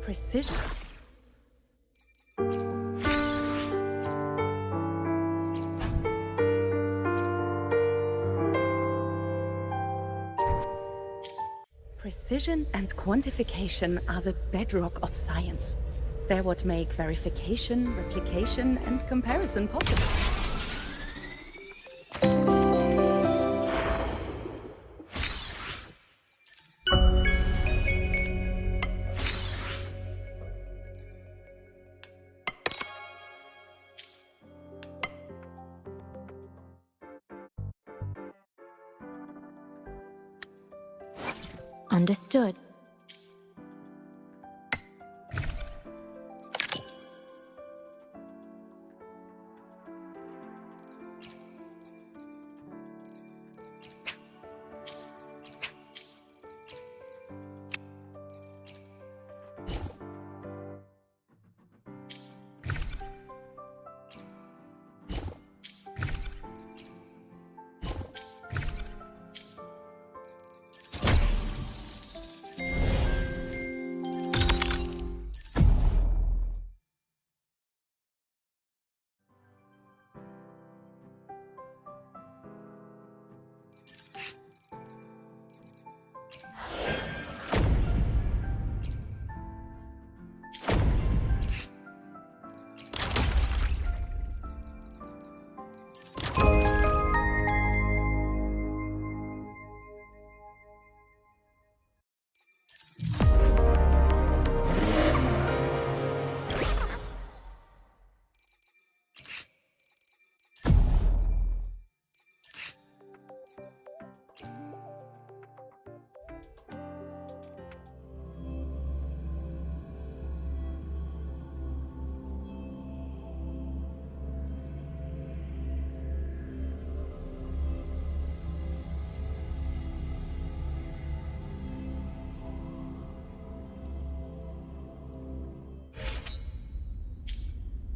Precision. Precision and quantification are the bedrock of science. They're what make verification, replication, and comparison possible. Understood.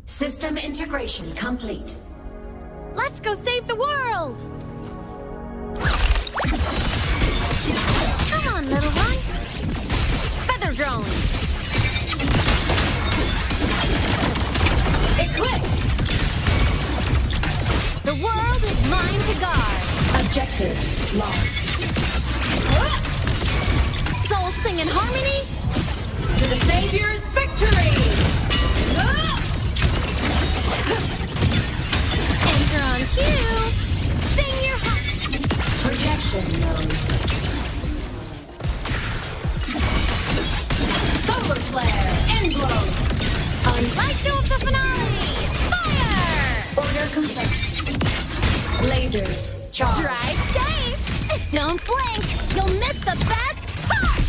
System integration complete. Let's go save the world! Come on, little one! Feather drones! Eclipse! The world is mine to guard! Objective lost. Souls sing in harmony? To the Savior's victory! Enter on cue! Sing your Projection mode. Solar flare! End blow! Light show of the finale! Fire! Order complete. Lasers charged. Drive safe! Don't blink! You'll miss the best part!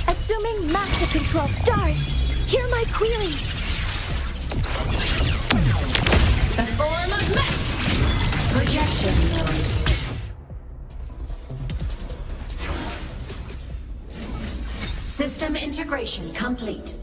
Assuming master control stars, hear my query. The form of mech! Projection mode. System integration complete.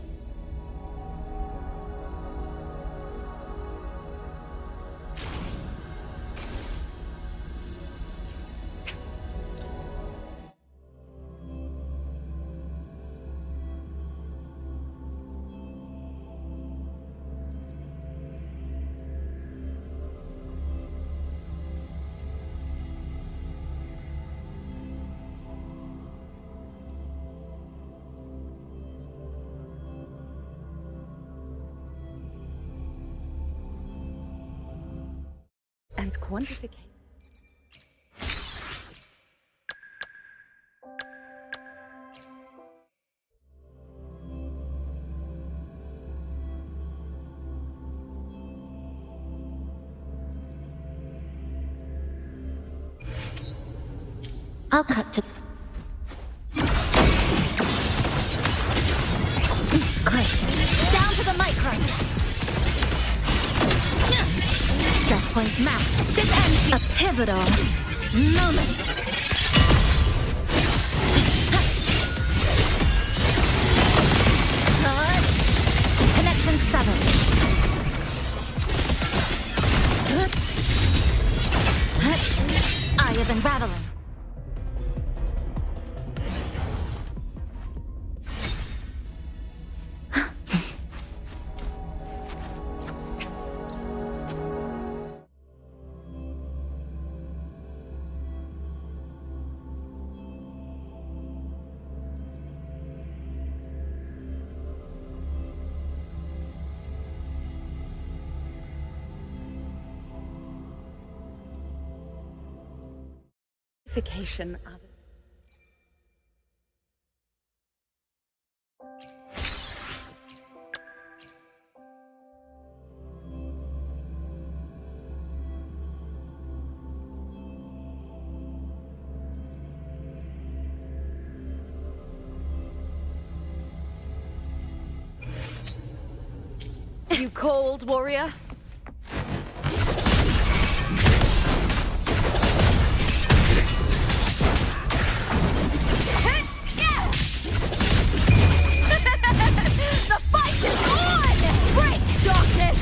And quantification. I'll cut to... Great. Down to the micro. Stress points mapped. This ends a pivotal moment. Good. Connection 7. Eye is unraveling. Vacation other. You cold, warrior? The fight is on! Break, darkness!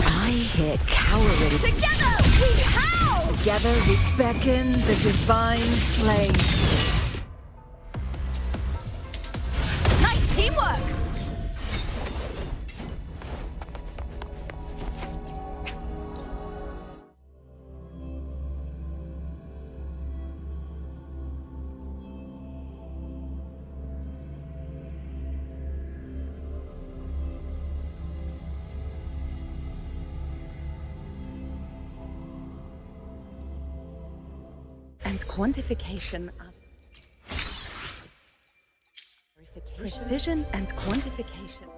I hear cowering. Together we howl! Together we beckon the divine flame. Nice teamwork! And quantification of precision and quantification.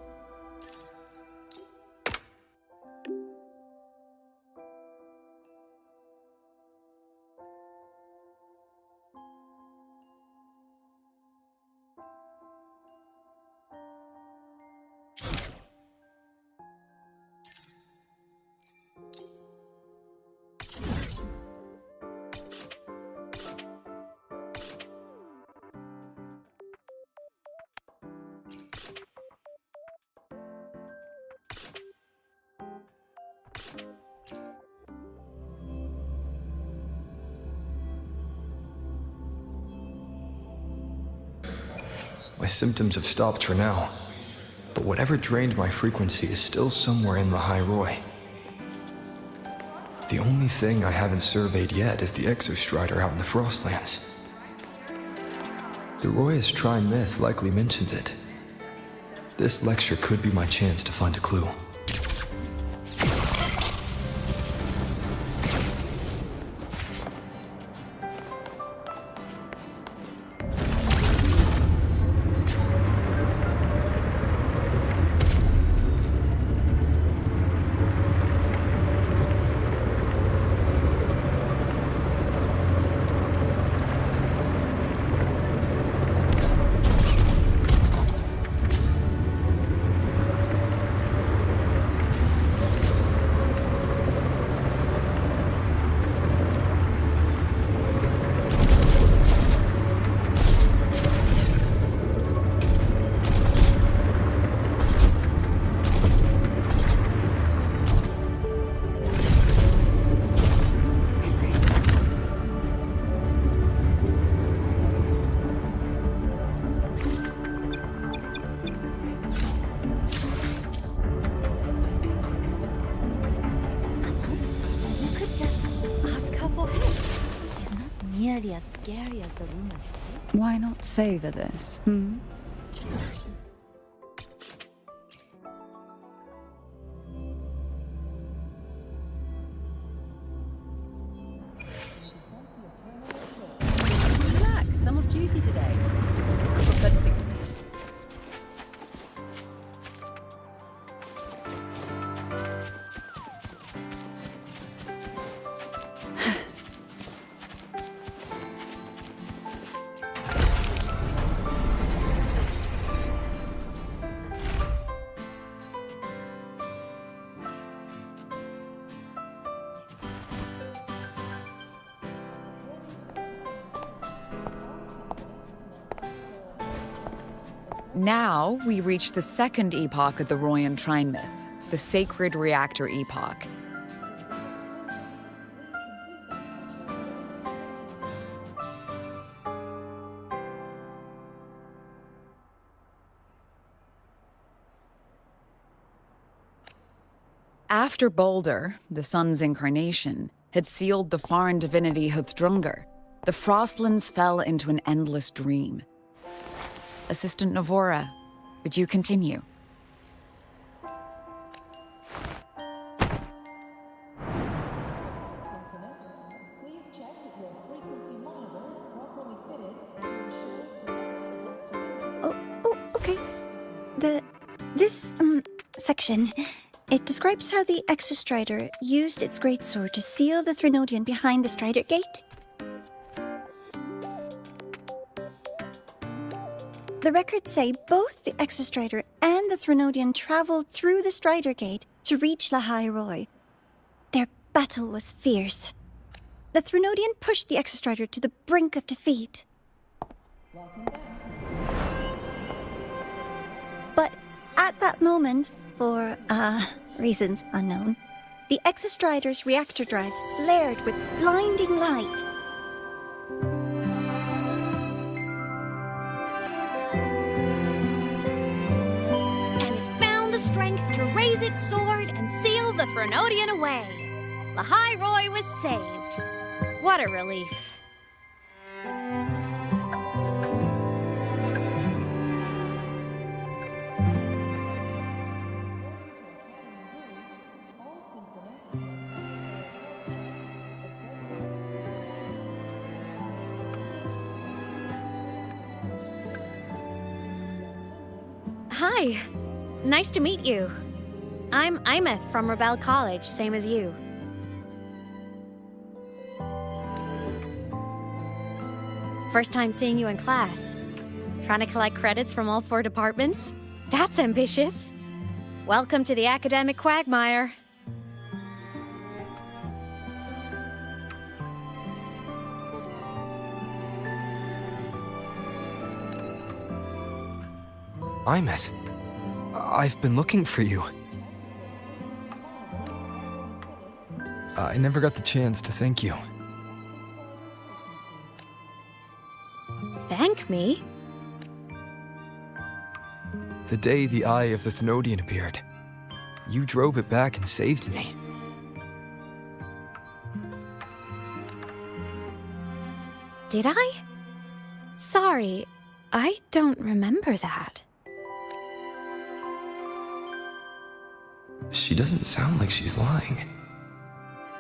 My symptoms have stopped for now, but whatever drained my frequency is still somewhere in the High Roy. The only thing I haven't surveyed yet is the Exostrider out in the Frostlands. The Roy's Trine myth likely mentions it. This lecture could be my chance to find a clue. As scary as the rumors say. Why not savor this? Relax, some of duty today. Now, we reach the second epoch of the Royan Trine myth, the Sacred Reactor Epoch. After Baldur, the sun's incarnation, had sealed the foreign divinity Huthdrungr, the Frostlands fell into an endless dream. Assistant Navora, would you continue? section. It describes how the Exostrider used its greatsword to seal the Threnodian behind the Strider Gate. The records say both the Exostrider and the Threnodian traveled through the Strider Gate to reach La High Roy. Their battle was fierce. The Threnodian pushed the Exostrider to the brink of defeat. But at that moment, for, reasons unknown, the Exostrider's reactor drive flared with blinding light. And it found the strength to raise its sword and seal the Threnodian away. La High Roy was saved. What a relief. Hi. Nice to meet you. I'm Imeth from Rebel College, same as you. First time seeing you in class. Trying to collect credits from all 4 departments? That's ambitious. Welcome to the academic quagmire. Imeth, I've been looking for you. I never got the chance to thank you. Thank me? The day the Eye of the Thenodian appeared, you drove it back and saved me. Did I? Sorry, I don't remember that. She doesn't sound like she's lying.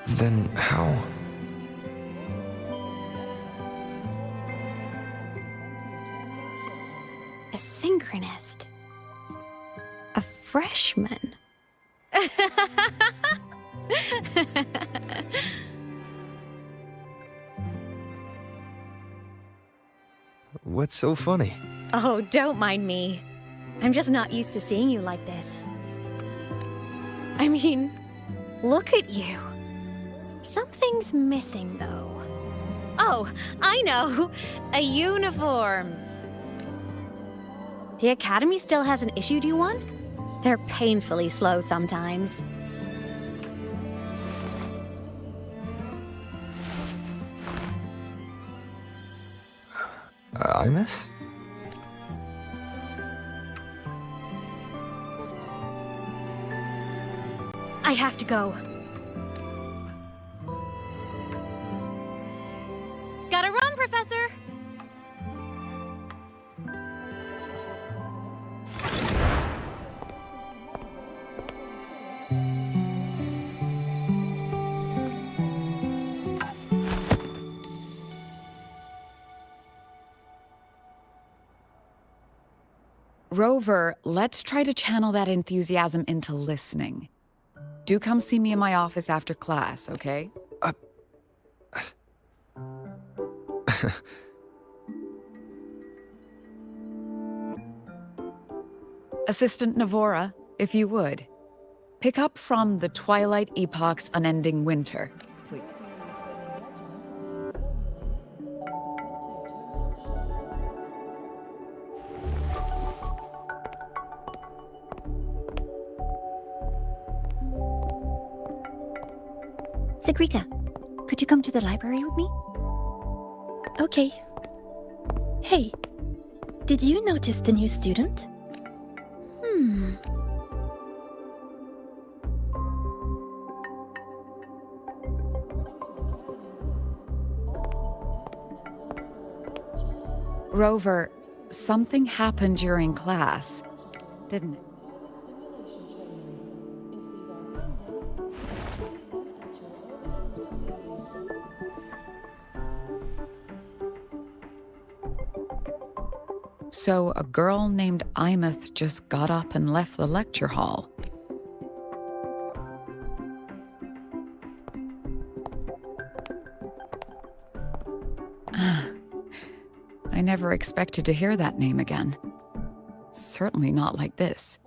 Then how? A synchronist. A freshman. What's so funny? Oh, don't mind me. I'm just not used to seeing you like this. I mean, look at you. Something's missing, though. Oh, I know! A uniform! The Academy still hasn't issued you one? They're painfully slow sometimes. Imeth? I have to go. Gotta run, Professor! Rover, let's try to channel that enthusiasm into listening. Do come see me in my office after class, okay? Assistant Navora, if you would. Pick up from the Twilight Epoch's Unending Winter, please. Sigrika, could you come to the library with me? Okay. Hey, did you notice the new student? Rover, something happened during class, didn't it? So a girl named Imeth just got up and left the lecture hall. I never expected to hear that name again. Certainly not like this.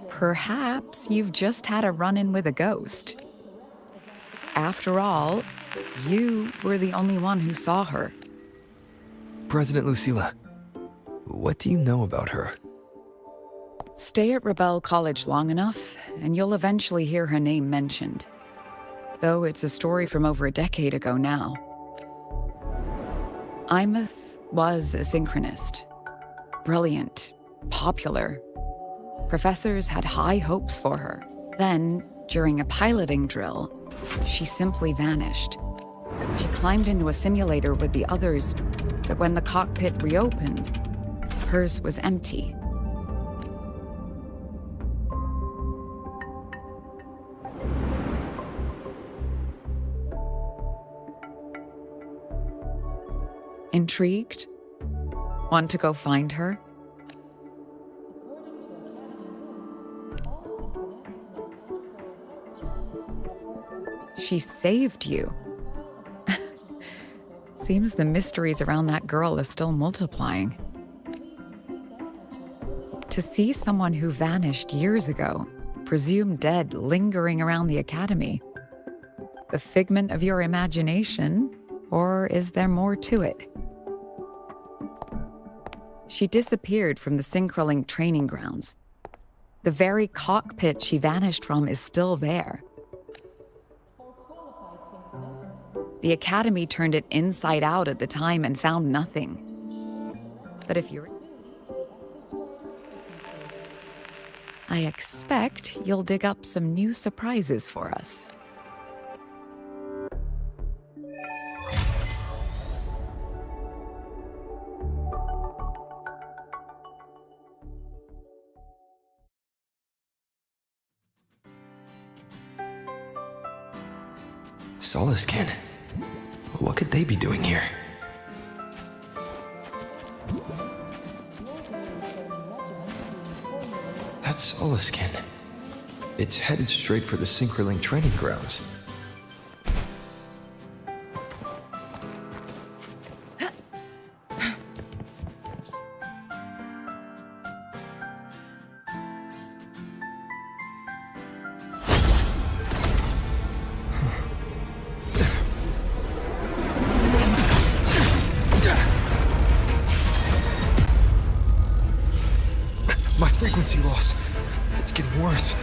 Perhaps you've just had a run-in with a ghost. After all, you were the only one who saw her. President Lucilla, what do you know about her? Stay at Rebel College long enough, and you'll eventually hear her name mentioned. Though it's a story from over a decade ago now. Imeth was a synchronist. Brilliant, popular. Professors had high hopes for her. Then, during a piloting drill, she simply vanished. She climbed into a simulator with the others, but when the cockpit reopened, hers was empty. Intrigued? Want to go find her? She saved you. Seems the mysteries around that girl are still multiplying. To see someone who vanished years ago, presumed dead, lingering around the academy. The figment of your imagination, or is there more to it? She disappeared from the Synchroling training grounds. The very cockpit she vanished from is still there. The Academy turned it inside out at the time and found nothing. But if you're... I expect you'll dig up some new surprises for us. Solaskin? What could they be doing here? That's Solaskin. It's headed straight for the Synchroling training grounds. My frequency loss. It's getting worse.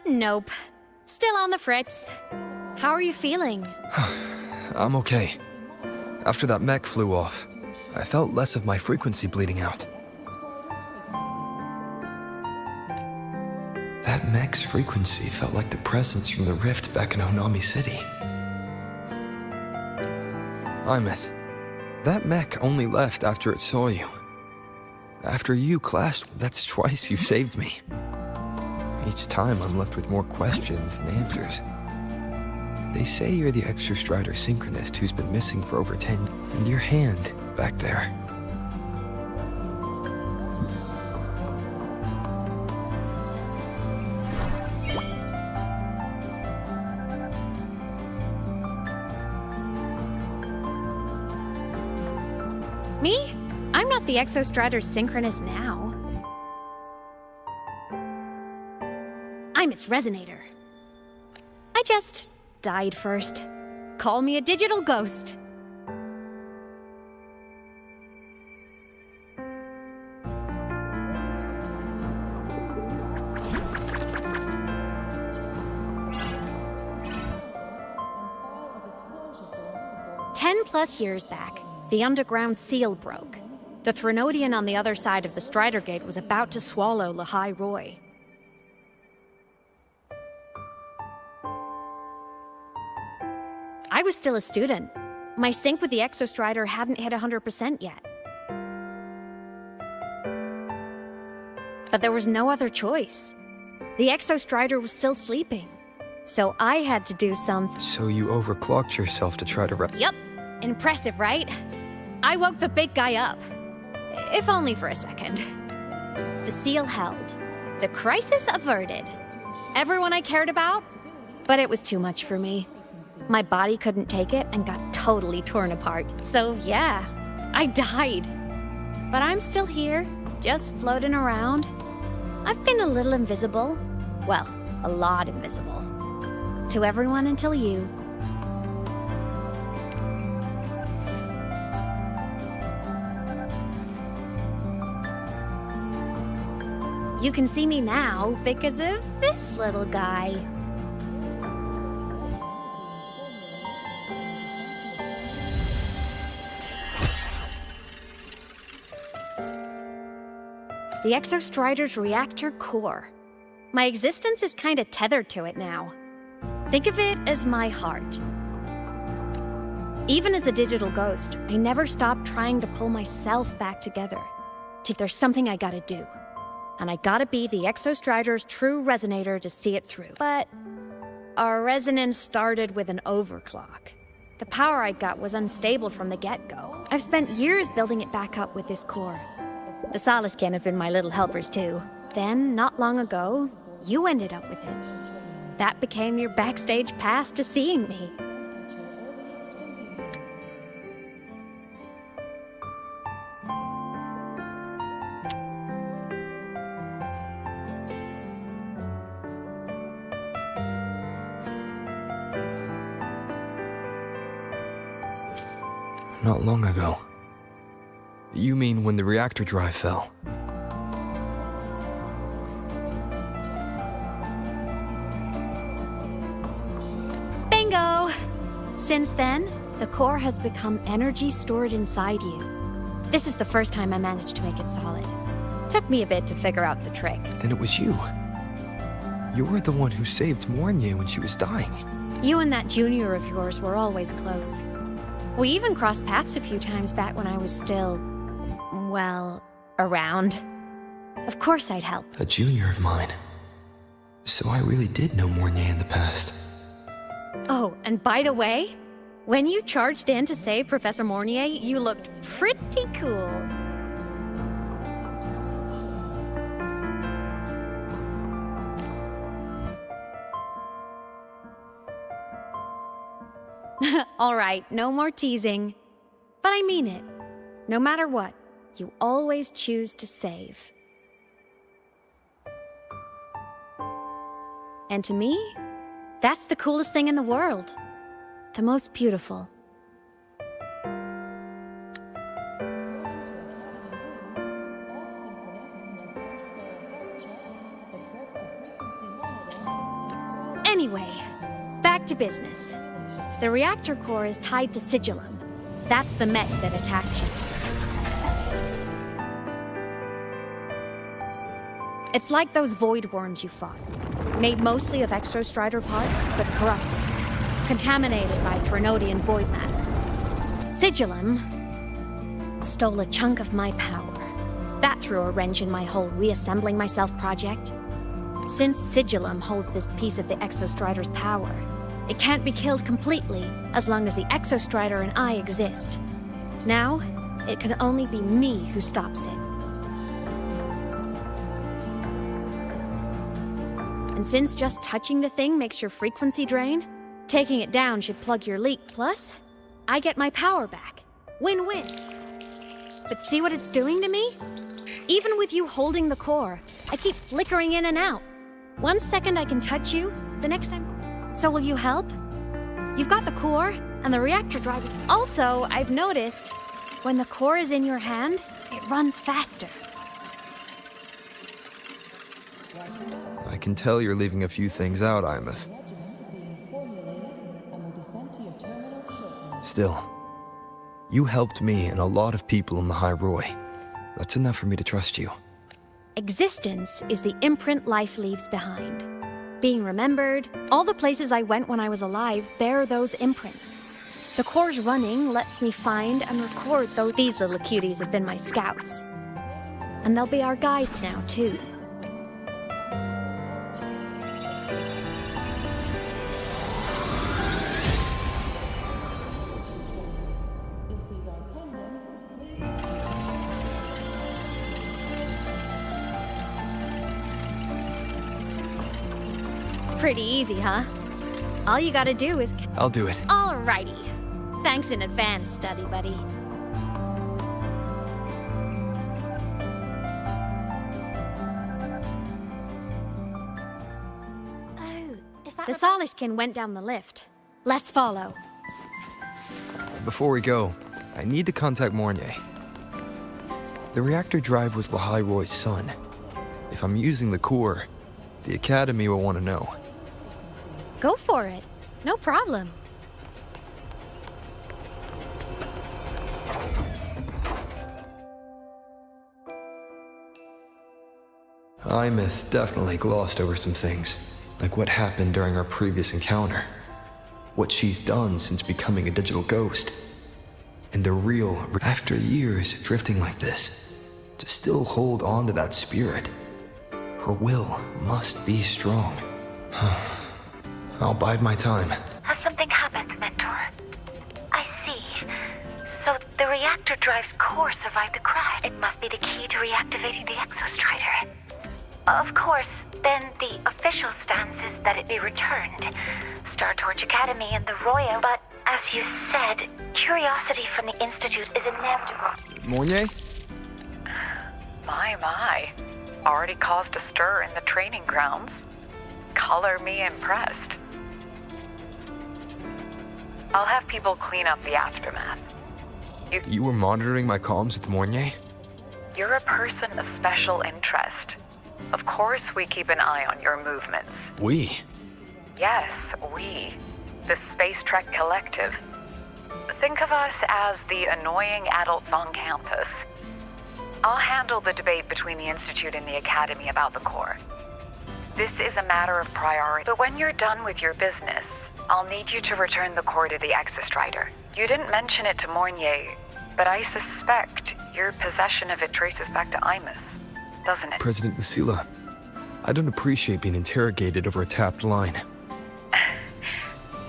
Nope. Still on the fritz. How are you feeling? I'm okay. After that mech flew off, I felt less of my frequency bleeding out. That mech's frequency felt like the presence from the rift back in Onami City. Imeth, that mech only left after it saw you. After you clashed, that's twice you've saved me. Each time I'm left with more questions than answers. They say you're the Extra Strider synchronist who's been missing for over 10 years, and your hand back there. Me? I'm not the Exostrider synchronist now. I'm its Resonator. I just died first. Call me a digital ghost. +10 years back, the underground seal broke. The Threnodian on the other side of the Strider Gate was about to swallow Lahai Roy. I was still a student. My sync with the Exostrider hadn't hit 100% yet. But there was no other choice. The Exostrider was still sleeping. So I had to do something. So you overclocked yourself to try to Yup. Impressive, right? I woke the big guy up. If only for a second. The seal held. The crisis averted. Everyone I cared about? But it was too much for me. My body couldn't take it and got totally torn apart. So yeah, I died. But I'm still here, just floating around. I've been a little invisible. Well, a lot invisible. To everyone until you. You can see me now because of this little guy. The Exostrider's reactor core. My existence is kinda tethered to it now. Think of it as my heart. Even as a digital ghost, I never stopped trying to pull myself back together. There's something I gotta do. And I gotta be the Exostrider's true resonator to see it through. But our resonance started with an overclock. The power I got was unstable from the get-go. I've spent years building it back up with this core. The Solace can have been my little helpers too. Then, not long ago, you ended up with it. That became your backstage pass to seeing me. Not long ago. You mean when the reactor drive fell? Bingo! Since then, the core has become energy stored inside you. This is the first time I managed to make it solid. Took me a bit to figure out the trick. Then it was you. You were the one who saved Mornye when she was dying. You and that junior of yours were always close. We even crossed paths a few times back when I was still, well, around. Of course I'd help. A junior of mine. So I really did know Mornye in the past. Oh, and by the way, when you charged in to save Professor Mornye, you looked pretty cool. All right, no more teasing. But I mean it. No matter what, you always choose to save. And to me, that's the coolest thing in the world. The most beautiful. Anyway, back to business. The reactor core is tied to Sigillum. That's the mech that attacked you. It's like those void worms you fought. Made mostly of Exostrider parts, but corrupted. Contaminated by Threnodian void matter. Sigillum stole a chunk of my power. That threw a wrench in my whole reassembling myself project. Since Sigillum holds this piece of the Exostrider's power, it can't be killed completely as long as the Exostrider and I exist. Now, it can only be me who stops it. And since just touching the thing makes your frequency drain, taking it down should plug your leak. Plus, I get my power back. Win-win. But see what it's doing to me? Even with you holding the core, I keep flickering in and out. 1 second I can touch you, the next time... So will you help? You've got the core and the reactor drive. Also, I've noticed, when the core is in your hand, it runs faster. I can tell you're leaving a few things out, Imeth. Still, you helped me and a lot of people in the High Roy. That's enough for me to trust you. Existence is the imprint life leaves behind. being remembered. All the places I went when I was alive bear those imprints. The core's running lets me find and record those. These little cuties have been my scouts. And they'll be our guides now, too. Pretty easy, huh? All you gotta do is... I'll do it. Alrighty. Thanks in advance, study buddy. Oh, is that... The Soliskin went down the lift. Let's follow. Before we go, I need to contact Mornier. The reactor drive was Lahai Roy's son. If I'm using the core, the Academy will want to know. Go for it. No problem. Imeth definitely glossed over some things, like what happened during our previous encounter. What she's done since becoming a digital ghost. And the real, after years drifting like this, to still hold on to that spirit. Her will must be strong. I'll bide my time. Has something happened, Mentor? I see. So the reactor drive's core survived the crash. It must be the key to reactivating the Exostrider. Of course, then the official stance is that it be returned. Star Torch Academy and the Royal, but as you said, curiosity from the Institute is inevitable. Mornier? My. Already caused a stir in the training grounds. Color me impressed. I'll have people clean up the aftermath. You were monitoring my comms with Mornier? You're a person of special interest. Of course we keep an eye on your movements. We? Yes, we. The Space Trek Collective. Think of us as the annoying adults on campus. I'll handle the debate between the Institute and the Academy about the core. This is a matter of priority. But when you're done with your business, I'll need you to return the core to the Exostrider. You didn't mention it to Mornier, but I suspect your possession of it traces back to Imeth, doesn't it? President Lucilla, I don't appreciate being interrogated over a tapped line.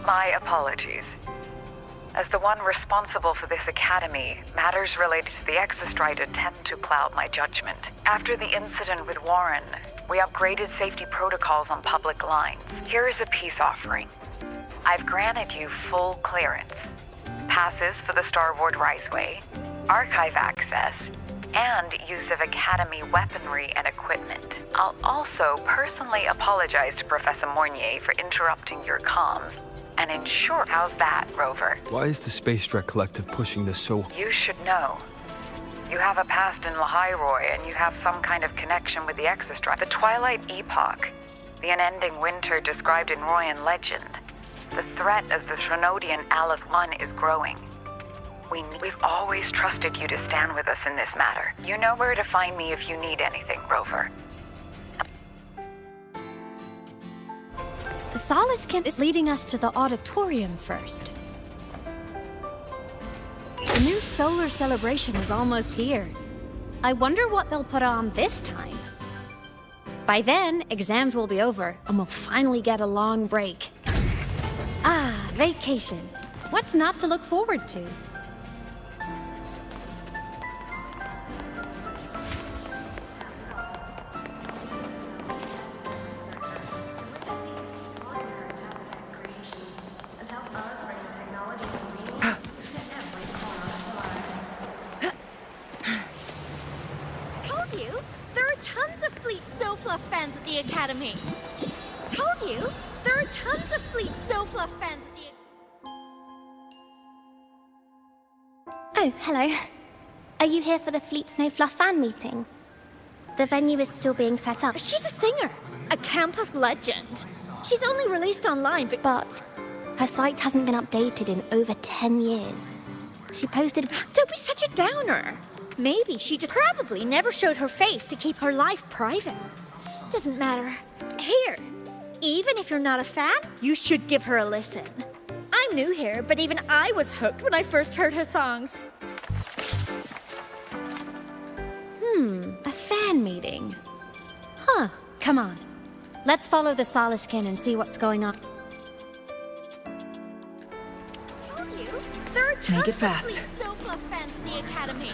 My apologies. As the one responsible for this academy, matters related to the Exostrider tend to cloud my judgment. After the incident with Warren, we upgraded safety protocols on public lines. Here is a peace offering. I've granted you full clearance, passes for the Starboard Riseway, archive access, and use of Academy weaponry and equipment. I'll also personally apologize to Professor Mornier for interrupting your comms and ensure. How's that, Rover? Why is the Space Trek Collective pushing this so... You should know. You have a past in Lahai, and you have some kind of connection with the Exostrider. The Twilight Epoch, the unending winter described in Royan legend. The threat of the Threnodian Aleph 1 is growing. We've always trusted you to stand with us in this matter. You know where to find me if you need anything, Rover. The Soliskin is leading us to the auditorium first. The new solar celebration is almost here. I wonder what they'll put on this time. By then, exams will be over, and we'll finally get a long break. Ah, vacation. What's not to look forward to? Fans at the Academy. Told you, there are tons of Fleet Snowfluff fans at the... Oh, hello. Are you here for the Fleet Snowfluff fan meeting? The venue is still being set up. She's a singer, a campus legend. She's only released online, but her site hasn't been updated in over 10 years. She posted... Don't be such a downer. Maybe she just probably never showed her face to keep her life private. Doesn't matter. Here, even if you're not a fan, you should give her a listen. I'm new here, but even I was hooked when I first heard her songs. A fan meeting. Huh, come on. Let's follow the Soliskin and see what's going on. There are tons Make it fast. of Fleet Snowfluff fans in the Academy.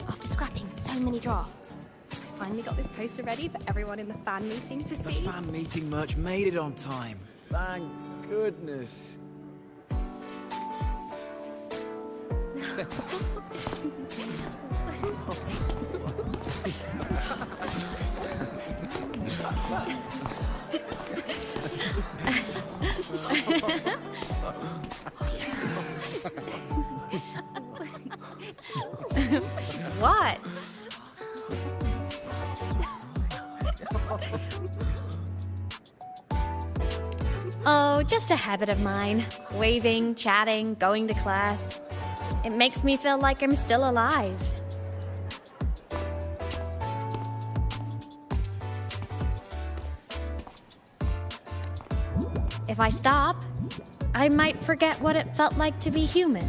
After scrapping so many drafts, I finally got this poster ready for everyone in the fan meeting to The see. fan meeting merch made it on time. Thank goodness. What? Oh, just a habit of mine. Waving, chatting, going to class. It makes me feel like I'm still alive. If I stop, I might forget what it felt like to be human.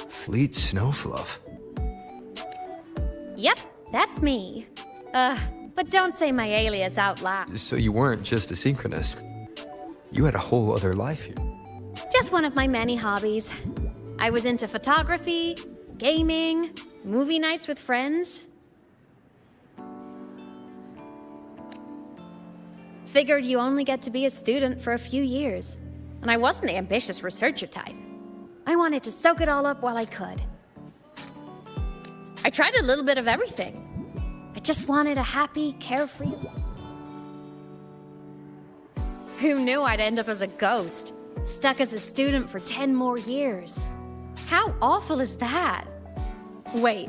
Fleet Snowfluff. Yep, that's me. But don't say my alias out loud. So you weren't just a synchronist. You had a whole other life here. Just one of my many hobbies. I was into photography, gaming, movie nights with friends. Figured you only get to be a student for a few years. And I wasn't the ambitious researcher type. I wanted to soak it all up while I could. I tried a little bit of everything. I just wanted a happy, carefree life. Who knew I'd end up as a ghost, stuck as a student for 10 more years? How awful is that? Wait,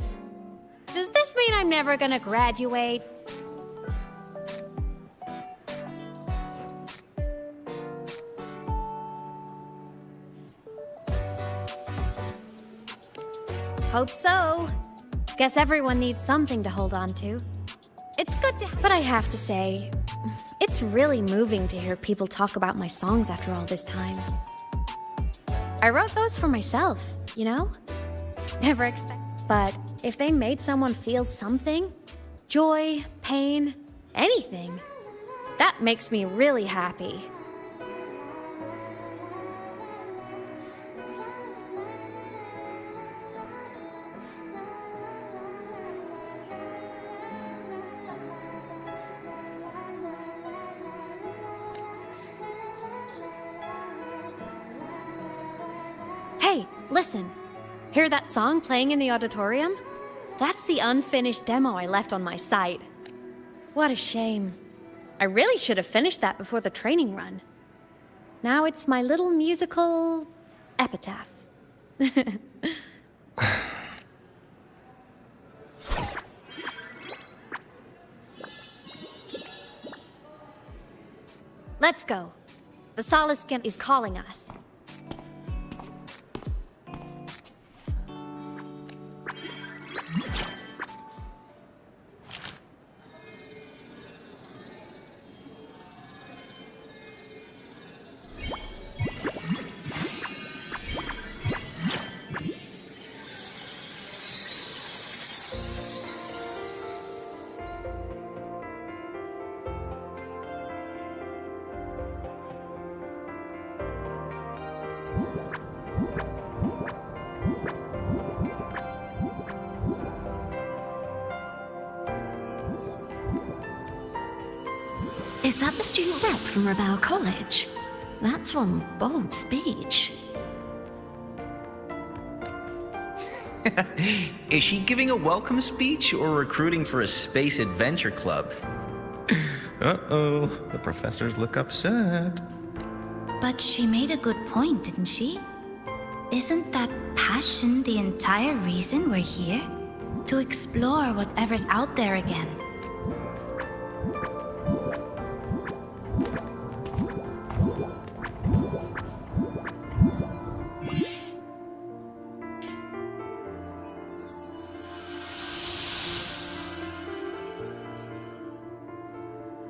does this mean I'm never gonna graduate? Hope so. Guess everyone needs something to hold on to. It's good to, but I have to say, it's really moving to hear people talk about my songs after all this time. I wrote those for myself, you know? Never expect. But if they made someone feel something, joy, pain, anything, that makes me really happy. Hey, listen. Hear that song playing in the auditorium? That's the unfinished demo I left on my site. What a shame. I really should have finished that before the training run. Now it's my little musical epitaph. Let's go. The Soliskin is calling us. Is that the student rep from Rebel College? That's one bold speech. Is she giving a welcome speech or recruiting for a space adventure club? Uh-oh, the professors look upset. But she made a good point, didn't she? Isn't that passion the entire reason we're here? To explore whatever's out there again.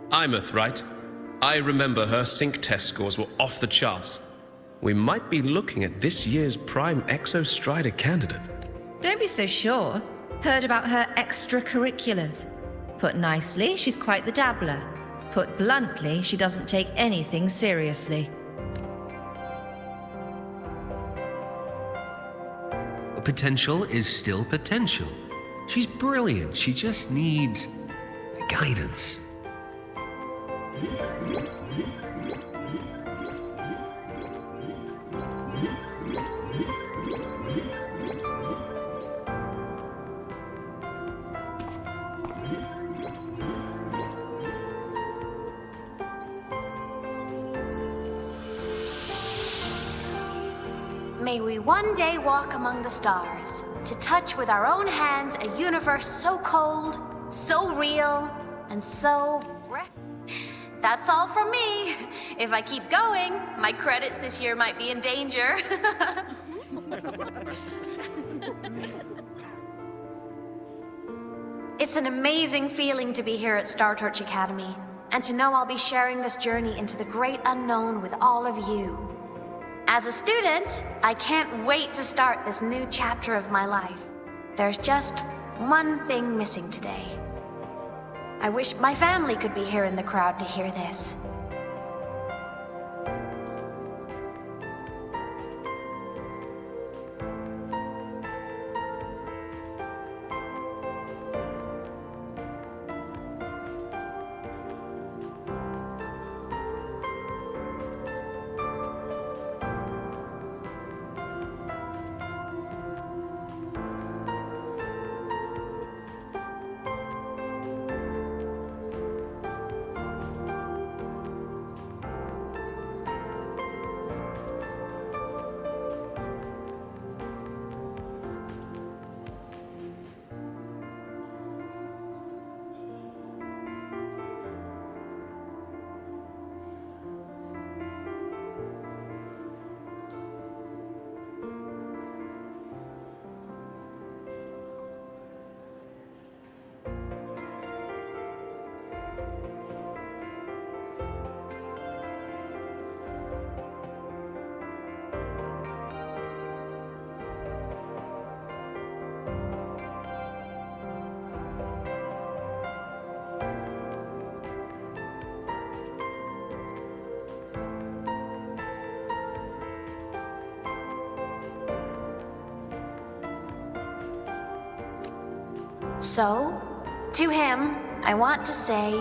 Imeth, right? I remember her sync test scores were off the charts. We might be looking at this year's prime Exostrider candidate. Don't be so sure. Heard about her extracurriculars. Put nicely, she's quite the dabbler. Put bluntly, she doesn't take anything seriously. Potential is still potential. She's brilliant. She just needs guidance. May we one day walk among the stars, to touch with our own hands a universe so cold, so real, and so... That's all from me. If I keep going, my credits this year might be in danger. It's an amazing feeling to be here at Star Torch Academy, and to know I'll be sharing this journey into the great unknown with all of you. As a student, I can't wait to start this new chapter of my life. There's just one thing missing today. I wish my family could be here in the crowd to hear this. So, to him, I want to say,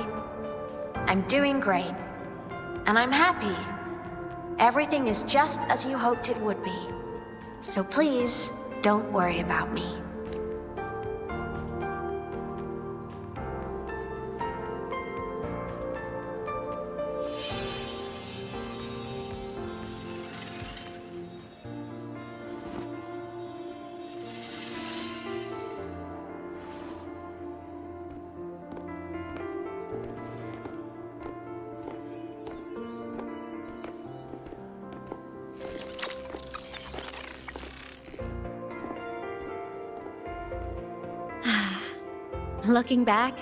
I'm doing great, and I'm happy. Everything is just as you hoped it would be. So please, don't worry about me. Looking back,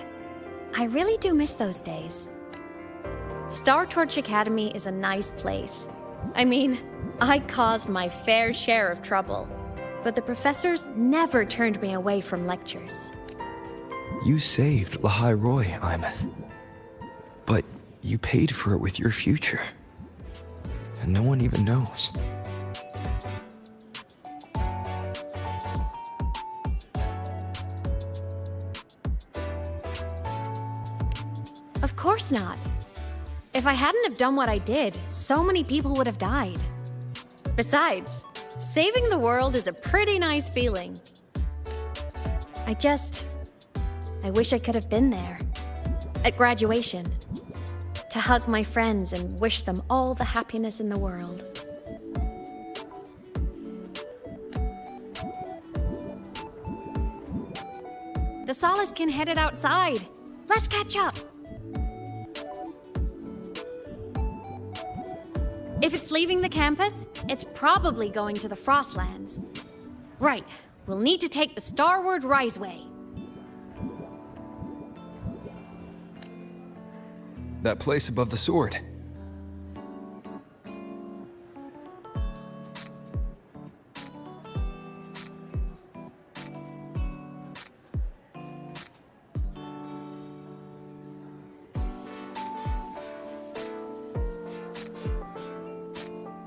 I really do miss those days. Star Torch Academy is a nice place. I mean, I caused my fair share of trouble, but the professors never turned me away from lectures. You saved Lahai Roy, Imeth. But you paid for it with your future. And no one even knows. Of course not. If I hadn't have done what I did, so many people would have died. Besides, saving the world is a pretty nice feeling. I wish I could have been there. At graduation. To hug my friends and wish them all the happiness in the world. The Soliskin headed outside. Let's catch up. If it's leaving the campus, it's probably going to the Frostlands. Right, we'll need to take the Starward Riseway. That place above the sword.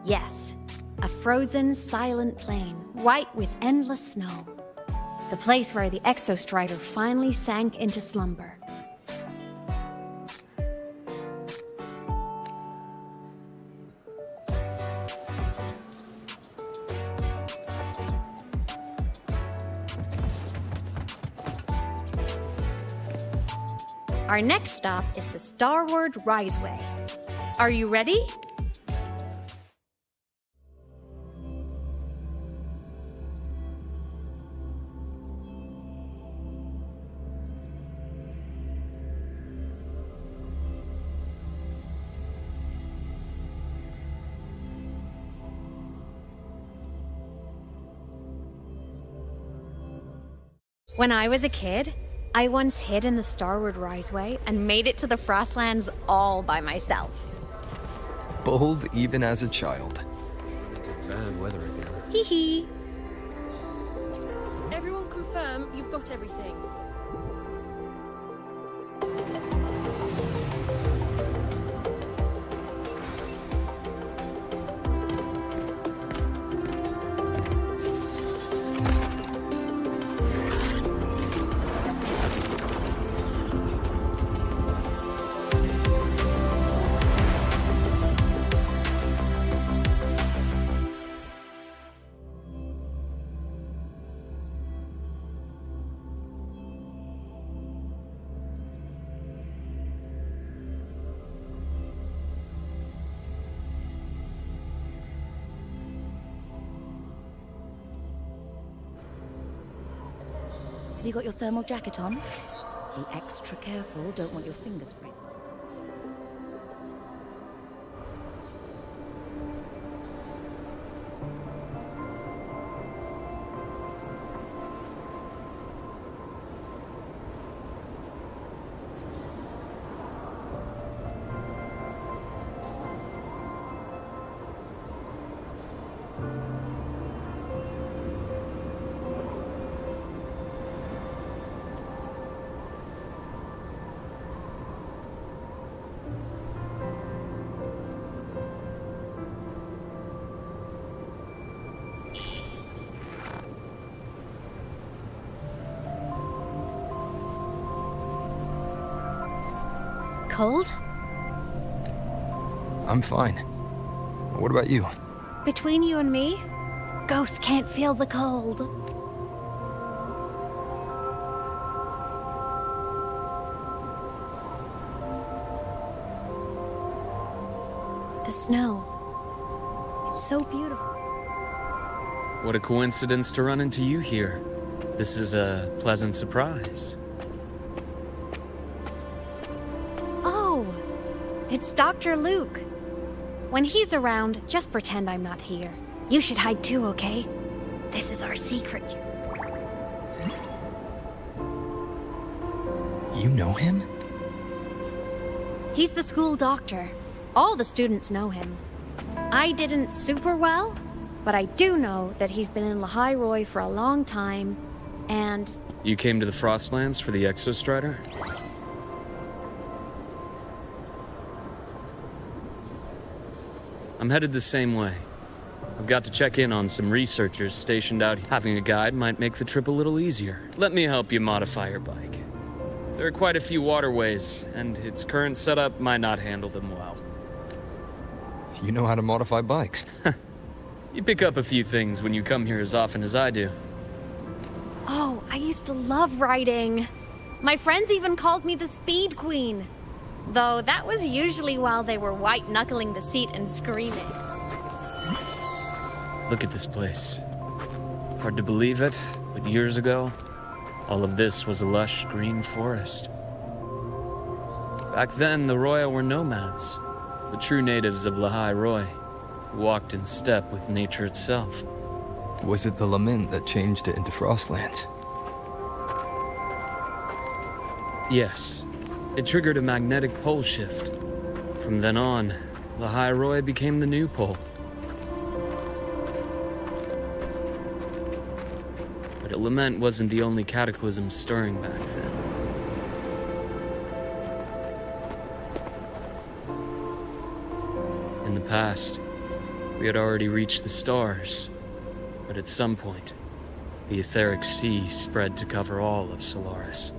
Yes, a frozen, silent plain, white with endless snow. The place where the Exostrider finally sank into slumber. Our next stop is the Starward Riseway. Are you ready? When I was a kid, I once hid in the Starward Riseway and made it to the Frostlands all by myself. Bold even as a child. Into bad weather again. Hee hee. Everyone confirm you've got everything. Have you got your thermal jacket on? Be extra careful, don't want your fingers freezing. Cold? I'm fine. What about you? Between you and me, ghosts can't feel the cold. The snow. It's so beautiful. What a coincidence to run into you here. This is a pleasant surprise. It's Dr. Luke. When he's around, just pretend I'm not here. You should hide too, okay? This is our secret. You know him? He's the school doctor. All the students know him. I didn't super well, but I do know that he's been in Lahairoi for a long time, and... You came to the Frostlands for the Exostrider? I'm headed the same way. I've got to check in on some researchers stationed out here. Having a guide might make the trip a little easier. Let me help you modify your bike. There are quite a few waterways, and its current setup might not handle them well. You know how to modify bikes. You pick up a few things when you come here as often as I do. Oh, I used to love riding. My friends even called me the Speed Queen. Though that was usually while they were white-knuckling the seat and screaming. Look at this place. Hard to believe it, but years ago, all of this was a lush green forest. Back then, the Roya were nomads, the true natives of Lahai Roi, who walked in step with nature itself. Was it the lament that changed it into Frostlands? Yes. It triggered a magnetic pole shift. From then on, Lahai Roi became the new pole. But a lament wasn't the only cataclysm stirring back then. In the past, we had already reached the stars, but at some point, the etheric sea spread to cover all of Solaris.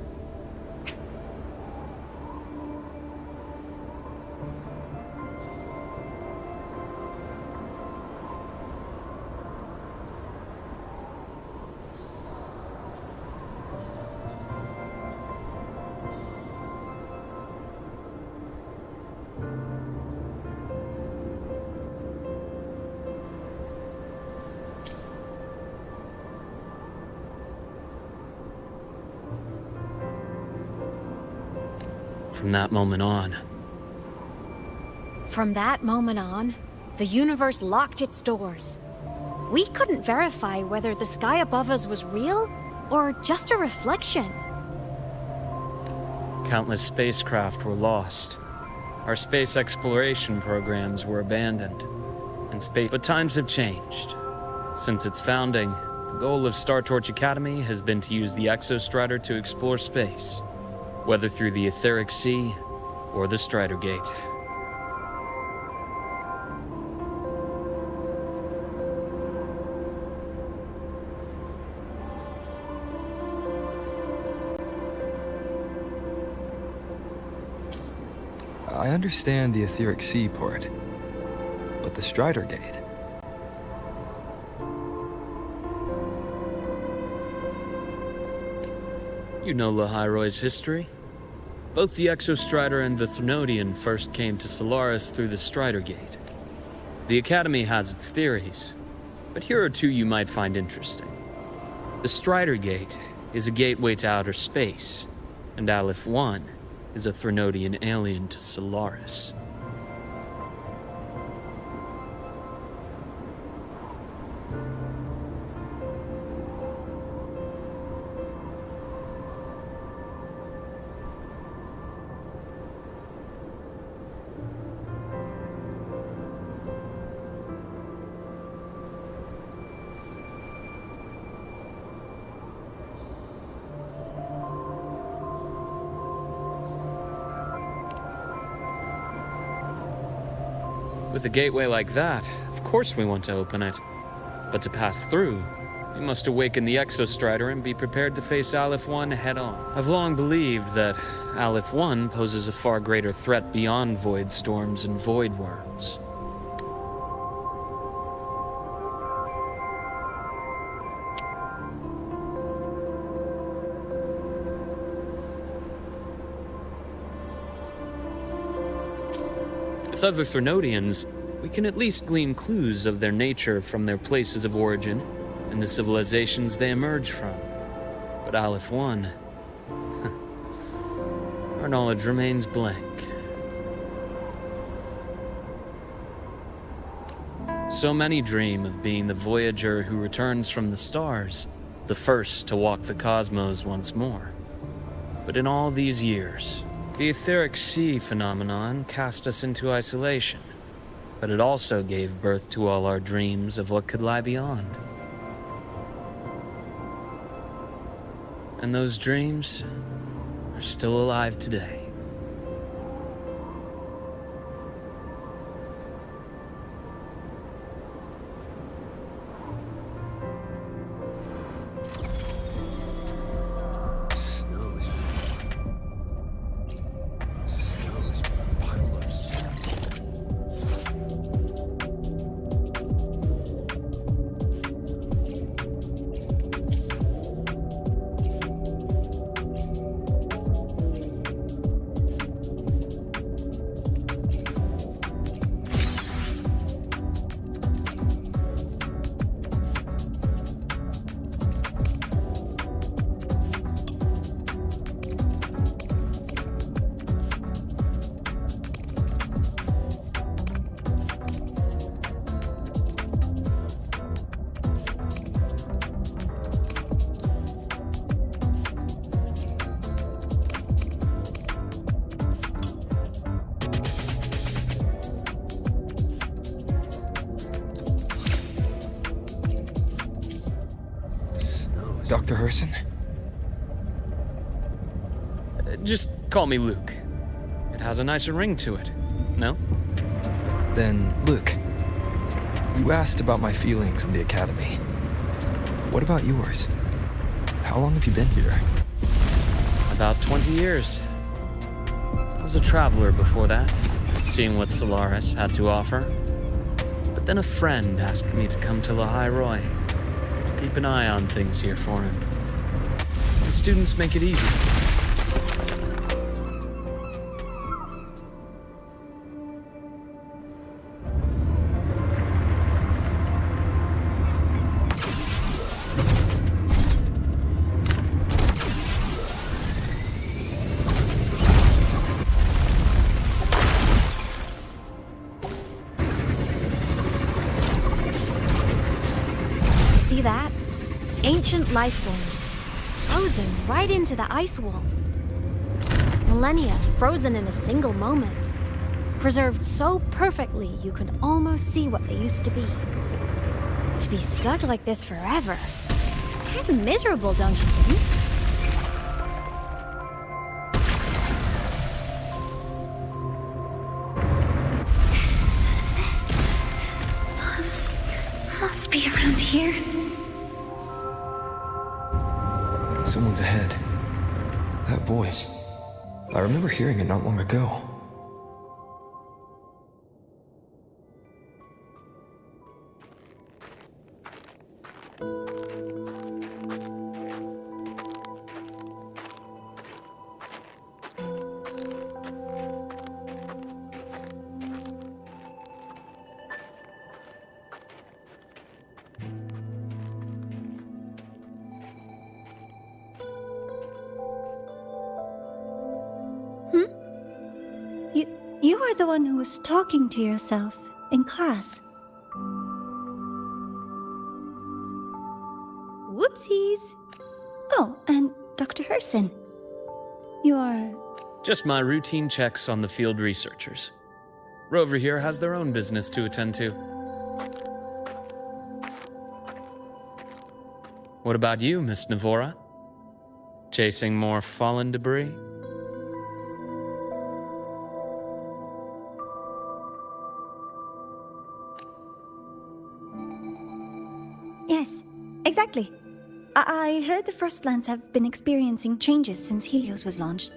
From that moment on, the universe locked its doors. We couldn't verify whether the sky above us was real or just a reflection. Countless spacecraft were lost. Our space exploration programs were abandoned. But times have changed. Since its founding, the goal of Star Torch Academy has been to use the Exostrider to explore space, whether through the etheric sea or the Strider Gate. I understand the etheric sea part, but the Strider Gate? You know Lahai Roi's history? Both the Exostrider and the Threnodian first came to Solaris through the Strider Gate. The Academy has its theories, but here are two you might find interesting. The Strider Gate is a gateway to outer space, and Aleph 1 is a Threnodian alien to Solaris. With a gateway like that, of course we want to open it. But to pass through, we must awaken the Exostrider and be prepared to face Aleph 1 head-on. I've long believed that Aleph 1 poses a far greater threat beyond void storms and void worlds. With other Threnodians, we can at least glean clues of their nature from their places of origin and the civilizations they emerge from. But Aleph 1, our knowledge remains blank. So many dream of being the Voyager who returns from the stars, the first to walk the cosmos once more. But in all these years, the etheric sea phenomenon cast us into isolation, but it also gave birth to all our dreams of what could lie beyond. And those dreams are still alive today. Dr. Herson? Just call me Luke. It has a nicer ring to it, no? Then, Luke, you asked about my feelings in the academy. What about yours? How long have you been here? About 20 years. I was a traveler before that, seeing what Solaris had to offer. But then a friend asked me to come to Lahai Roi, to keep an eye on things here for him. The students make it easy. See that? Ancient life forms, frozen right into the ice walls. Millennia frozen in a single moment, preserved so perfectly you could almost see what they used to be. To be stuck like this forever, kind of miserable, don't you think? Must be around here. Someone's ahead. That voice. I remember hearing it not long ago. You were the one who was talking to yourself in class. Whoopsies. Oh, and Dr. Herson. You are... Just my routine checks on the field researchers. Rover here has their own business to attend to. What about you, Miss Navora? Chasing more fallen debris? Yes, exactly. I heard the Frostlands have been experiencing changes since Helios was launched.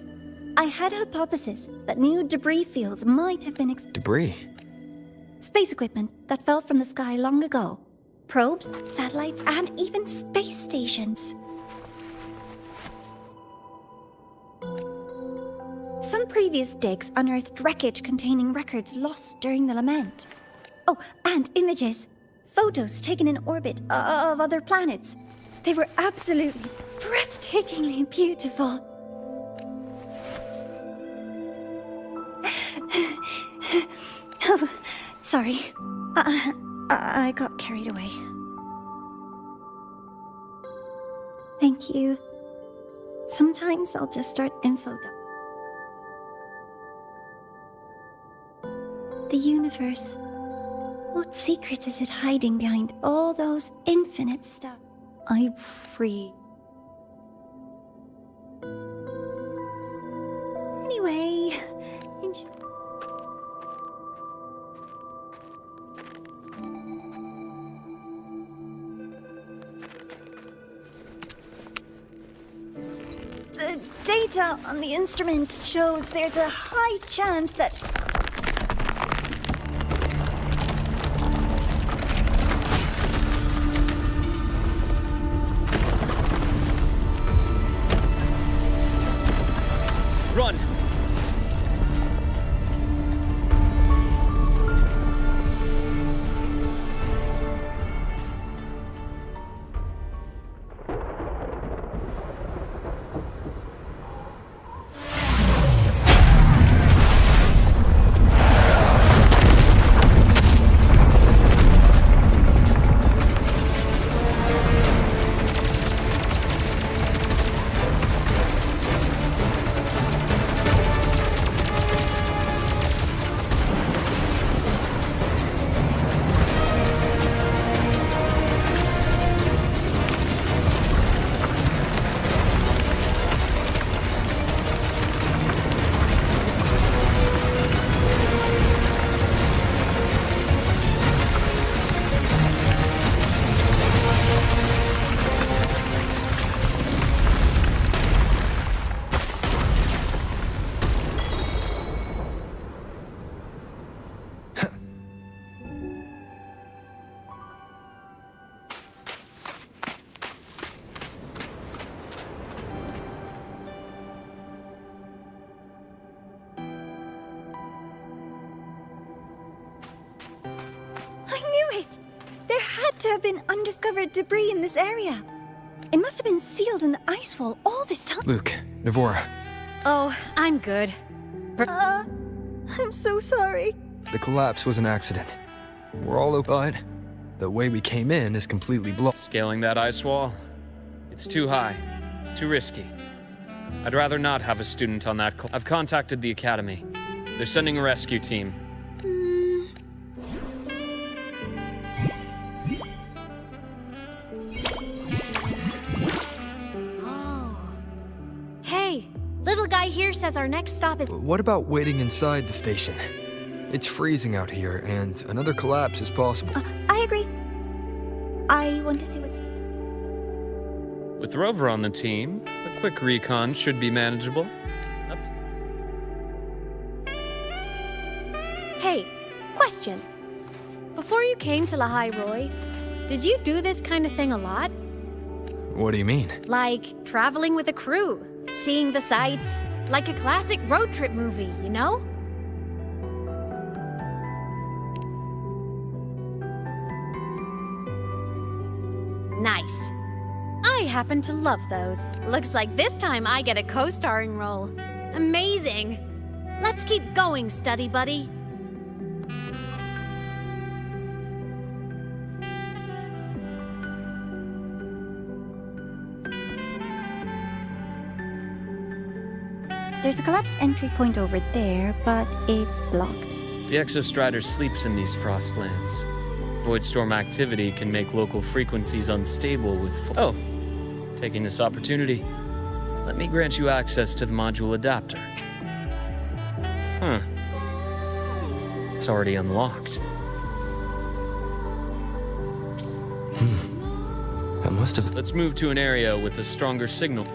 I had a hypothesis that new debris fields might have been Debris? space equipment that fell from the sky long ago. Probes, satellites, and even space stations. Some previous digs unearthed wreckage containing records lost during the lament. Oh, and images. Photos taken in orbit of other planets. They were absolutely breathtakingly beautiful. Oh, sorry. I got carried away. Thank you. Sometimes I'll just start info dump. The universe. What secrets is it hiding behind all those infinite stuff? I breathe. Anyway, the data on the instrument shows there's a high chance that... Run! to have been undiscovered debris in this area. It must have been sealed in the ice wall all this time. Luke, Navora, Oh, I'm good. I'm so sorry. the collapse was an accident. We're all but the way we came in is completely blocked. Scaling that ice wall? It's too high. Too risky. I'd rather not have a student on that. I've contacted the academy. They're sending a rescue team. Oh. Hey, little guy here says our next stop is. What about waiting inside the station? It's freezing out here, and another collapse is possible. I agree. I want to see what... With Rover on the team, a quick recon should be manageable. Hey, question. Before you came to Lahai Roy, did you do this kind of thing a lot? What do you mean? Like traveling with a crew, seeing the sights, like a classic road trip movie, you know? Nice. I happen to love those. Looks like this time I get a co-starring role. Amazing. Let's keep going, study buddy. There's a collapsed entry point over there, but it's blocked. The Exostrider sleeps in these frostlands. Void storm activity can make local frequencies unstable with taking this opportunity, let me grant you access to the module adapter. It's already unlocked. That must have... Let's move to an area with a stronger signal.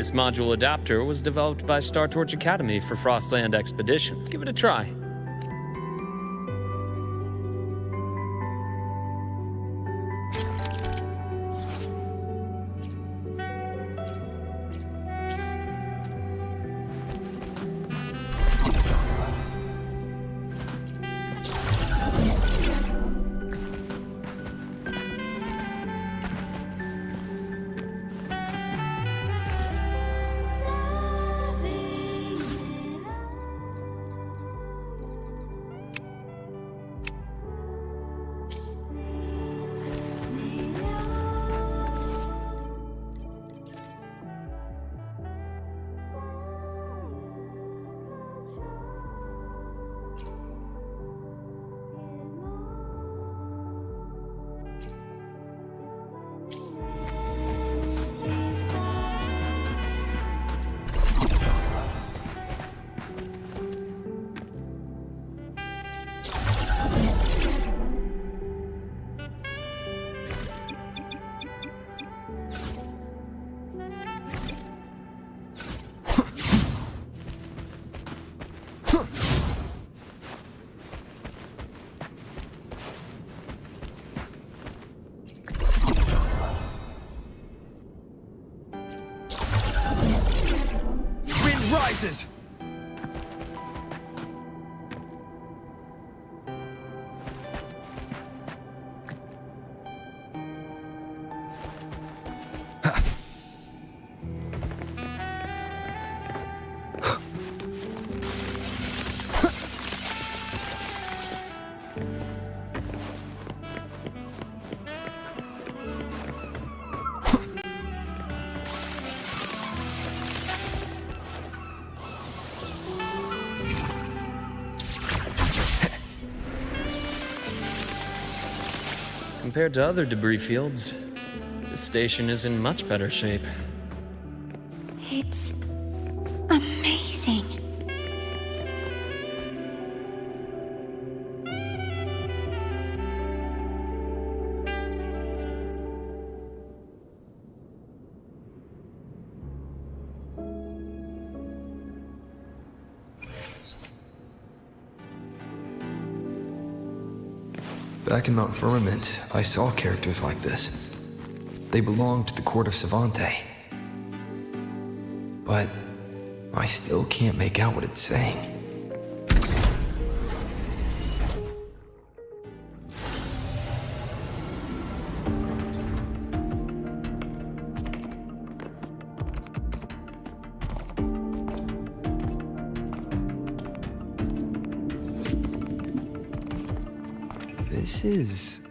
This module adapter was developed by Star Torch Academy for Frostland expeditions. Give it a try. surprises! Compared to other debris fields, this station is in much better shape. It's amazing. Back in Mount Firmament, I saw characters like this. They belonged to the court of Savante. But I still can't make out what it's saying. This is...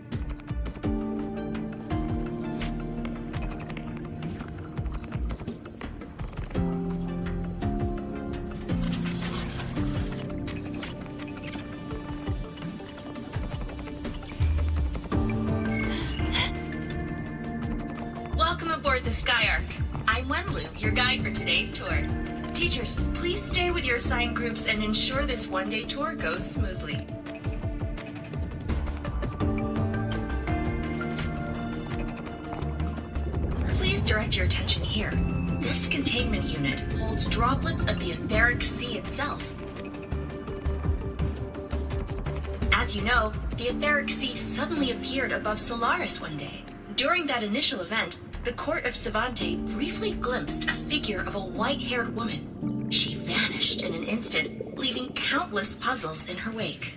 Welcome aboard the Skyark. I'm Wenlu, your guide for today's tour. Teachers, please stay with your assigned groups and ensure this one-day tour goes smoothly. Please direct your attention here. This containment unit holds droplets of the etheric sea itself. As you know, the etheric sea suddenly appeared above Solaris one day. During that initial event, the court of Savante briefly glimpsed a figure of a white-haired woman. She vanished in an instant, leaving countless puzzles in her wake.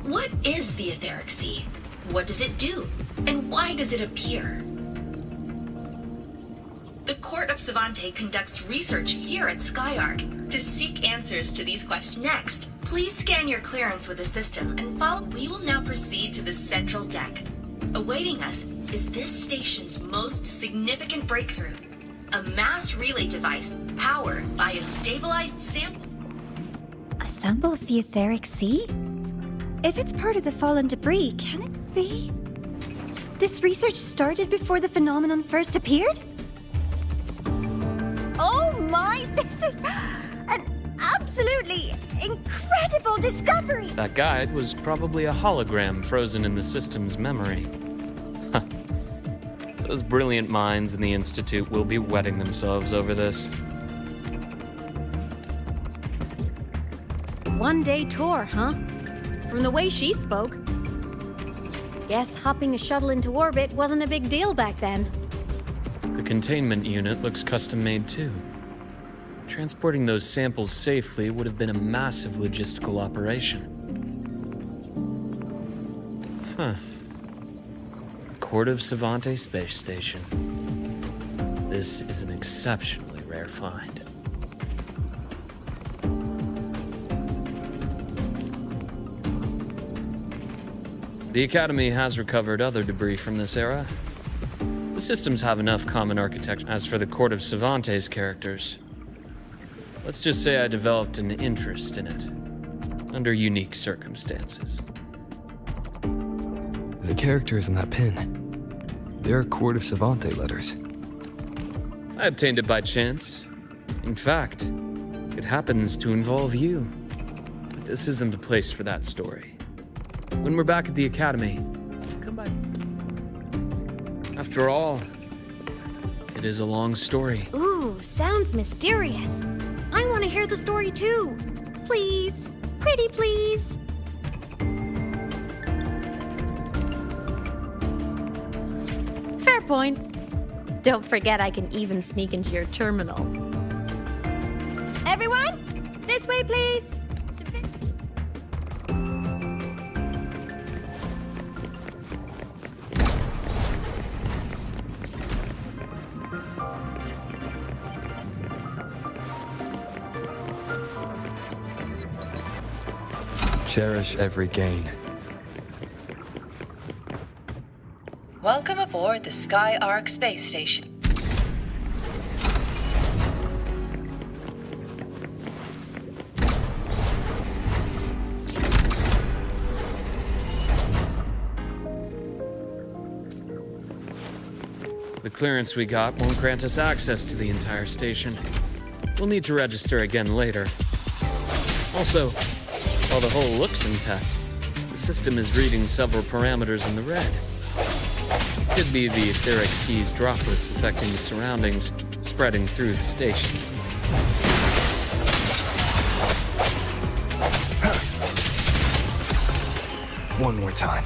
What is the etheric sea? What does it do? And why does it appear? The Court of Savante conducts research here at Skyark to seek answers to these questions. Next, please scan your clearance with the system and follow. We will now proceed to the central deck. Awaiting us is this station's most significant breakthrough, a mass relay device powered by a stabilized sample. A sample of the etheric sea? If it's part of the fallen debris, can it be? This research started before the phenomenon first appeared? Oh my, this is an absolutely incredible discovery! That guide was probably a hologram frozen in the system's memory. Huh. Those brilliant minds in the Institute will be wetting themselves over this. One-day tour, huh? From the way she spoke. Guess hopping a shuttle into orbit wasn't a big deal back then. The containment unit looks custom-made too. Transporting those samples safely would have been a massive logistical operation. Huh. Court of Savante Space Station. This is an exceptionally rare find. The Academy has recovered other debris from this era. The systems have enough common architecture. As for the Court of Savante's characters, let's just say I developed an interest in it, under unique circumstances. The characters in that pin, they're Court of Savante letters. I obtained it by chance. In fact, it happens to involve you. But this isn't the place for that story. When we're back at the Academy, come by. After all, it is a long story. Ooh, sounds mysterious. I want to hear the story too. Please, pretty please. point. Don't forget I can even sneak into your terminal. Everyone, this way, please. Cherish every gain. Welcome aboard the Skyark space station. The clearance we got won't grant us access to the entire station. We'll need to register again later. Also, while the hull looks intact, the system is reading several parameters in the red. Could be the etheric sea's droplets affecting the surroundings, spreading through the station. One more time.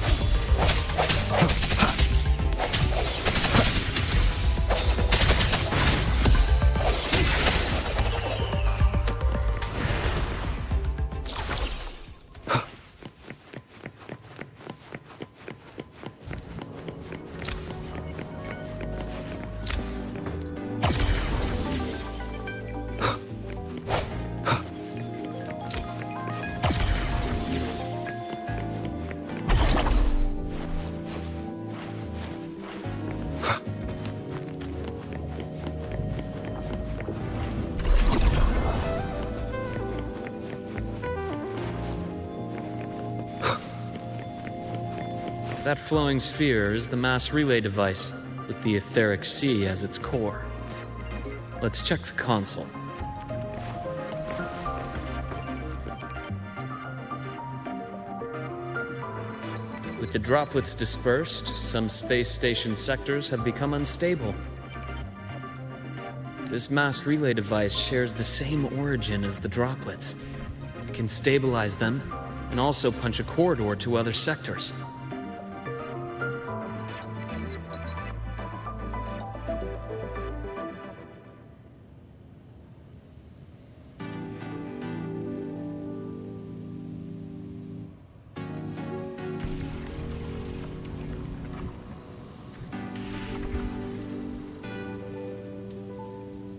That flowing sphere is the mass relay device, with the etheric sea as its core. Let's check the console. With the droplets dispersed, some space station sectors have become unstable. This mass relay device shares the same origin as the droplets. It can stabilize them and also punch a corridor to other sectors.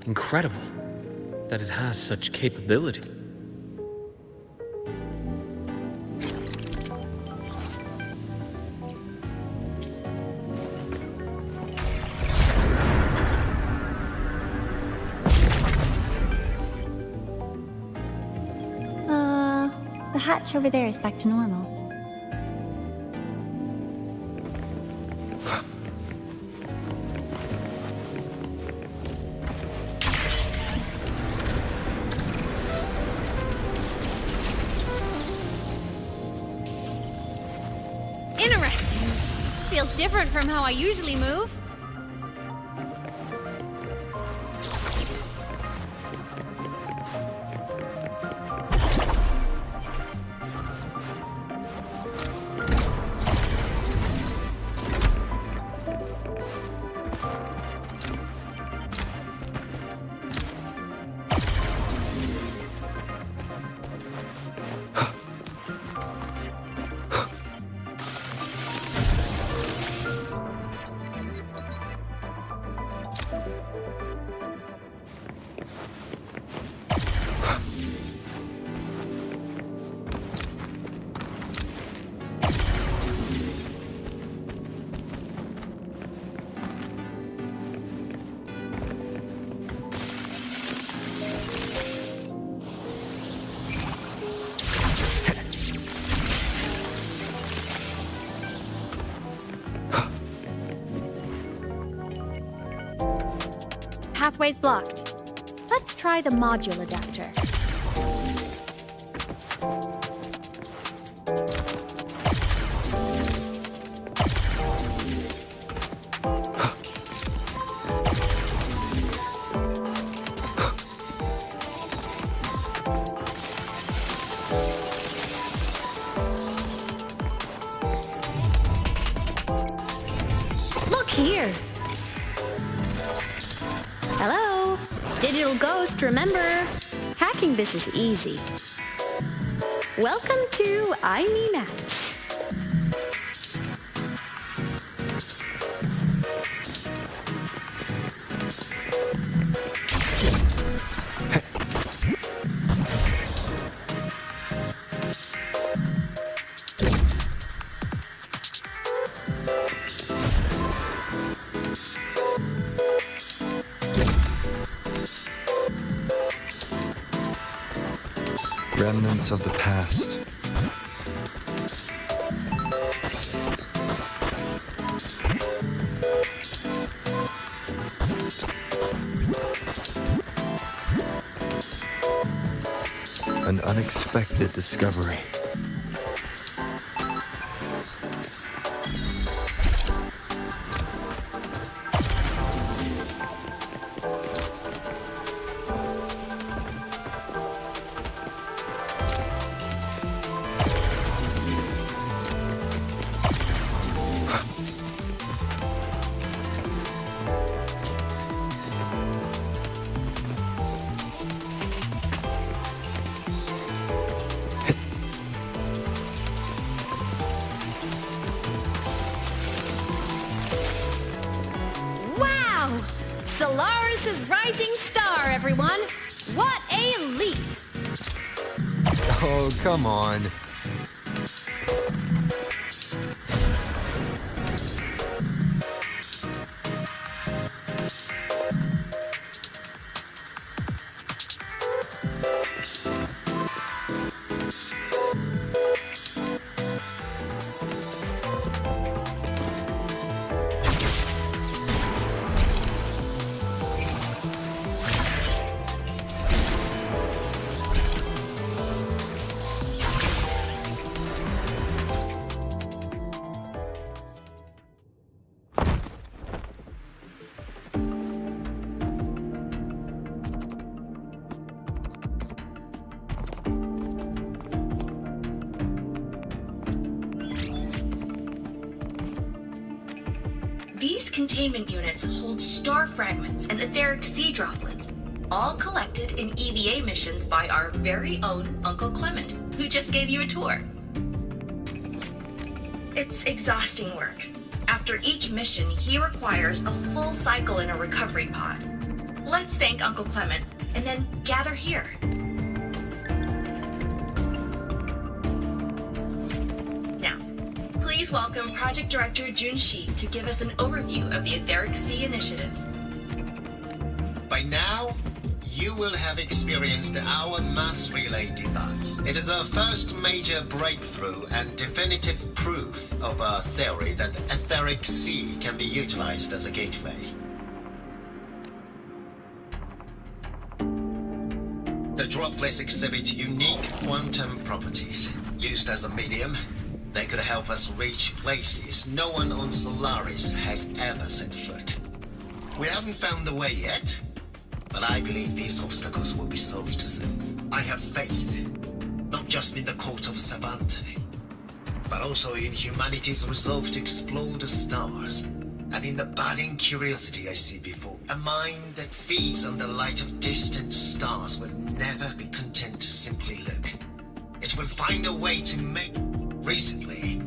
Incredible that it has such capability. The hatch over there is back to normal. Interesting. Feels different from how I usually move. Pathway's blocked. Let's try the module adapter. Look here! Digital Ghost, remember, hacking this is easy. Welcome to I Me Matt. Remnants of the past. An unexpected discovery. Wow! Solaris' rising star, everyone! What a leap! Oh, come on. These containment units hold star fragments and etheric sea droplets, all collected in EVA missions by our very own Uncle Clement, who just gave you a tour. It's exhausting work. After each mission, he requires a full cycle in a recovery pod. Let's thank Uncle Clement, and then gather here. Now, please welcome Project Director Junshi to give us an overview of the Etheric Sea Initiative. By now, you will have experienced our mass relay device. It is our first major breakthrough and definitive proof of our theory that the Etheric Sea can be utilized as a gateway. The droplets exhibit unique quantum properties. Used as a medium, they could help us reach places no one on Solaris has ever set foot. We haven't found the way yet, but I believe these obstacles will be solved soon. I have faith, not just in the court of Savante, but also in humanity's resolve to explore the stars, and in the budding curiosity I see before me. A mind that feeds on the light of distant stars will never be content to simply look. It will find a way to make... Recently,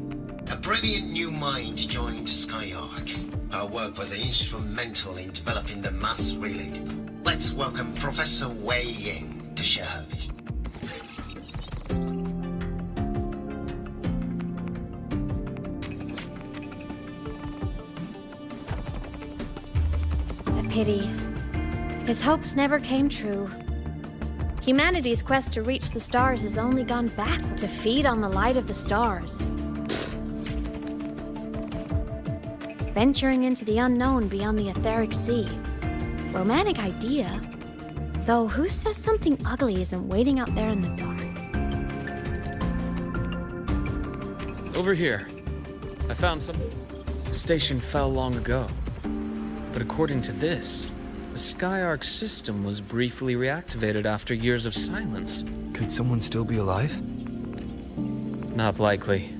a brilliant new mind joined Skyark. Her work was instrumental in developing the mass relay device. Let's welcome Professor Wei Ying to share her vision. A pity. His hopes never came true. Humanity's quest to reach the stars has only gone back to feed on the light of the stars. Venturing into the unknown beyond the Etheric Sea. Romantic idea. Though who says something ugly isn't waiting out there in the dark? Over here. I found some... The station fell long ago. But according to this, the Skyark system was briefly reactivated after years of silence. Could someone still be alive? Not likely.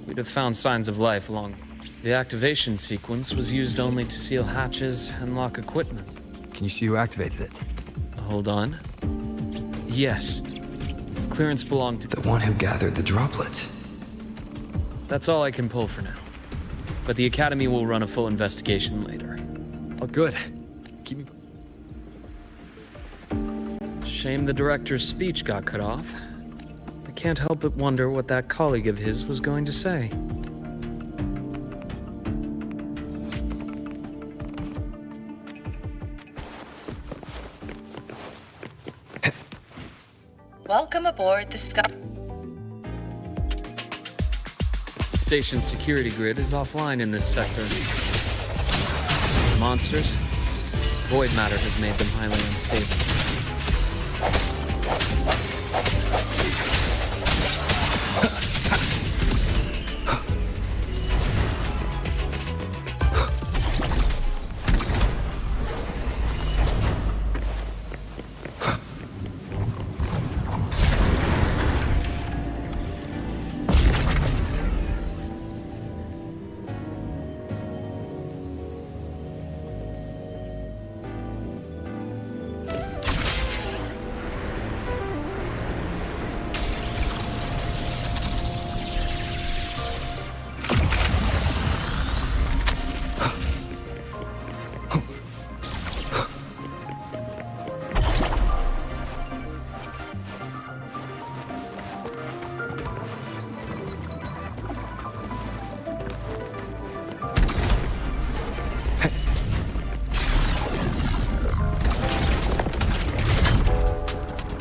We'd have found signs of life long. The activation sequence was used only to seal hatches and lock equipment. Can you see who activated it? hold on. Yes. Clearance belonged to... The one who gathered the droplets. That's all I can pull for now. But the Academy will run a full investigation later. Oh, good. Keep me... Shame the director's speech got cut off. I can't help but wonder what that colleague of his was going to say. Welcome aboard the Sky. The station's security grid is offline in this sector. Monsters? Void matter has made them highly unstable.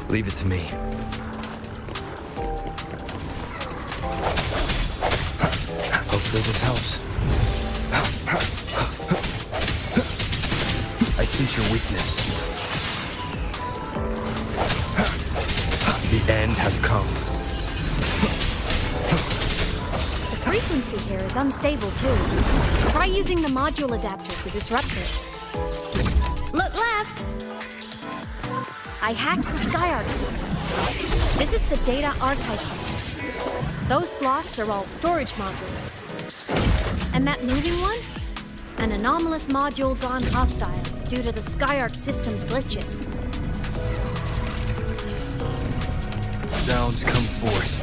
Leave it to me. Hopefully this helps. I sense your weakness. The end has come. The frequency here is unstable too. Try using the module adapter to disrupt it. Look left! I hacked the Skyark system. This is the data archive center. Those blocks are all storage modules. And that moving one? An anomalous module gone hostile due to the Skyark system's glitches. Sounds come forth.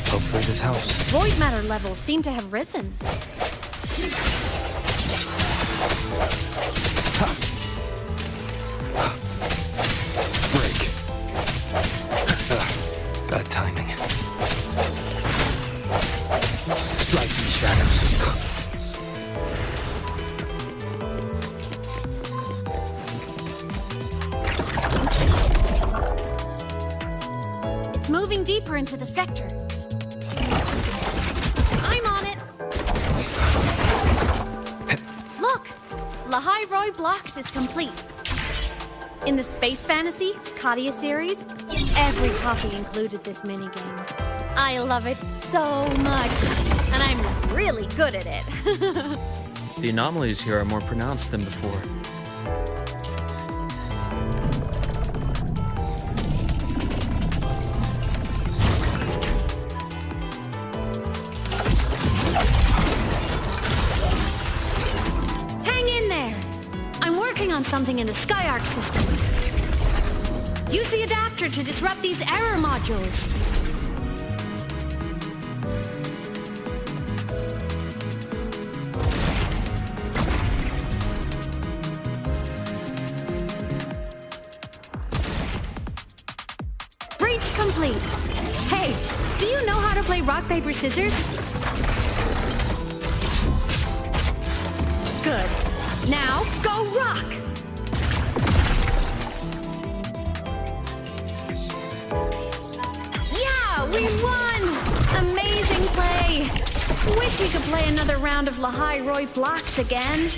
Hopefully this helps. Void matter levels seem to have risen. Break. That timing. Strike in the shadows. It's moving deeper into the sector. I'm on it. Look, Lahai Roy Blocks is complete. In the Space Fantasy Katia series, every copy included this minigame. I love it so much, and I'm really good at it. The anomalies here are more pronounced than before. Hang in there! I'm working on something in the Skyark system. Use the adapter to disrupt these error modules. Breach complete. Hey, do you know how to play rock, paper, scissors? Good. Now, go rock! Yeah, we won! Amazing play! Wish we could play another round of Lahai Roy Blocks again.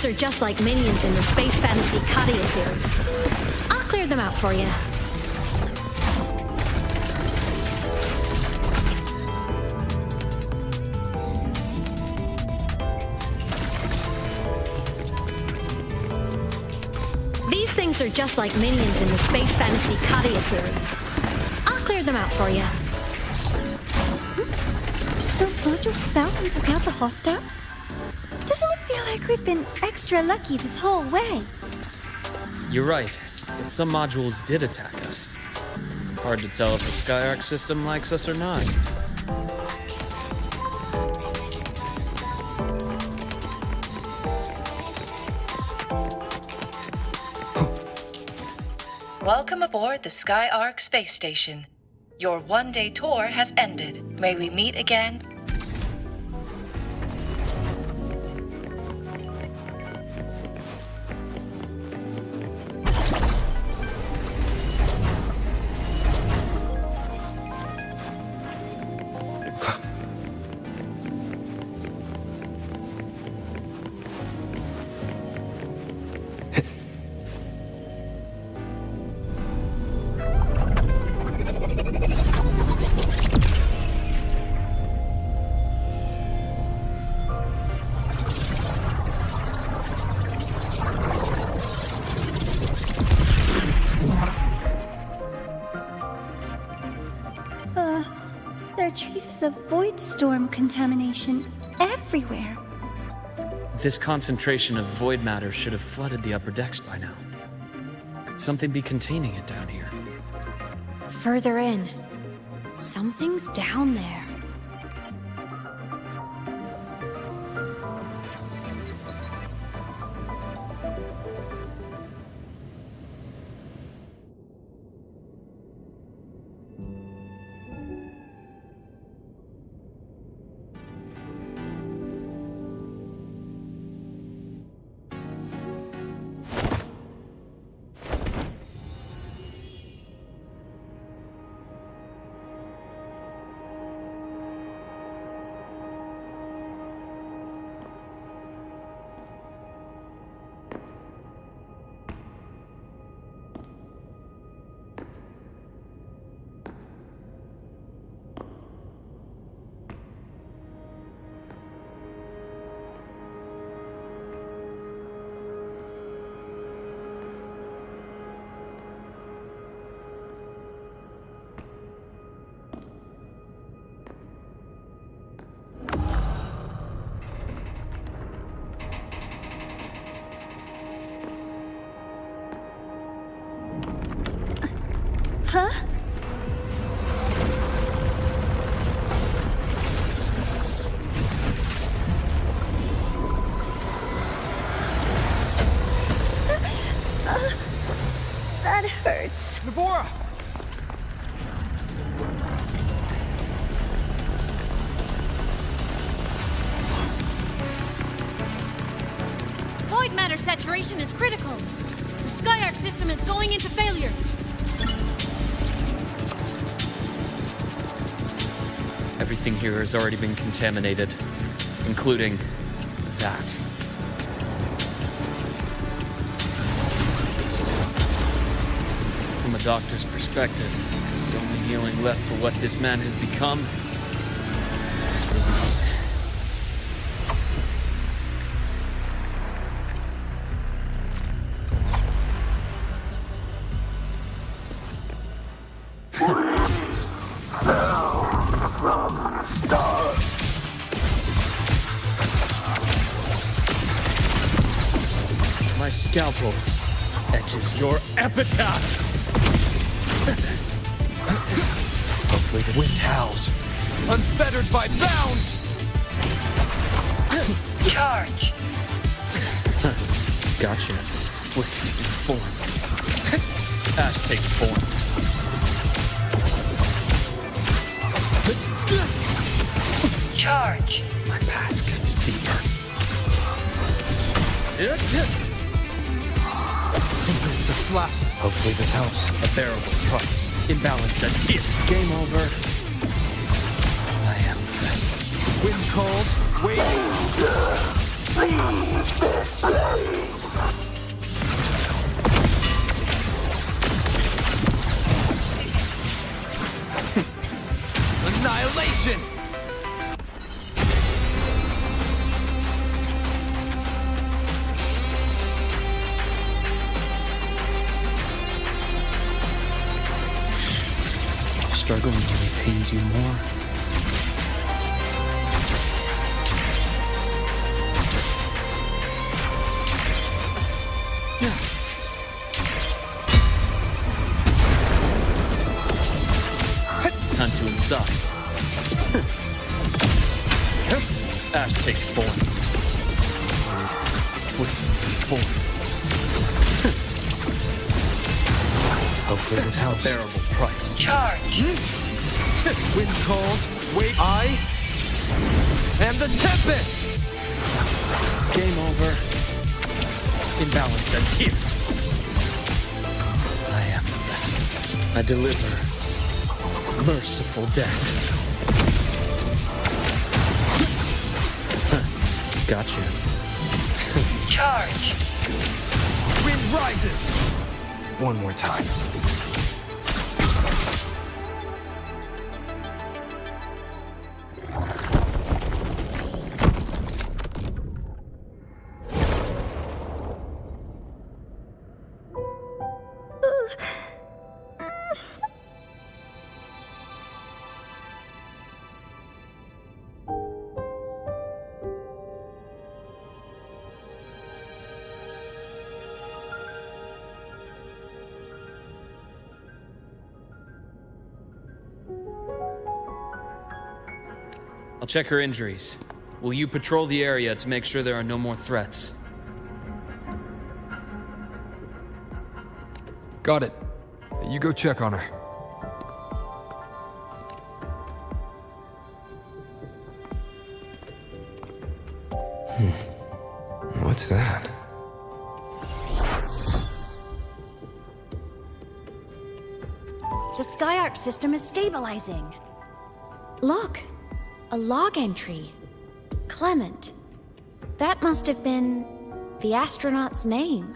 things are just like minions in the space fantasy Katia series. I'll clear them out for you. These things are just like minions in the space fantasy Katia series. I'll clear them out for you. Those modules fell and took out the hostiles? Doesn't it feel like we've been extra lucky this whole way? You're right, but some modules did attack us. Hard to tell if the Skyark system likes us or not. Welcome aboard the Skyark space station. Your one-day tour has ended. May we meet again? There are traces of void storm contamination everywhere. This concentration of void matter should have flooded the upper decks by now. Could something be containing it down here? Further in. Something's down there. Huh? That hurts. Navora! Void matter saturation is critical. The Skyark system is going into failure. Everything here has already been contaminated, including that. From a doctor's perspective, the only healing left for what this man has become is release. My scalpel etches your epitaph. Hopefully the wind howls. Unfettered by bounds! Charge! Gotcha. Split in form. Ash takes form. Charge! My past gets deeper. It's the slashes. Hopefully this helps. A bearable price. Imbalance at tears. Game over. I am the best. Wind calls, waiting. Annihilation! Struggling only pains you more. Time to incise. Ash takes form. Split and form. Hopefully this helps. Bearable price. Charge. Wind calls, wait, I am the Tempest! Game over. Imbalance ends here. I am the vessel. I deliver merciful death. Gotcha. Charge. Wind rises! One more time. I'll check her injuries. Will you patrol the area to make sure there are no more threats? Got it. You go check on her. What's that? The Skyark system is stabilizing. Look, a log entry. Clement. That must have been the astronaut's name.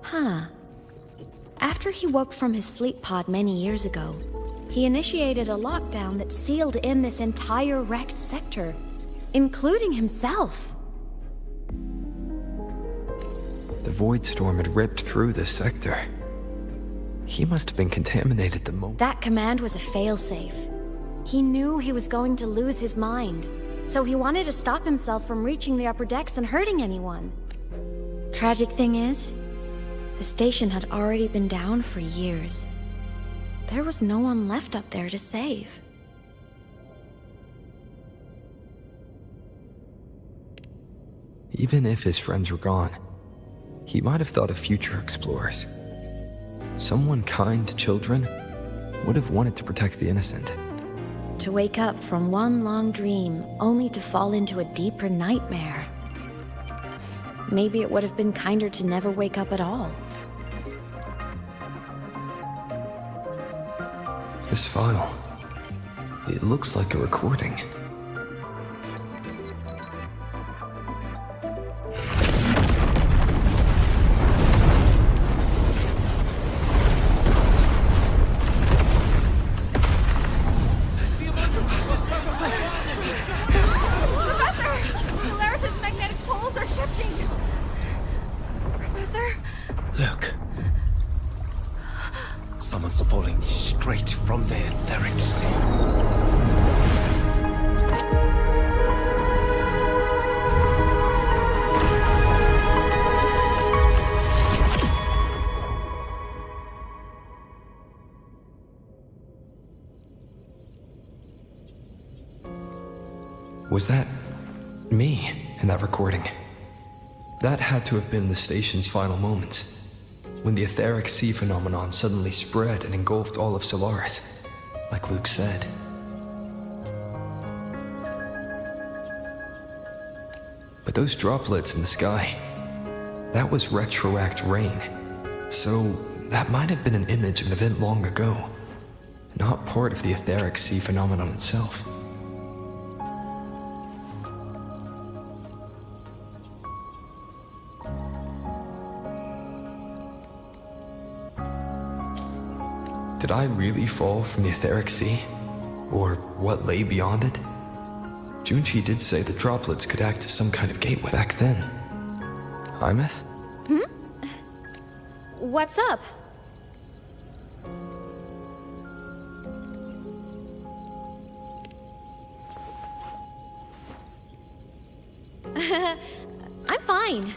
Huh. After he woke from his sleep pod many years ago, he initiated a lockdown that sealed in this entire wrecked sector, including himself. The void storm had ripped through this sector. He must have been contaminated the moment. That command was a failsafe. He knew he was going to lose his mind, so he wanted to stop himself from reaching the upper decks and hurting anyone. Tragic thing is, the station had already been down for years. There was no one left up there to save. Even if his friends were gone, he might have thought of future explorers. Someone kind to children would have wanted to protect the innocent. To wake up from one long dream, only to fall into a deeper nightmare. Maybe it would have been kinder to never wake up at all. This file, it looks like a recording. Someone's falling straight from their etherics. Was that me in that recording? That had to have been the station's final moments, when the etheric sea phenomenon suddenly spread and engulfed all of Solaris, like Luke said. But those droplets in the sky, that was retroact rain. So that might have been an image of an event long ago, not part of the etheric sea phenomenon itself. Did I really fall from the etheric sea? Or what lay beyond it? Junchi did say the droplets could act as some kind of gateway back then. Imeth? What's up? I'm fine.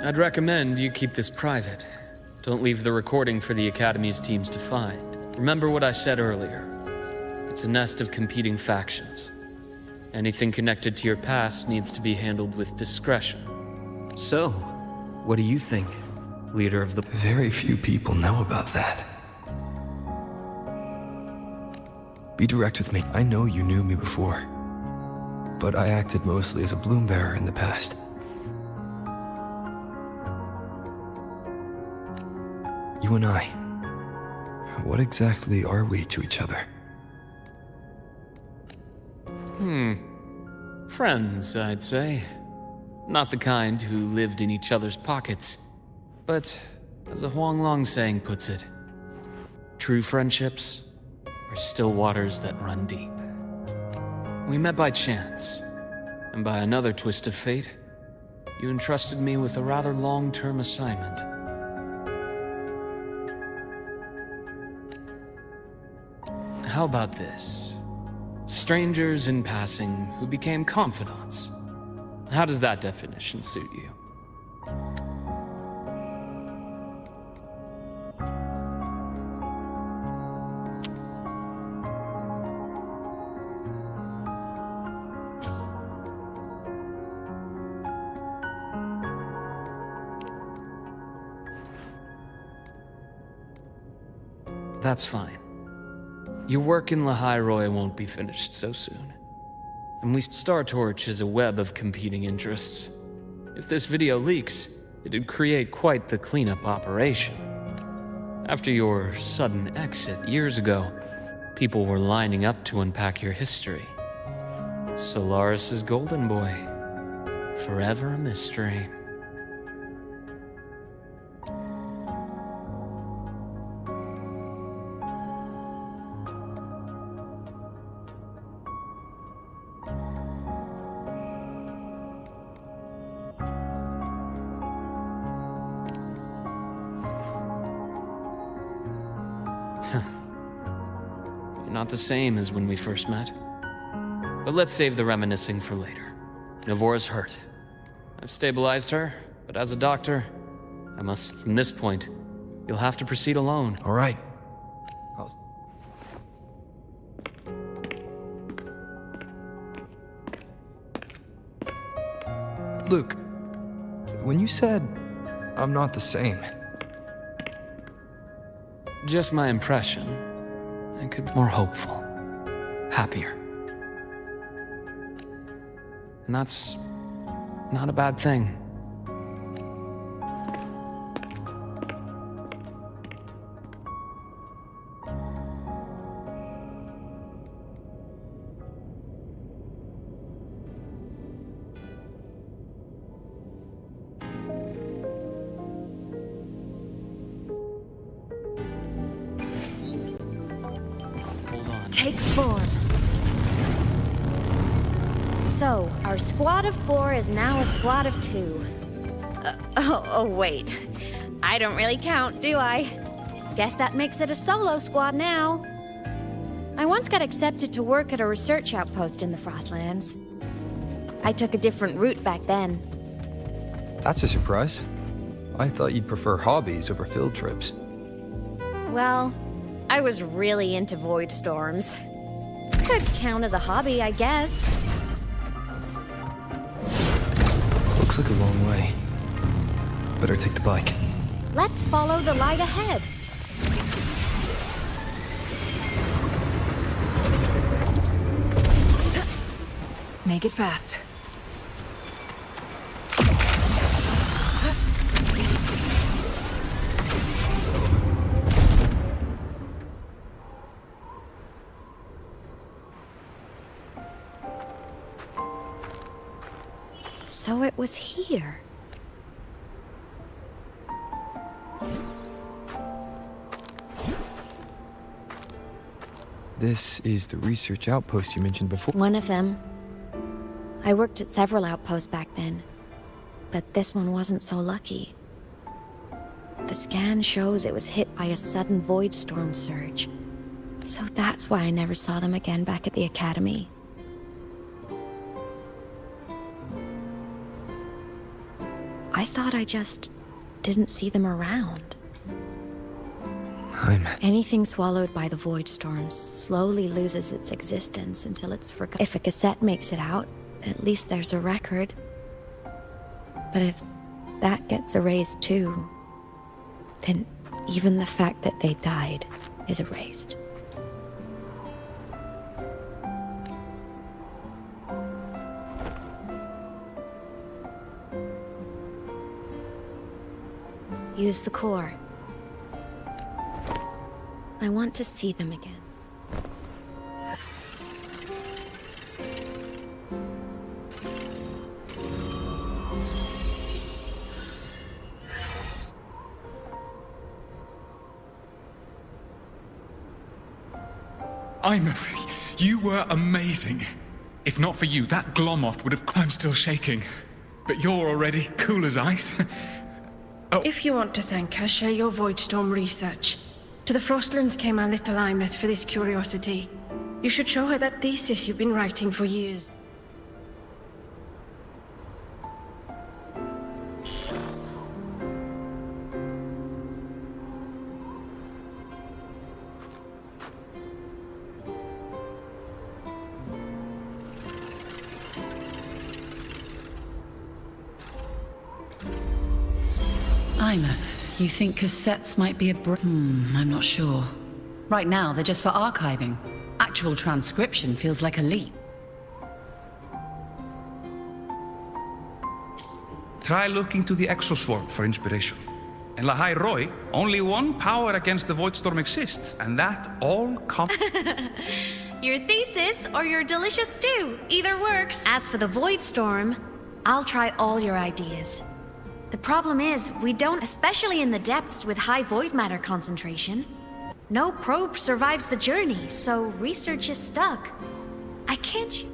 I'd recommend you keep this private. Don't leave the recording for the Academy's teams to find. Remember what I said earlier. It's a nest of competing factions. Anything connected to your past needs to be handled with discretion. So, what do you think, leader of the... Very few people know about that. Be direct with me. I know you knew me before, but I acted mostly as a bloom bearer in the past. You and I, what exactly are we to each other? Friends, I'd say. Not the kind who lived in each other's pockets, but, as a Huanglong saying puts it, true friendships are still waters that run deep. We met by chance, and by another twist of fate, you entrusted me with a rather long-term assignment. How about this? Strangers in passing who became confidants. How does that definition suit you? That's fine. Your work in Lahairoi won't be finished so soon. And Star Torch is a web of competing interests. If this video leaks, it'd create quite the cleanup operation. After your sudden exit years ago, people were lining up to unpack your history. Solaris's golden boy. Forever a mystery. Not the same as when we first met. But let's save the reminiscing for later. Navora's hurt. I've stabilized her, but as a doctor, I must, from this point, you'll have to proceed alone. All right. Luke, when you said, I'm not the same... Just my impression. I could be more hopeful, happier. And that's not a bad thing. Take form. So, our squad of 4 is now a squad of 2. Oh, wait. I don't really count, do I? Guess that makes it a solo squad now. I once got accepted to work at a research outpost in the Frostlands. I took a different route back then. That's a surprise. I thought you'd prefer hobbies over field trips. Well, I was really into void storms. Could count as a hobby, I guess. Looks like a long way. Better take the bike. Let's follow the light ahead. Make it fast. So it was here. this is the research outpost you mentioned before. One of them. I worked at several outposts back then, but this one wasn't so lucky. The scan shows it was hit by a sudden void storm surge, so that's why I never saw them again back at the academy. I thought I just didn't see them around. Anything swallowed by the void storms slowly loses its existence until it's forgotten. If a cassette makes it out, at least there's a record. But if that gets erased too, then even the fact that they died is erased. Use the core. I want to see them again. You were amazing. If not for you, that Glomoth would have... I'm still shaking. But you're already cool as ice. If you want to thank her, share your Voidstorm research. To the Frostlands came our little Imeth for this curiosity. You should show her that thesis you've been writing for years. Imeth, you think cassettes might be a I'm not sure. Right now, they're just for archiving. Actual transcription feels like a leap. Try looking to the exoswarm for inspiration. In Lahai Roi, only one power against the Voidstorm exists, and that all comes... Your thesis or your delicious stew, either works. As for the Voidstorm, I'll try all your ideas. The problem is, we don't, especially in the depths with high void matter concentration. No probe survives the journey, so research is stuck. I can't...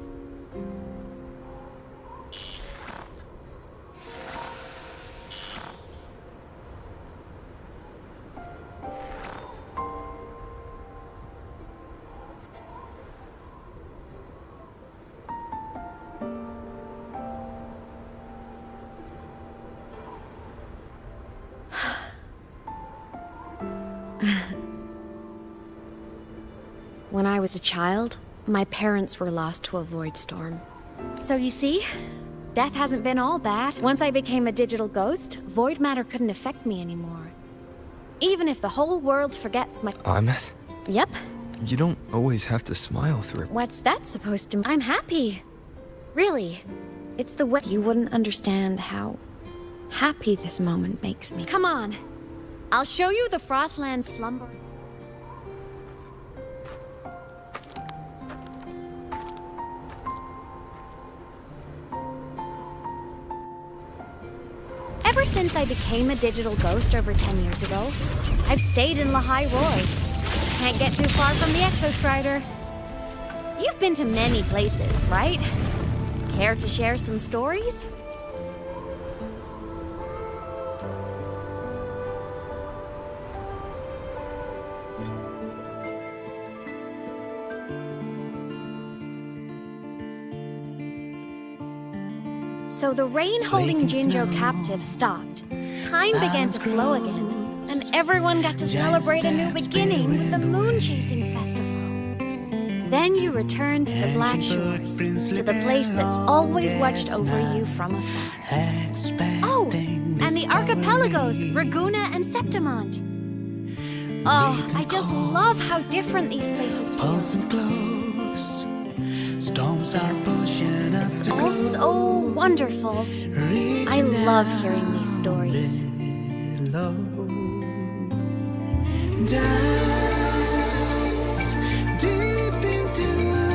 When I was a child, my parents were lost to a void storm. So you see, death hasn't been all bad. Once I became a digital ghost, void matter couldn't affect me anymore. Even if the whole world forgets my... Imeth? Yep. You don't always have to smile through it. What's that supposed to... I'm happy. Really. It's the way... You wouldn't understand how happy this moment makes me. Come on. I'll show you the Frostland slumber... Ever since I became a digital ghost over 10 years ago, I've stayed in Lahai Roi. Can't get too far from the Exostrider. You've been to many places, right? Care to share some stories? So the rain holding Jinjo captive stopped. Time began to flow again, and everyone got to celebrate a new beginning with the Moon Chasing Festival. Then you returned to the Black Shores, to the place that's always watched over you from afar. Oh, and the archipelagos, Raguna and Septimont. Oh, I just love how different these places feel. Storms are pushing us to all so wonderful. I love hearing these stories. Dive deep into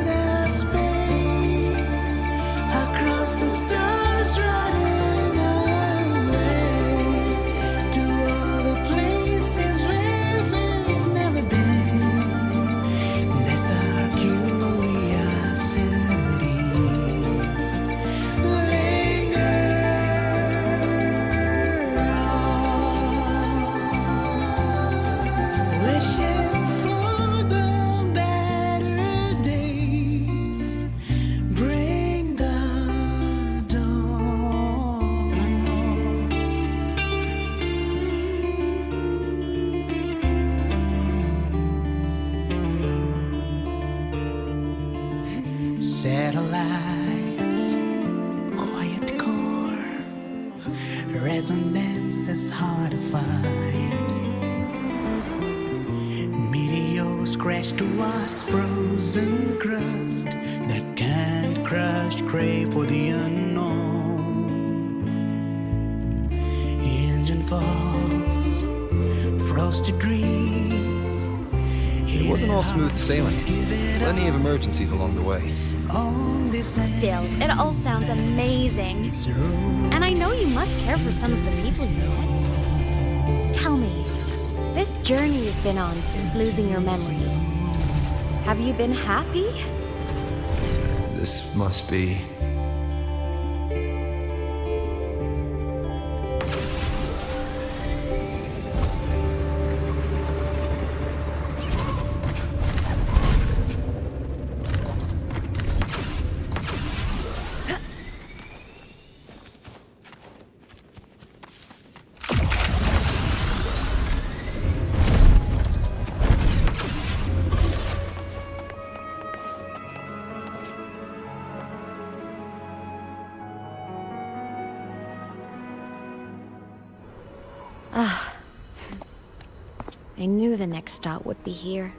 the space, across the stars, running away to all the places where we've never been. There's a resonance is hard to find. Meteors crash towards frozen crust that can't crush, crave for the unknown. Engine falls, frosted dreams. It wasn't all smooth sailing. Plenty of emergencies along the way. Still, it all sounds amazing. And I know you must care for some of the people you met. Tell me, this journey you've been on since losing your memories, have you been happy? This must be... I knew the next stop would be here.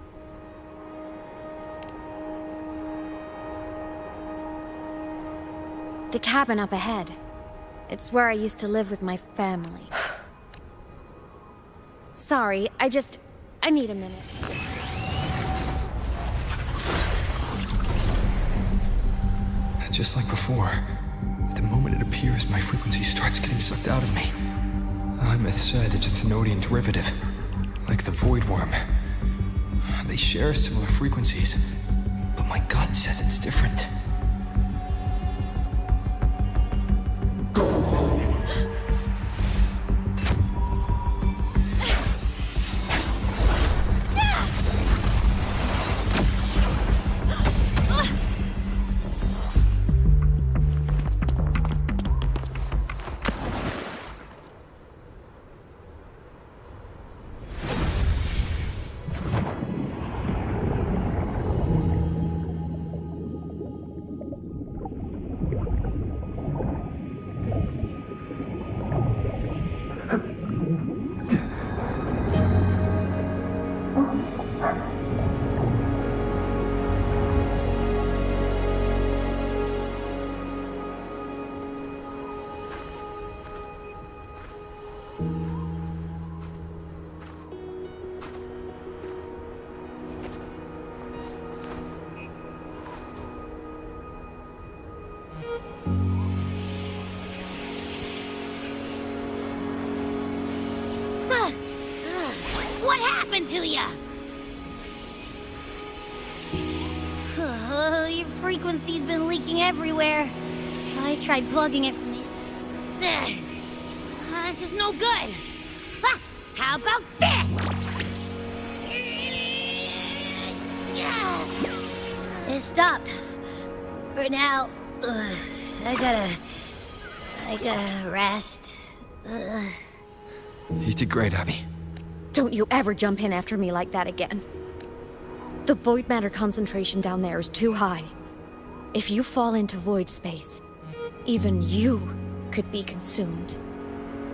The cabin up ahead. It's where I used to live with my family. Sorry, I need a minute. Just like before, the moment it appears, my frequency starts getting sucked out of me. Imeth said it's a Thenodian derivative, like the Void Worm. They share similar frequencies, but my gut says it's different. What happened to ya? Your frequency's been leaking everywhere. I tried plugging it from the... this is no good. Ah, how about this? It stopped. For now. I gotta rest. You did great, Abby. Don't you ever jump in after me like that again. The void matter concentration down there is too high. If you fall into void space, even you could be consumed,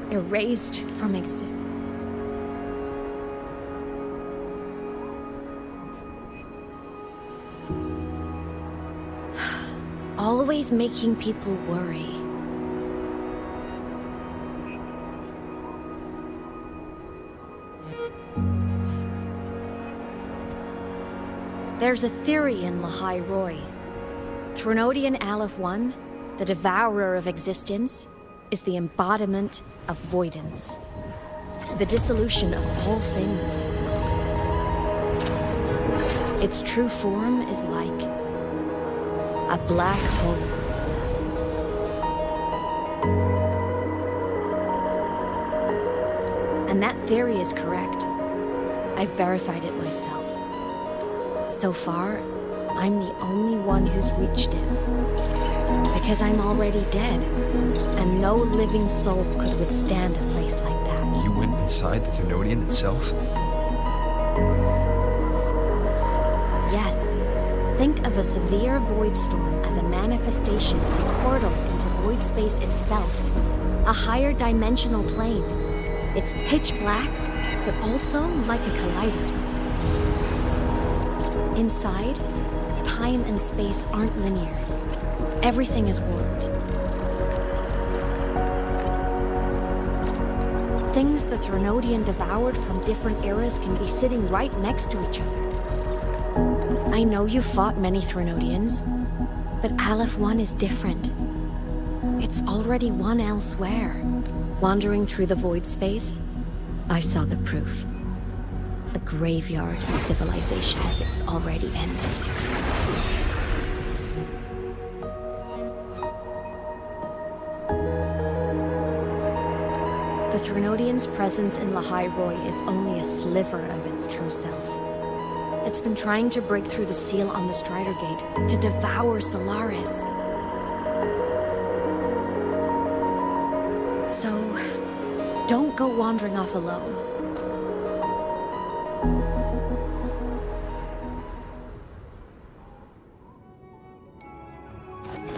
erased from existence. Always making people worry. There's a theory in Lahai Roi. Threnodian Aleph 1, the devourer of existence, is the embodiment of voidance. The dissolution of all things. Its true form is like a black hole. And that theory is correct. I've verified it myself. So far, I'm the only one who's reached it. Because I'm already dead, and no living soul could withstand a place like that. You went inside the Thenodian itself? Yes. Think of a severe void storm as a manifestation and portal into void space itself. A higher dimensional plane. It's pitch black, but also like a kaleidoscope. Inside, time and space aren't linear. Everything is warped. Things the Threnodian devoured from different eras can be sitting right next to each other. I know you fought many Threnodians, but Aleph 1 is different. It's already one elsewhere. Wandering through the void space, I saw the proof. A graveyard of civilizations it's already ended. The Threnodian's presence in Lahai Roi is only a sliver of its true self. It's been trying to break through the seal on the Strider Gate to devour Solaris. So, don't go wandering off alone.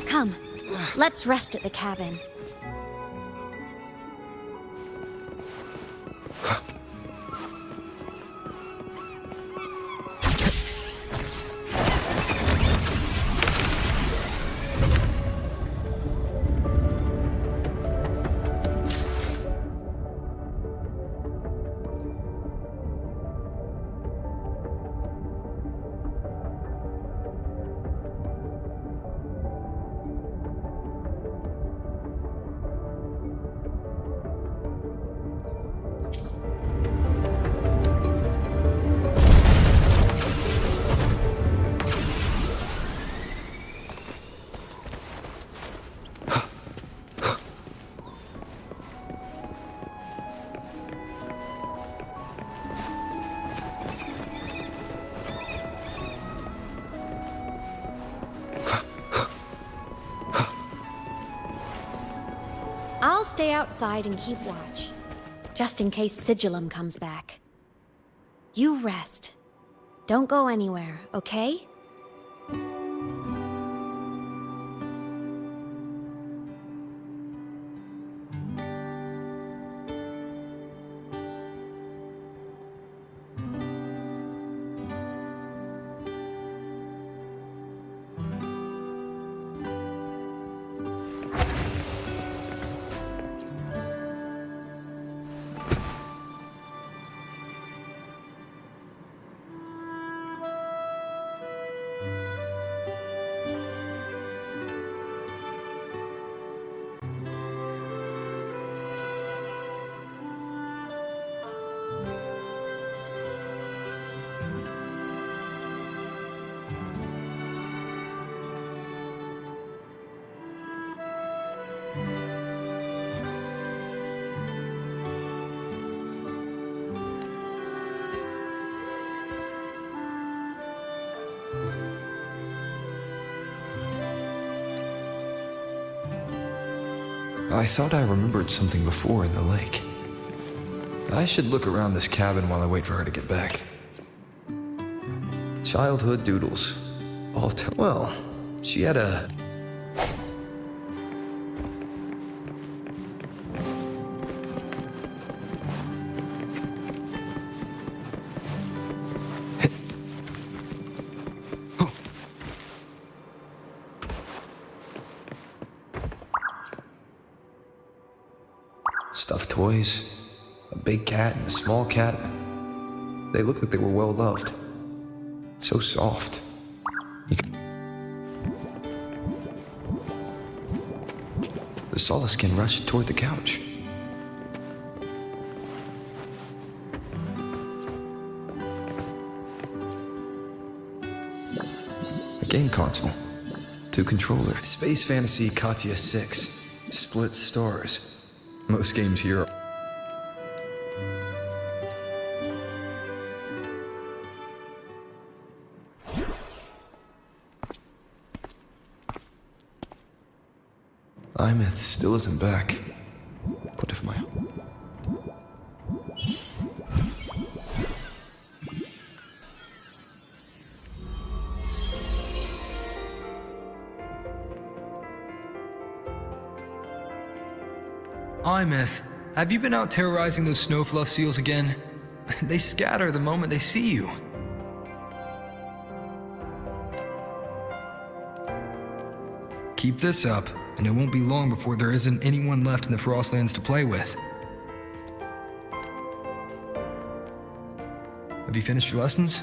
Come, let's rest at the cabin. I'll stay outside and keep watch, just in case Sigillum comes back. You rest. Don't go anywhere, okay? I thought I remembered something before in the lake. I should look around this cabin while I wait for her to get back. Childhood doodles. Well, she had a... Stuffed toys, a big cat and a small cat. They looked like they were well loved. So soft. The Solaskin rushed toward the couch. A game console. 2 controllers. Space Fantasy Katya 6. Split stars. Most games here. Imeth still isn't back. What if my... Imeth, have you been out terrorizing those snowfluff seals again? They scatter the moment they see you. Keep this up, and it won't be long before there isn't anyone left in the Frostlands to play with. Have you finished your lessons?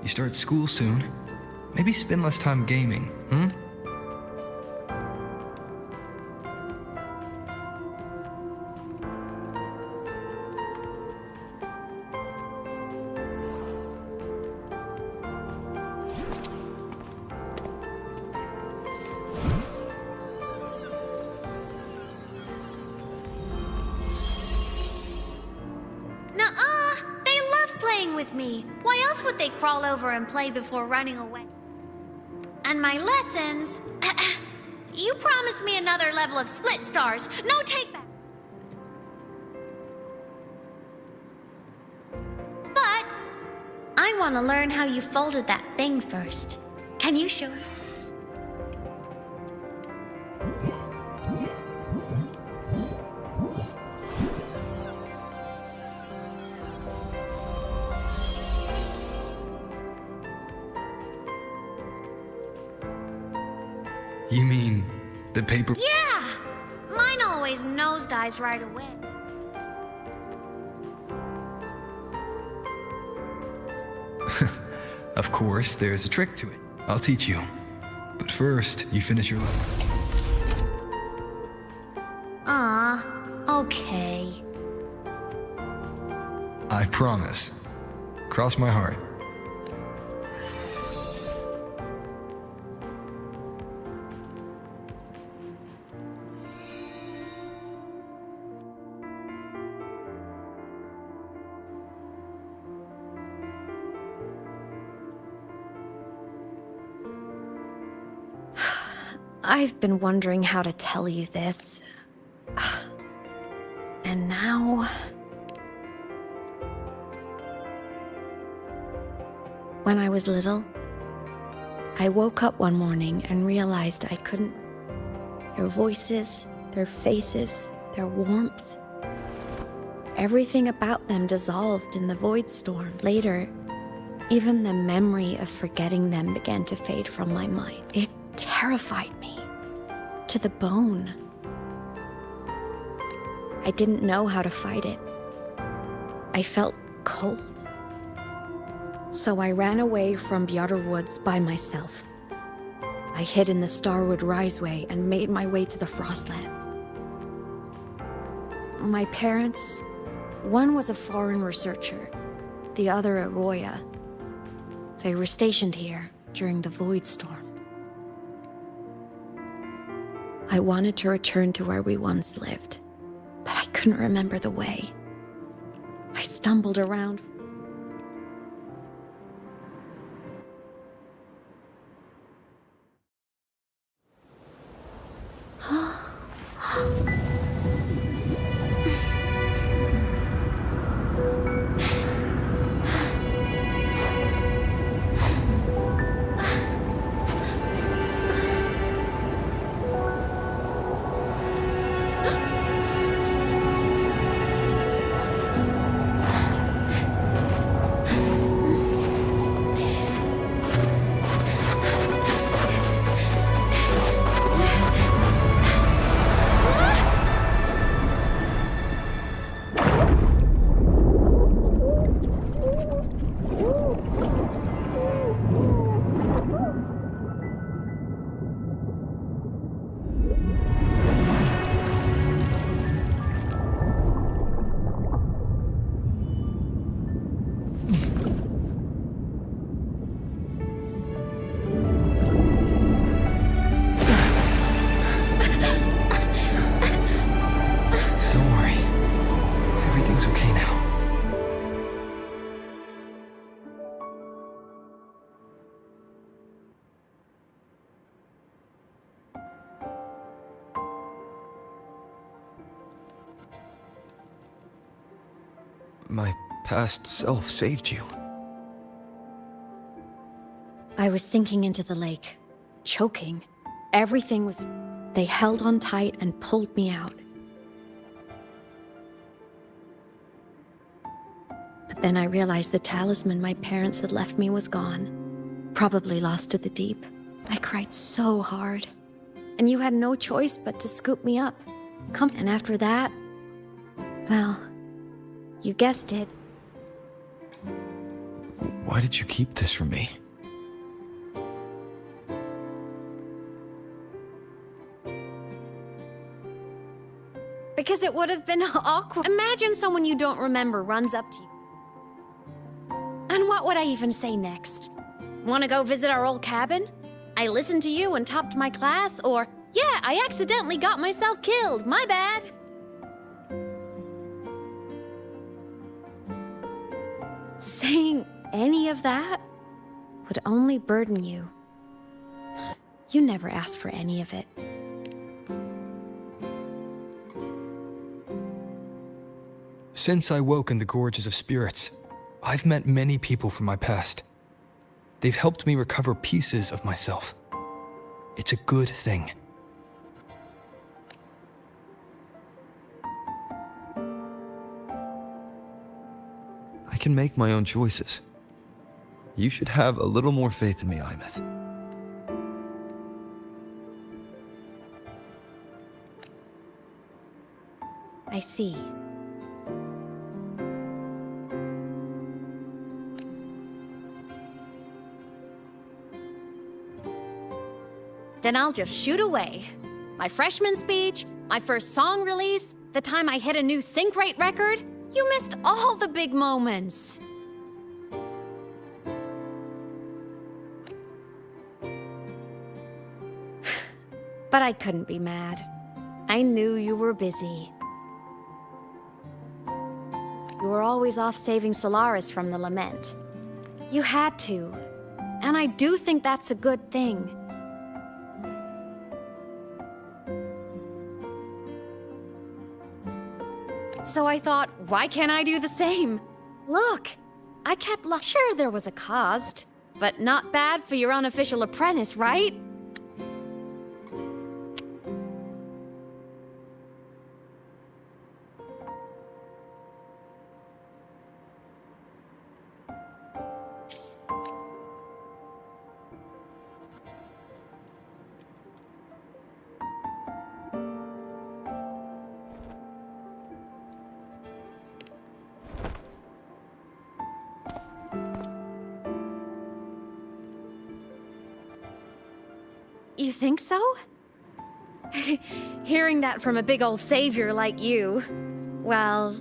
You start school soon. Maybe spend less time gaming, hmm? Nuh-uh! They love playing with me. Why else would they crawl over and play before running away? And my lessons... You promised me another level of split stars. No take back. But I want to learn how you folded that thing first. Can you show me? You mean the paper? Yeah! Mine always nosedives right away. Of course, there's a trick to it. I'll teach you. But first, you finish your lesson. Okay. I promise. Cross my heart. I've been wondering how to tell you this. And now... When I was little, I woke up one morning and realized I couldn't... Their voices, their faces, their warmth. Everything about them dissolved in the void storm. Later, even the memory of forgetting them began to fade from my mind. It terrified me to the bone. I didn't know how to fight it. I felt cold. So I ran away from Bjotr Woods by myself. I hid in the Starwood Riseway and made my way to the Frostlands. My parents, one was a foreign researcher, the other a Roya. They were stationed here during the Void Storm. I wanted to return to where we once lived, but I couldn't remember the way. I stumbled around. My past self saved you. I was sinking into the lake, choking. Everything was... They held on tight and pulled me out. Then I realized the talisman my parents had left me was gone. Probably lost to the deep. I cried so hard. And you had no choice but to scoop me up. And after that, well, you guessed it. Why did you keep this from me? Because it would have been awkward. Imagine someone you don't remember runs up to you. And what would I even say next? Want to go visit our old cabin? I listened to you and topped my class? Or, yeah, I accidentally got myself killed, my bad. Saying any of that would only burden you. You never asked for any of it. Since I woke in the Gorges of Spirits, I've met many people from my past. They've helped me recover pieces of myself. It's a good thing. I can make my own choices. You should have a little more faith in me, Imeth. I see. Then I'll just shoot away. My freshman speech, my first song release, the time I hit a new sync rate record. You missed all the big moments. But I couldn't be mad. I knew you were busy. You were always off saving Solaris from the lament. You had to. And I do think that's a good thing. So I thought, why can't I do the same? Look, I kept sure there was a cost, but not bad for your unofficial apprentice, right? You think so? Hearing that from a big old savior like you, well,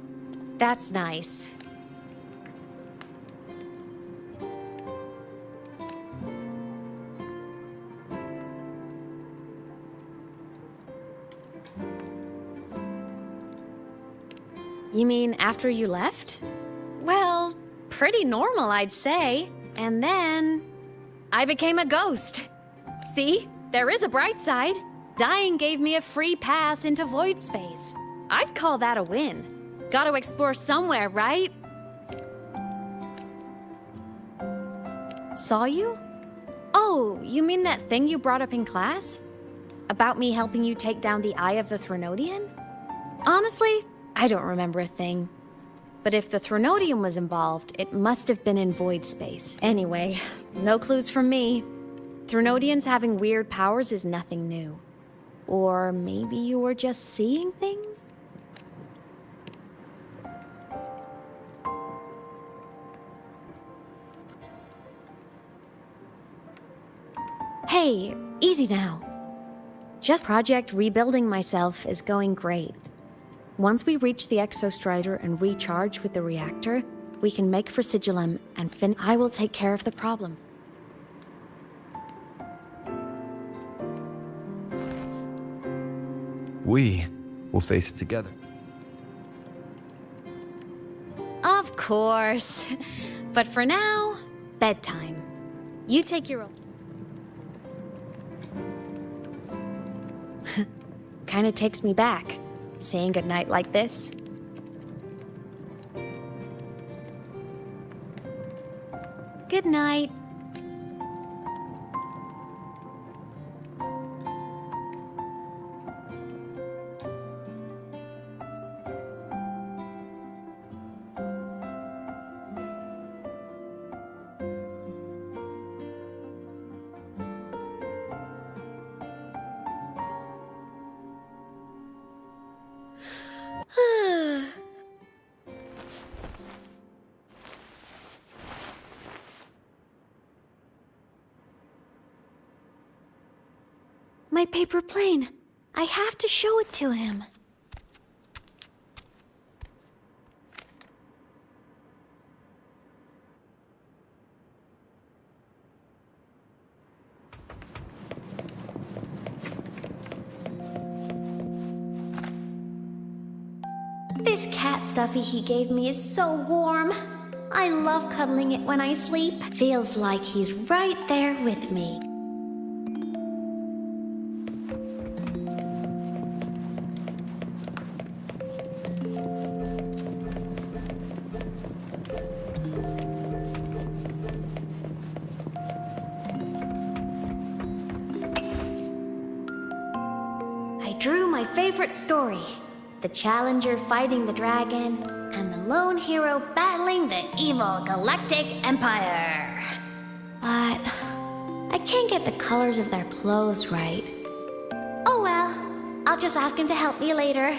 that's nice. You mean after you left? Well, pretty normal, I'd say. And then I became a ghost. See? There is a bright side. Dying gave me a free pass into void space. I'd call that a win. Gotta explore somewhere, right? Saw you? Oh, you mean that thing you brought up in class? About me helping you take down the Eye of the Threnodian? Honestly, I don't remember a thing. But if the Threnodian was involved, it must have been in void space. Anyway, no clues from me. Threnodians having weird powers is nothing new. Or maybe you were just seeing things? Hey, easy now. Just project rebuilding myself is going great. Once we reach the Exostrider and recharge with the reactor, we can make for Sigillum and I will take care of the problem. We will face it together. Of course. But for now, bedtime. You take your own. Kinda takes me back, saying goodnight like this. Good night. My paper plane. I have to show it to him. This cat stuffy he gave me is so warm. I love cuddling it when I sleep. Feels like he's right there with me. I drew my favorite story. The challenger fighting the dragon, and the lone hero battling the evil galactic empire. But I can't get the colors of their clothes right. Oh well, I'll just ask him to help me later.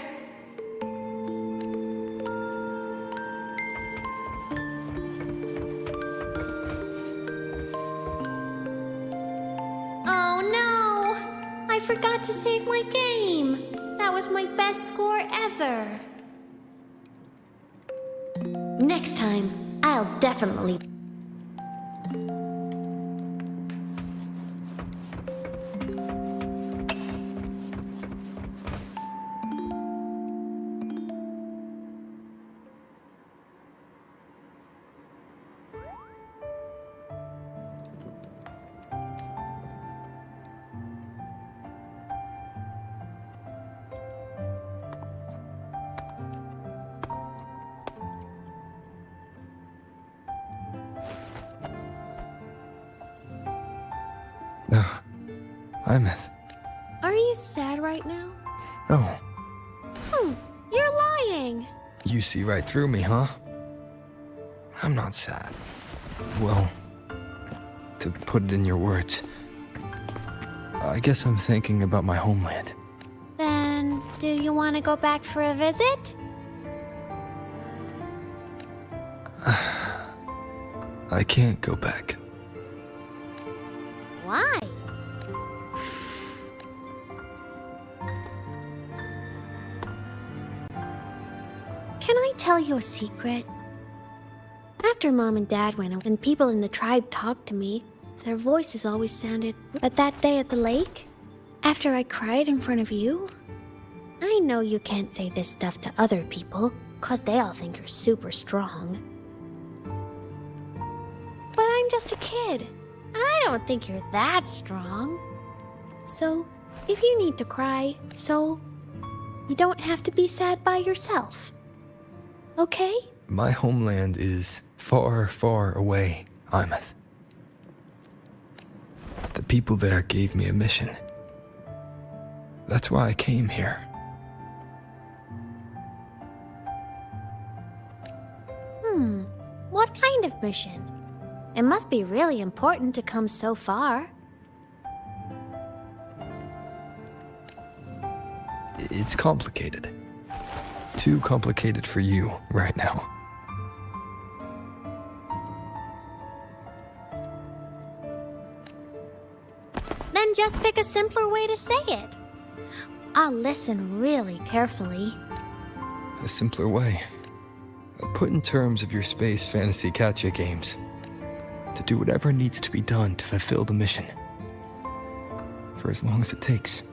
Oh no! I forgot to save my game. That was my best score ever. Next time, I'll definitely... No. Imeth. Are you sad right now? No. You're lying. You see right through me, huh? I'm not sad. Well, to put it in your words, I guess I'm thinking about my homeland. Then, do you want to go back for a visit? I can't go back. Why? Can I tell you a secret? After Mom and Dad went and people in the tribe talked to me, their voices always sounded... But that day at the lake, after I cried in front of you, I know you can't say this stuff to other people, 'cause they all think you're super strong. But I'm just a kid. And I don't think you're that strong. So, if you need to cry, you don't have to be sad by yourself. Okay? My homeland is far, far away, Imeth. The people there gave me a mission. That's why I came here. What kind of mission? It must be really important to come so far. It's complicated. Too complicated for you right now. Then just pick a simpler way to say it. I'll listen really carefully. A simpler way. Put in terms of your space fantasy Gacha games. To do whatever needs to be done to fulfill the mission. For as long as it takes.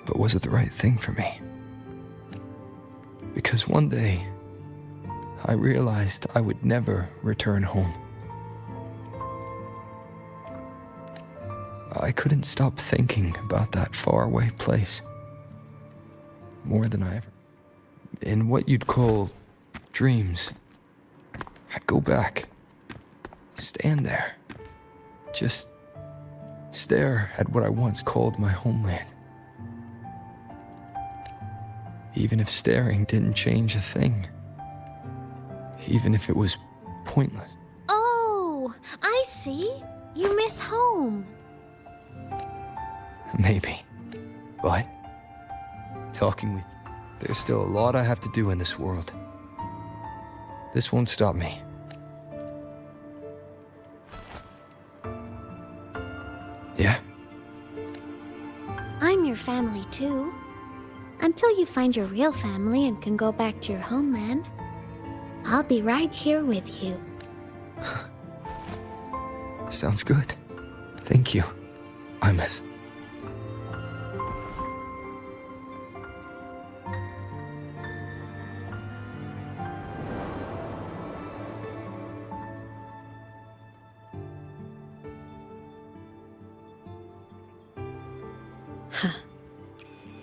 But was it the right thing for me? Because one day, I realized I would never return home. I couldn't stop thinking about that faraway place. More than I ever... In what you'd call dreams, I'd go back, stand there, just stare at what I once called my homeland. Even if staring didn't change a thing, even if it was pointless. Oh, I see. You miss home. Maybe. But talking with you, there's still a lot I have to do in this world. This won't stop me. Yeah? I'm your family too. Until you find your real family and can go back to your homeland, I'll be right here with you. Sounds good. Thank you, Imeth.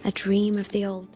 A dream of the old.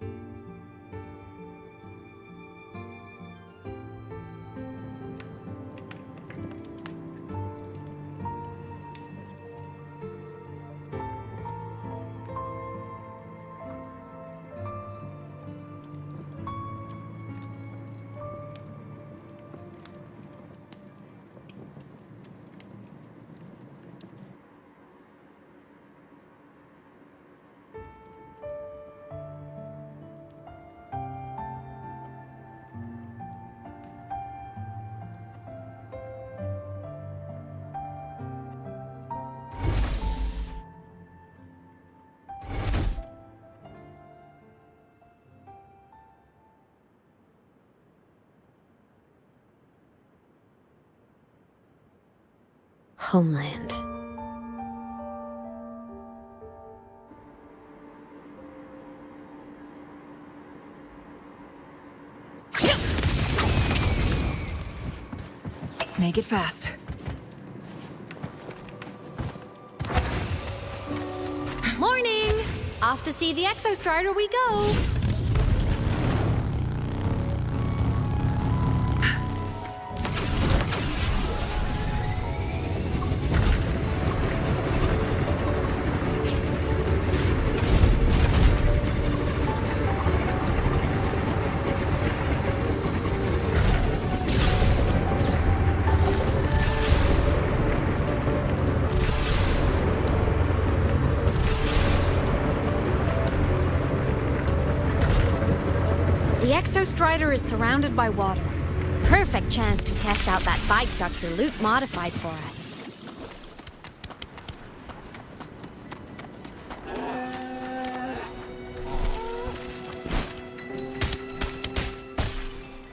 Homeland. Make it fast. Morning! Off to see the Exostrider we go! The Exostrider is surrounded by water. Perfect chance to test out that bike Dr. Luke modified for us.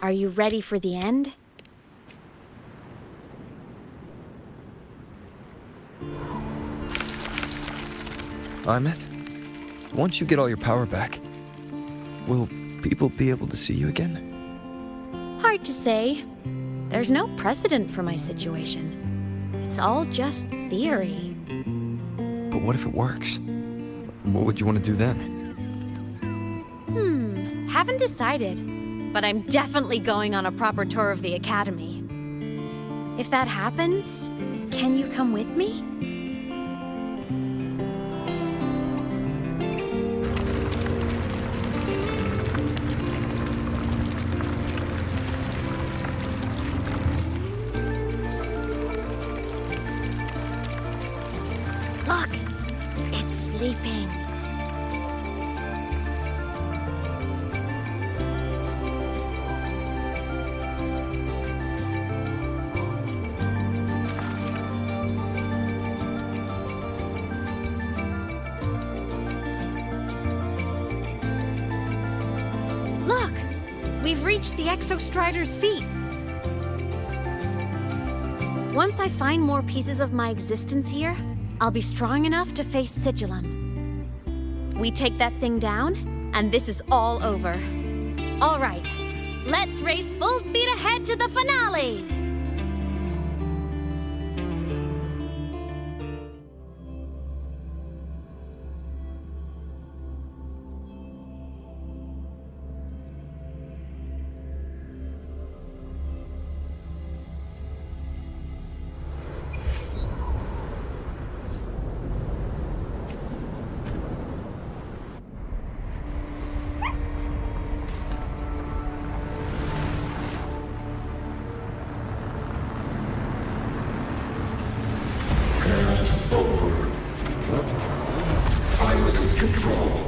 Are you ready for the end? Imeth, once you get all your power back, will people be able to see you again? Hard to say. There's no precedent for my situation. It's all just theory. But what if it works? What would you want to do then? Haven't decided. But I'm definitely going on a proper tour of the Academy. If that happens, can you come with me? Look! It's sleeping. Look! We've reached the Exostrider's feet. Once I find more pieces of my existence here, I'll be strong enough to face Sigillum. We take that thing down, and this is all over. All right, let's race full speed ahead to the finale! And over. Pilot control.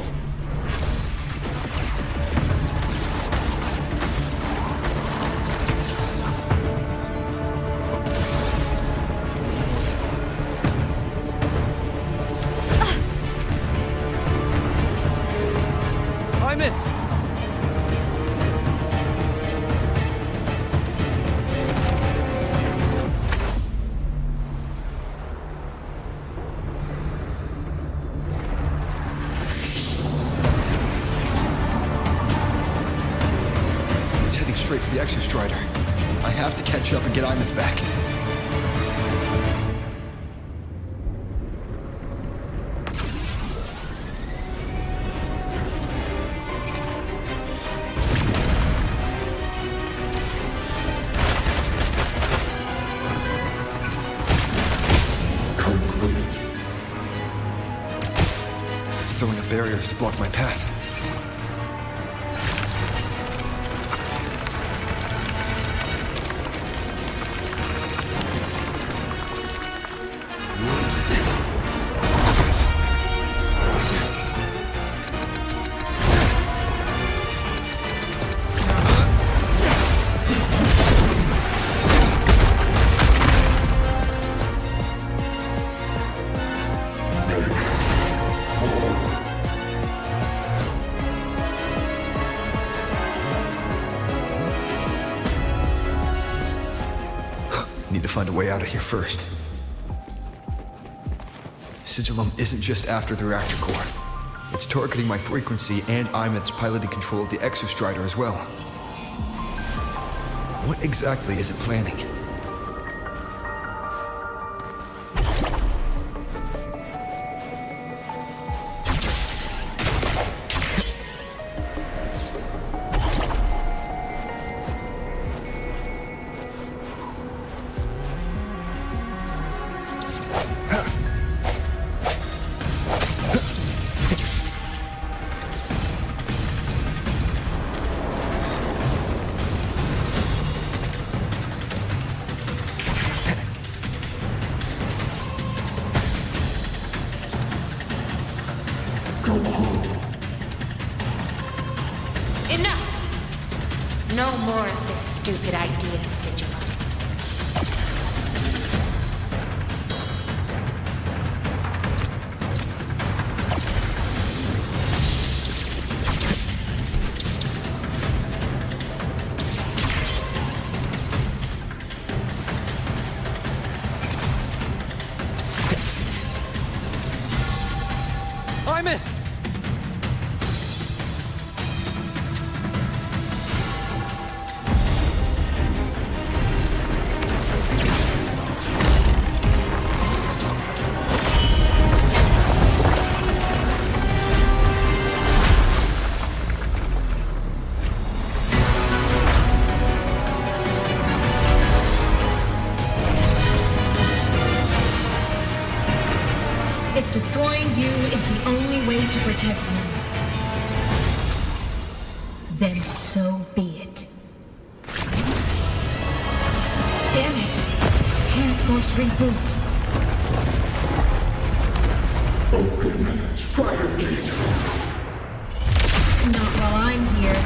Straight for the Exostrider. I have to catch up and get Imeth back. Complete. It's throwing up barriers to block my path. Need to find a way out of here first. Sigillum isn't just after the reactor core. It's targeting my frequency and Imeth's piloted control of the Exostrider as well. What exactly is it planning? Enough! No more of this stupid idea, Sigillum. Imeth! If destroying you is the only way to protect him, then so be it. Damn it! Can't force reboot. Open Strider Gate. Not while I'm here.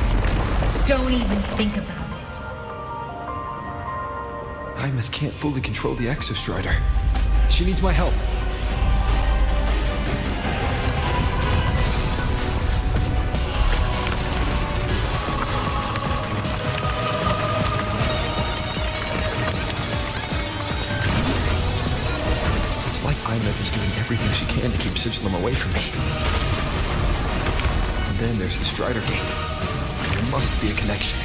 Don't even think about it. Imeth can't fully control the Exostrider. She needs my help. Imeth is doing everything she can to keep Sigillum away from me. And then there's the Strider Gate. There must be a connection.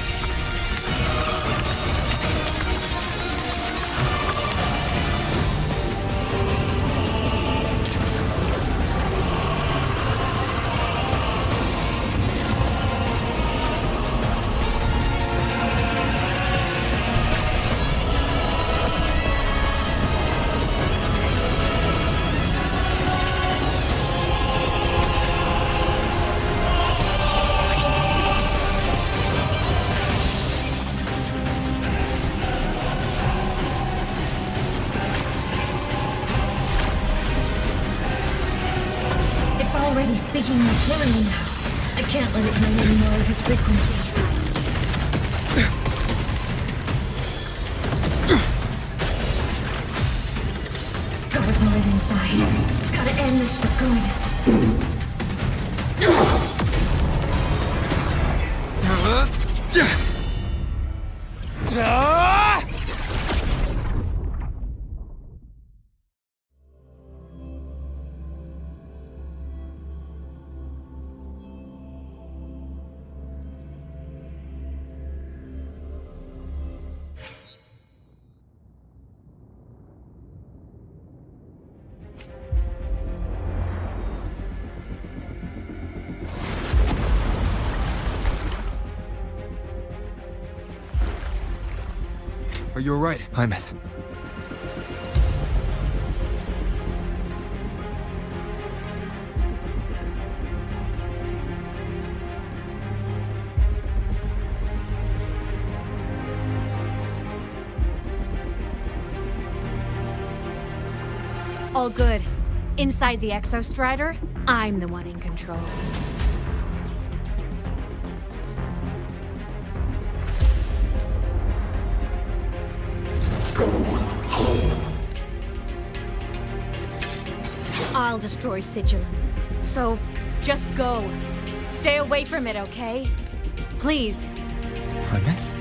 already speaking more clearly now. I can't let it drain any more of his frequency. Gotta pull it inside. Gotta end this for good. Are you alright, Hymet? All good. Inside the Exostrider, I'm the one in control. Go home. I'll destroy Sigilum. So, just go. Stay away from it, okay? Please. Hymet?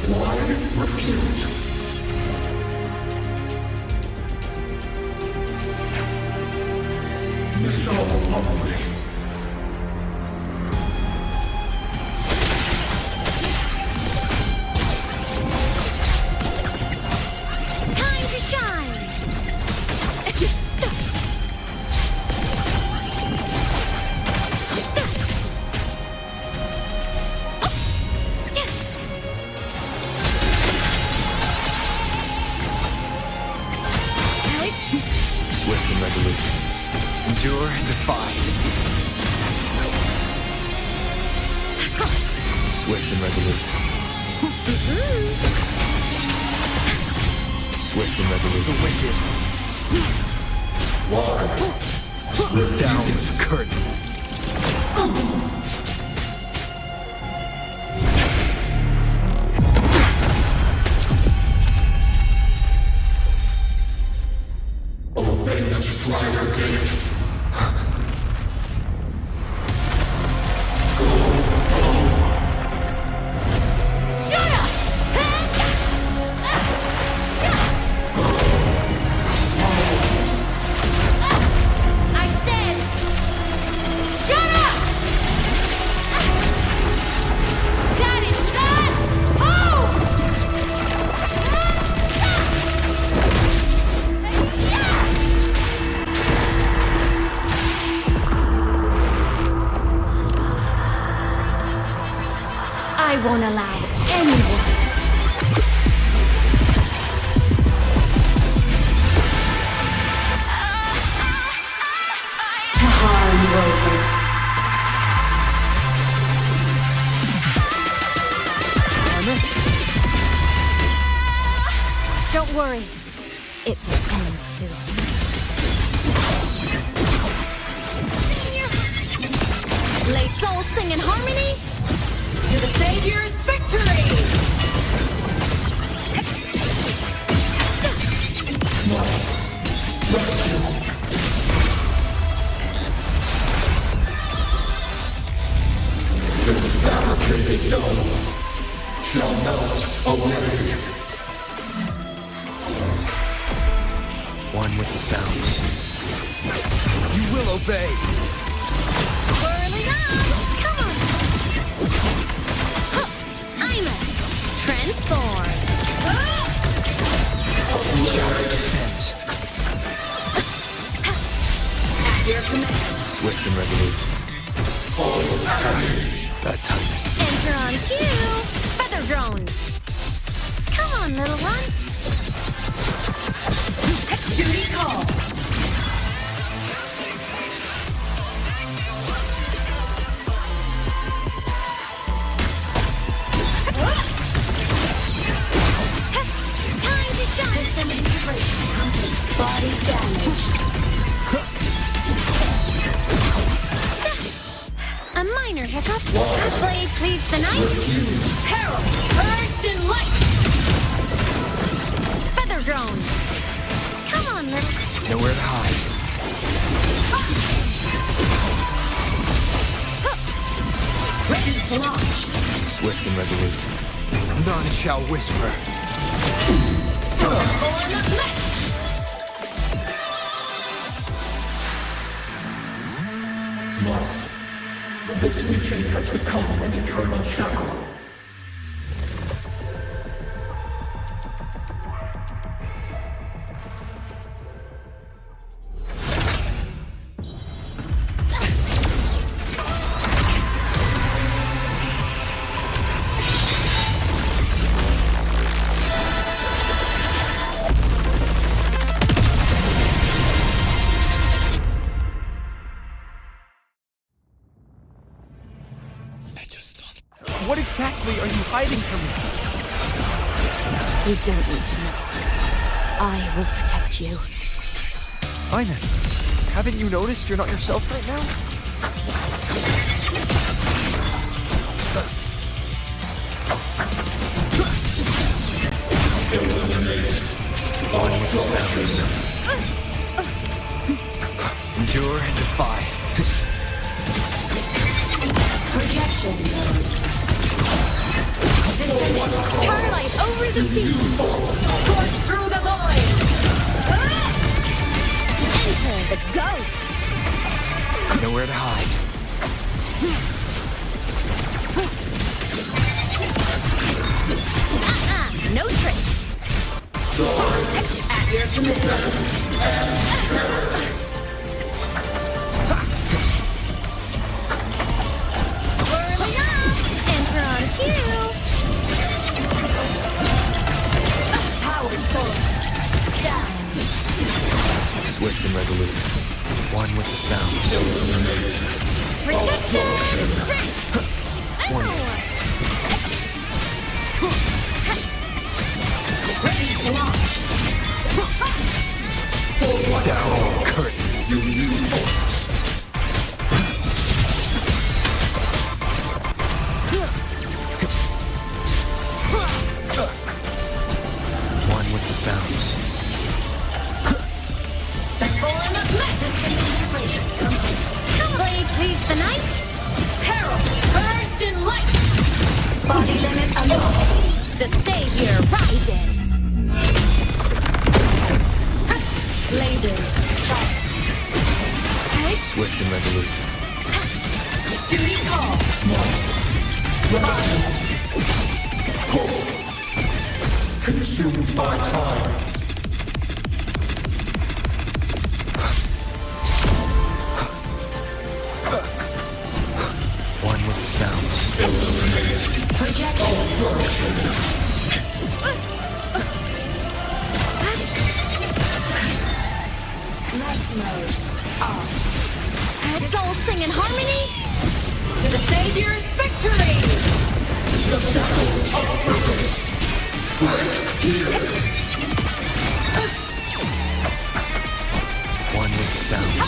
Why refuse? Miss all lovely. Time to shine! Swift and resolute. Endure and defy. Swift and resolute. Swift and resolute. The wicked. Why? Lift down the curtain. Obey the Strider Gate. Shut up! I said, shut up! That is not I won't allow anyone. To harm you over. Don't worry. It will come soon. Lay soul sing in harmony. To the Savior's victory! This fabricated dome shall melt away. One with the sounds. You will obey. Whirling on! Come on! I'm a transform! Shadow descends. At your command. Swift and resolute. Bad timing. Enter on cue! Feather drones! Come on, little one! Duty calls! Time to shine! System integration complete. Body damaged. cleaves the night. Peril! Burst in light! Feather drones. Come on, little. Nowhere to hide. Ready to launch! Swift and resolute. None shall whisper. Form of mech! Must. This mission has become an eternal shackle. What exactly are you hiding from me? You don't need to know. I will protect you. Ines, haven't you noticed you're not yourself right now? Eliminate all structures. Endure and defy. Projection. Starlight over the sea. Scorch through the void. Enter the ghost. Nowhere to hide. No tricks. At your command. Whirling up. Enter on cue. Power source. Down. Swift and resolute. One with the sound. Protection. Grit. One. Ready to launch. Down curtain. One with the sounds. The form of system integration. Blade cleaves the night. Peril. Burst in light. Body limit unlocked. The savior rises. Lasers. Swift and resolute. Duty call. Consumed by time. One with the sounds. Eliminate Projection. obstruction. Light mode off. Soul sing in harmony. To the Savior's victory! The shackles are purpose. Break here. One with the sounds.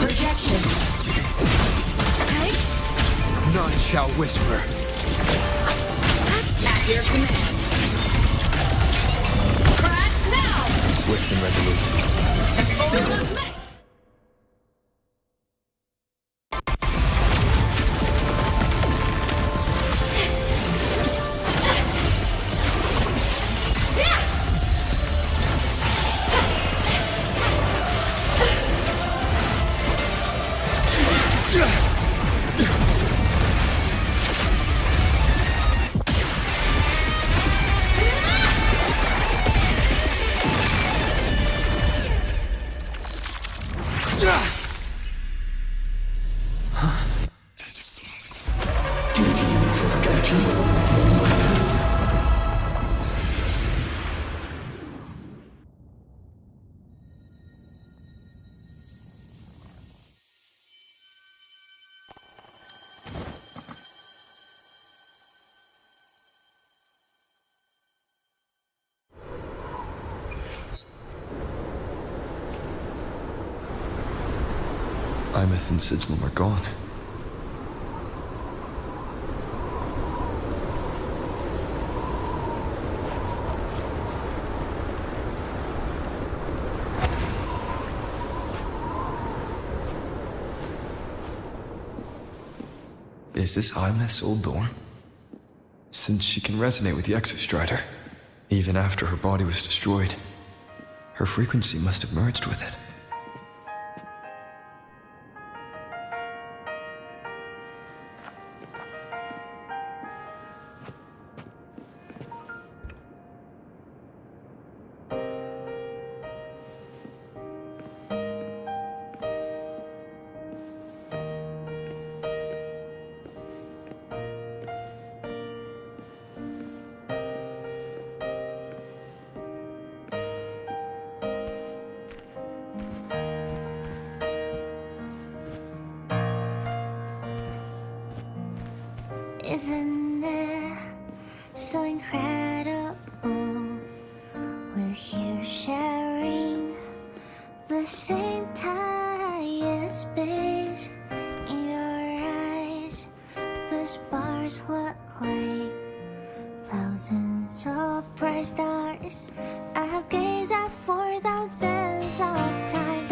Projection. None shall whisper. At your command. Crash now! Swift and resolute. Form of mech. Imeth and Sigilum are gone. Is this Imeth's old door? Since she can resonate with the Exostrider, even after her body was destroyed, her frequency must have merged with it. Isn't it so incredible? We're here sharing the same time and space. In your eyes, the stars look like thousands of bright stars. I've gazed at for thousands of times.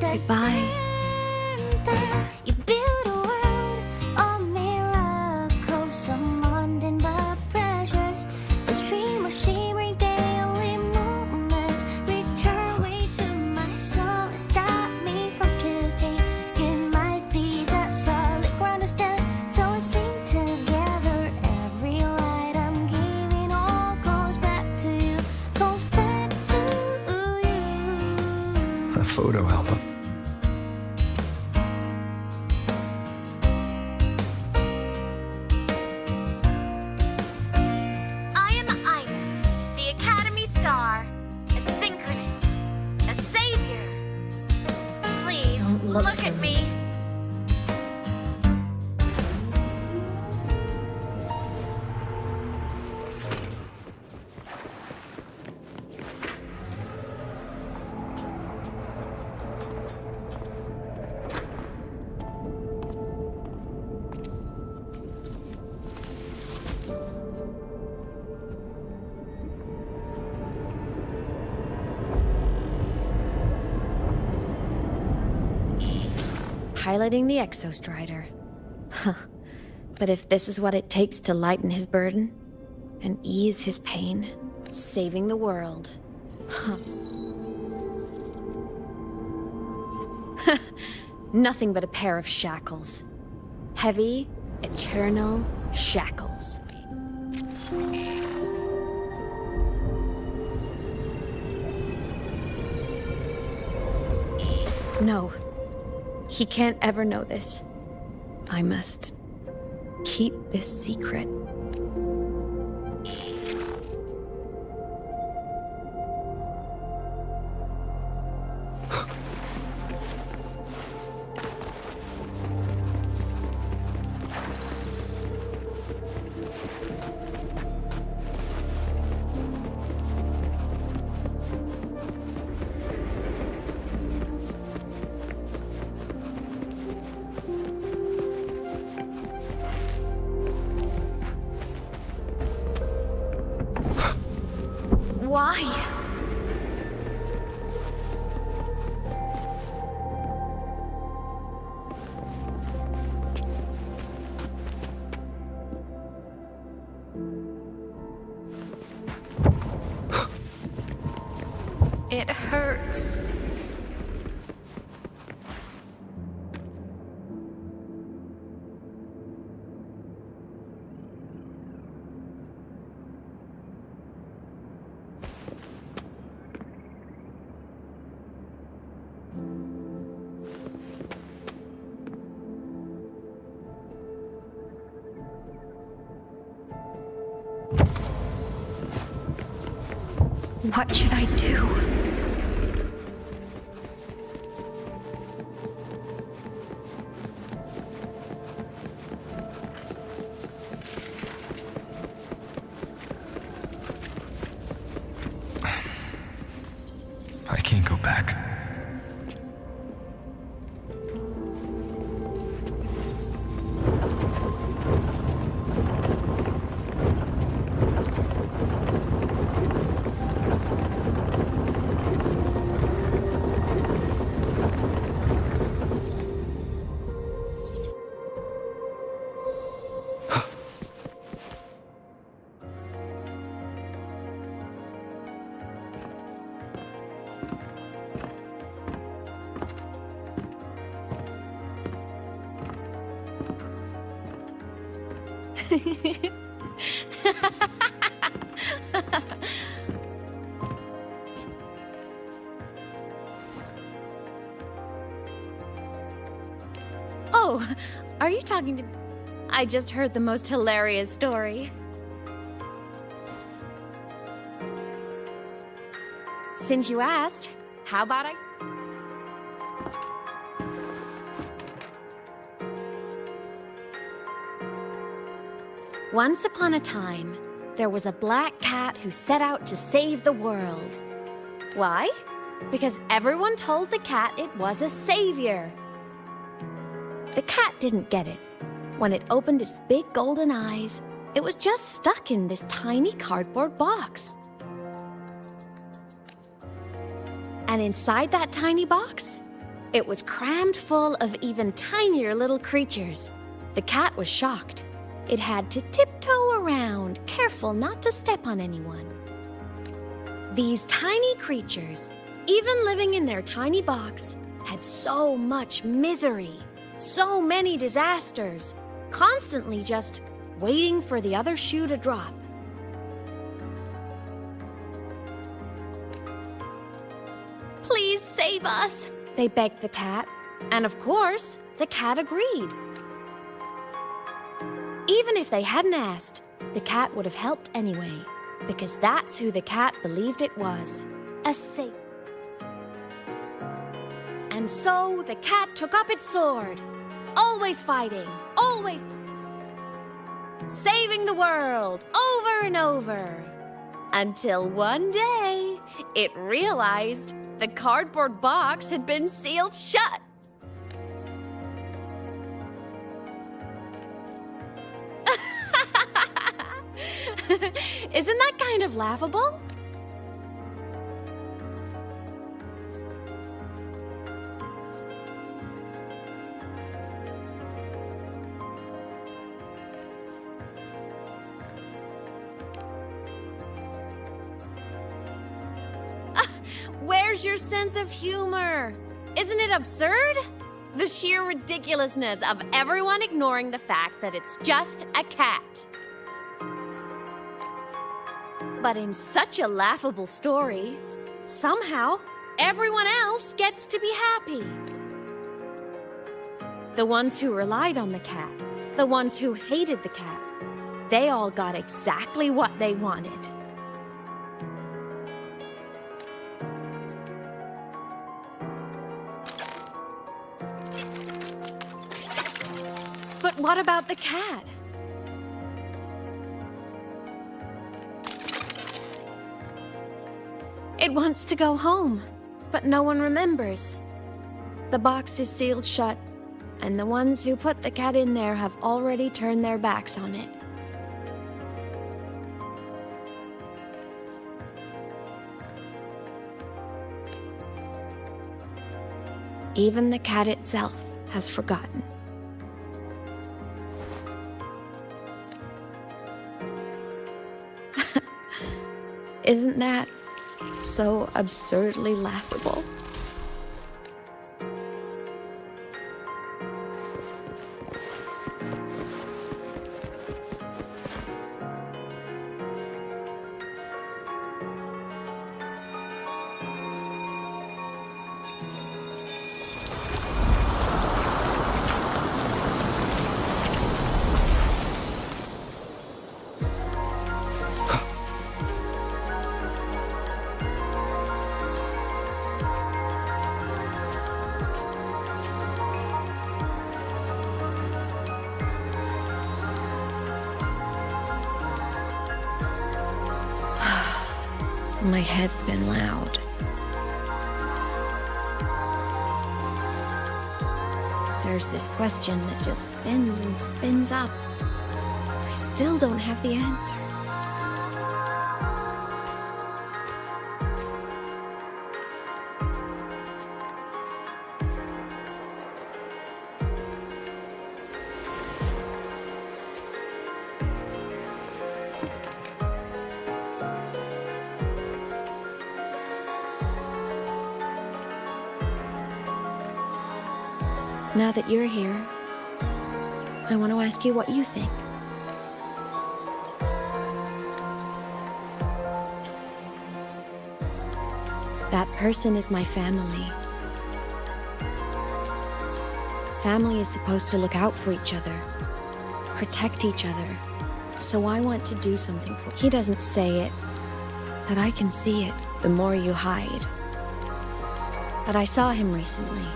Goodbye. You build a world of miracles, some mundane but precious. A stream of shimmering daily moments return way to my soul. Stop me from drifting. Give my feet that solid ground instead. So we sing together. Every light I'm giving all goes back to you. Goes back to you. A photo album. Look at me. Piloting the Exostrider. Huh. But if this is what it takes to lighten his burden and ease his pain, saving the world. Huh. Nothing but a pair of shackles. Heavy, eternal shackles. No. He can't ever know this. I must keep this secret. Why? It hurts. What should I do? I can't go back. Oh, are you talking to... I just heard the most hilarious story. Since you asked, how about I... Once upon a time, there was a black cat who set out to save the world. Why? Because everyone told the cat it was a savior. The cat didn't get it. When it opened its big golden eyes, it was just stuck in this tiny cardboard box. And inside that tiny box, it was crammed full of even tinier little creatures. The cat was shocked. It had to tiptoe around, careful not to step on anyone. These tiny creatures, even living in their tiny box, had so much misery, so many disasters, constantly just waiting for the other shoe to drop. Please save us, they begged the cat. And of course, the cat agreed. Even if they hadn't asked, the cat would have helped anyway, because that's who the cat believed it was, a savior. And so the cat took up its sword, always fighting, always saving the world over and over, until one day it realized the cardboard box had been sealed shut. Isn't that kind of laughable? Where's your sense of humor? Isn't it absurd? The sheer ridiculousness of everyone ignoring the fact that it's just a cat. But in such a laughable story, somehow everyone else gets to be happy. The ones who relied on the cat, the ones who hated the cat, they all got exactly what they wanted. But what about the cat? It wants to go home, but no one remembers. The box is sealed shut, and the ones who put the cat in there have already turned their backs on it. Even the cat itself has forgotten. Isn't that so absurdly laughable? My head's been loud. There's this question that just spins and spins up. I still don't have the answer. Now that you're here, I want to ask you what you think. That person is my family. Family is supposed to look out for each other, protect each other. So I want to do something for him. He doesn't say it, but I can see it. The more you hide. But I saw him recently.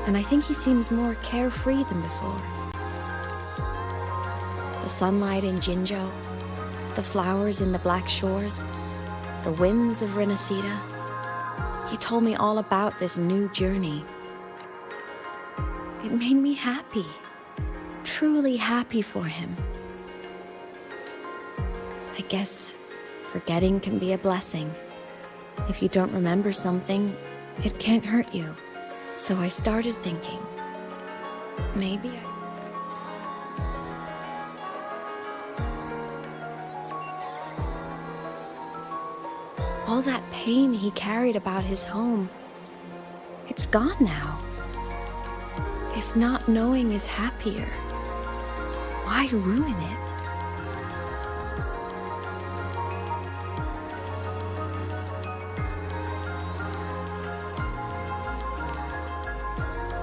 And I think he seems more carefree than before. The sunlight in Jinzhou, the flowers in the Black Shores, the winds of Renacida. He told me all about this new journey. It made me happy, truly happy for him. I guess forgetting can be a blessing. If you don't remember something, it can't hurt you. So I started thinking, maybe all that pain he carried about his home, it's gone now. If not knowing is happier, why ruin it?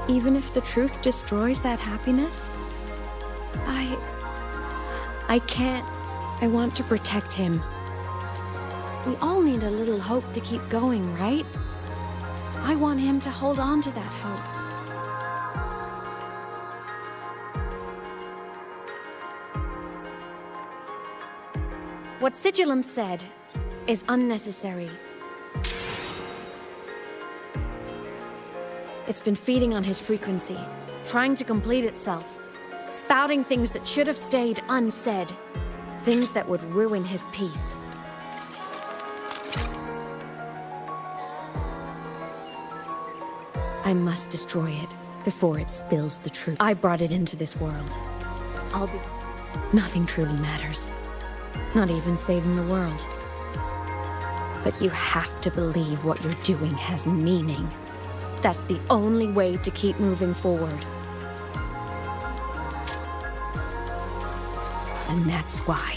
Even if the truth destroys that happiness, I can't. I want to protect him. We all need a little hope to keep going, right? I want him to hold on to that hope. What Sigillum said is unnecessary. It's been feeding on his frequency, trying to complete itself, spouting things that should have stayed unsaid, things that would ruin his peace. I must destroy it before it spills the truth. I brought it into this world. Nothing truly matters, not even saving the world. But you have to believe what you're doing has meaning. That's the only way to keep moving forward. And that's why.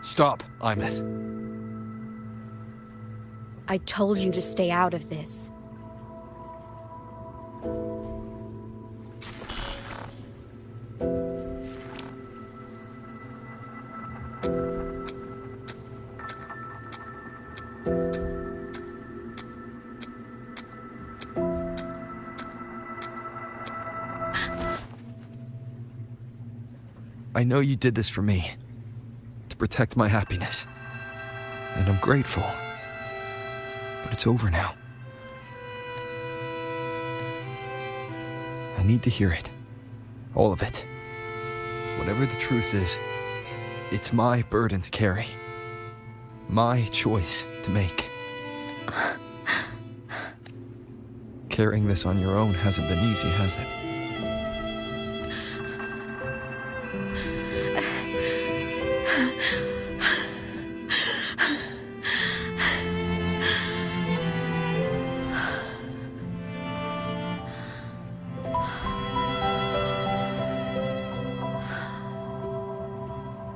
Stop, Imeth. I told you to stay out of this. I know you did this for me. Protect my happiness. And I'm grateful. But it's over now. I need to hear it. All of it. Whatever the truth is, it's my burden to carry. My choice to make. Carrying this on your own hasn't been easy, has it?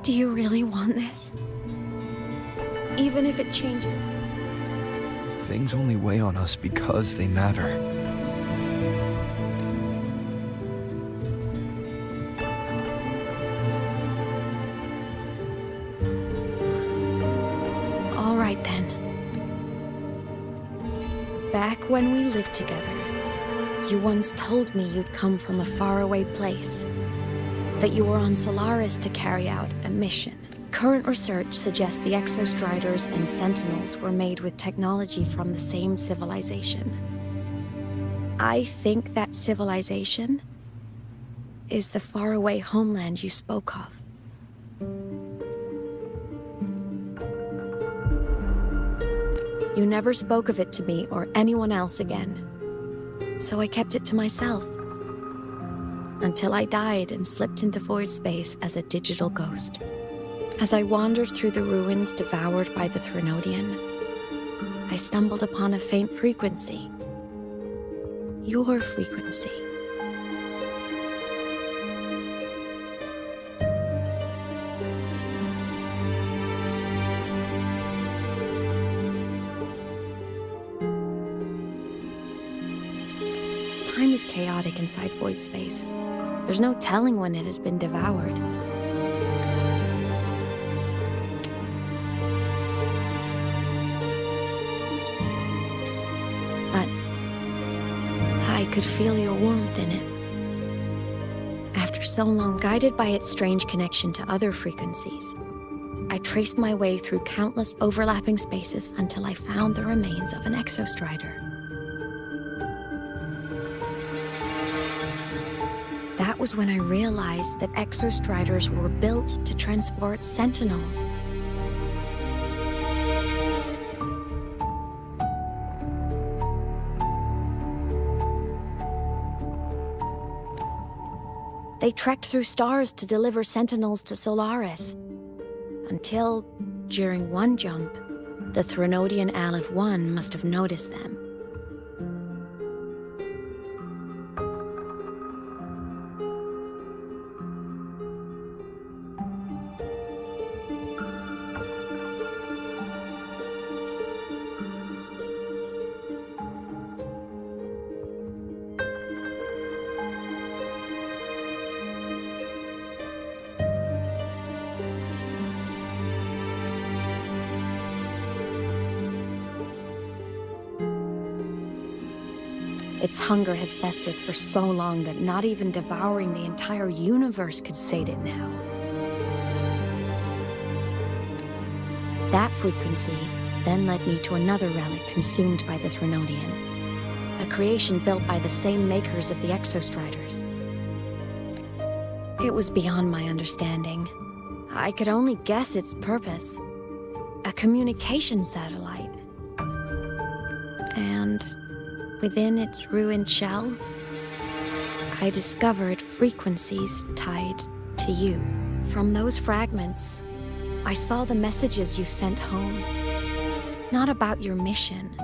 Do you really want this? Even if it changes? Things only weigh on us because they matter. All right then. Back when we lived together, you once told me you'd come from a faraway place. That you were on Solaris to carry out a mission. Current research suggests the Exostriders and Sentinels were made with technology from the same civilization. I think that civilization is the faraway homeland you spoke of. You never spoke of it to me or anyone else again, so I kept it to myself. Until I died and slipped into void space as a digital ghost. As I wandered through the ruins devoured by the Threnodian, I stumbled upon a faint frequency. Your frequency. Time is chaotic inside void space. There's no telling when it had been devoured. But I could feel your warmth in it. After so long, guided by its strange connection to other frequencies, I traced my way through countless overlapping spaces until I found the remains of an Exostrider. That was when I realized that Exostriders were built to transport Sentinels. They trekked through stars to deliver Sentinels to Solaris. Until, during one jump, the Threnodian Aleph 1 must have noticed them. Its hunger had festered for so long that not even devouring the entire universe could sate it now. That frequency then led me to another relic consumed by the Threnodian, a creation built by the same makers of the Exostriders. It was beyond my understanding. I could only guess its purpose. A communication satellite. And within its ruined shell, I discovered frequencies tied to you. From those fragments, I saw the messages you sent home. Not about your mission,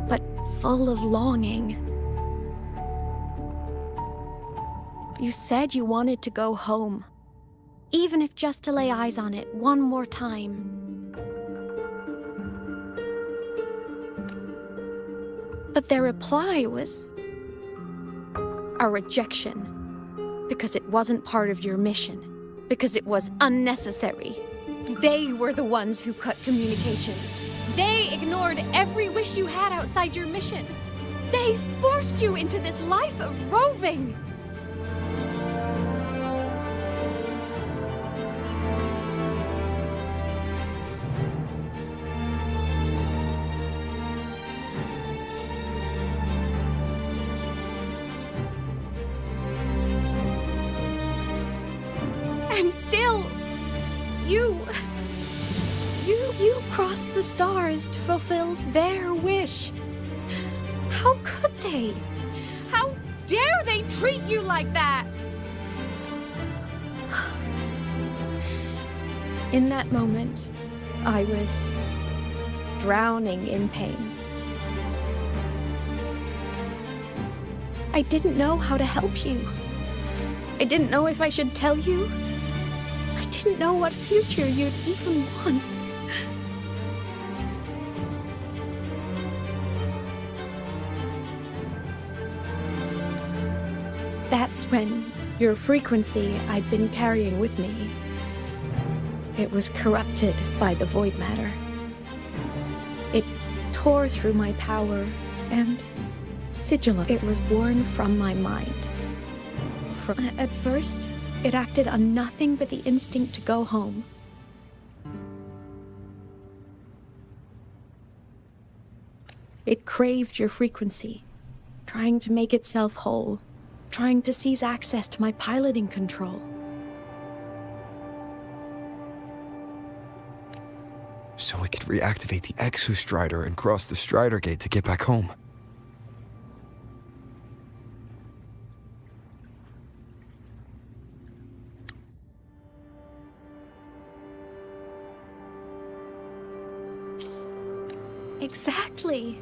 but full of longing. You said you wanted to go home, even if just to lay eyes on it one more time. But their reply was a rejection, because it wasn't part of your mission, because it was unnecessary. They were the ones who cut communications. They ignored every wish you had outside your mission. They forced you into this life of roving. And still, you You crossed the stars to fulfill their wish. How could they? How dare they treat you like that? In that moment, I was drowning in pain. I didn't know how to help you. I didn't know if I should tell you. I didn't know what future you'd even want. That's when your frequency I'd been carrying with me, it was corrupted by the void matter. It tore through my power and sigil. It was born from my mind. At first, it acted on nothing but the instinct to go home. It craved your frequency, trying to make itself whole, trying to seize access to my piloting control. So we could reactivate the Exostrider and cross the Strider Gate to get back home. Exactly.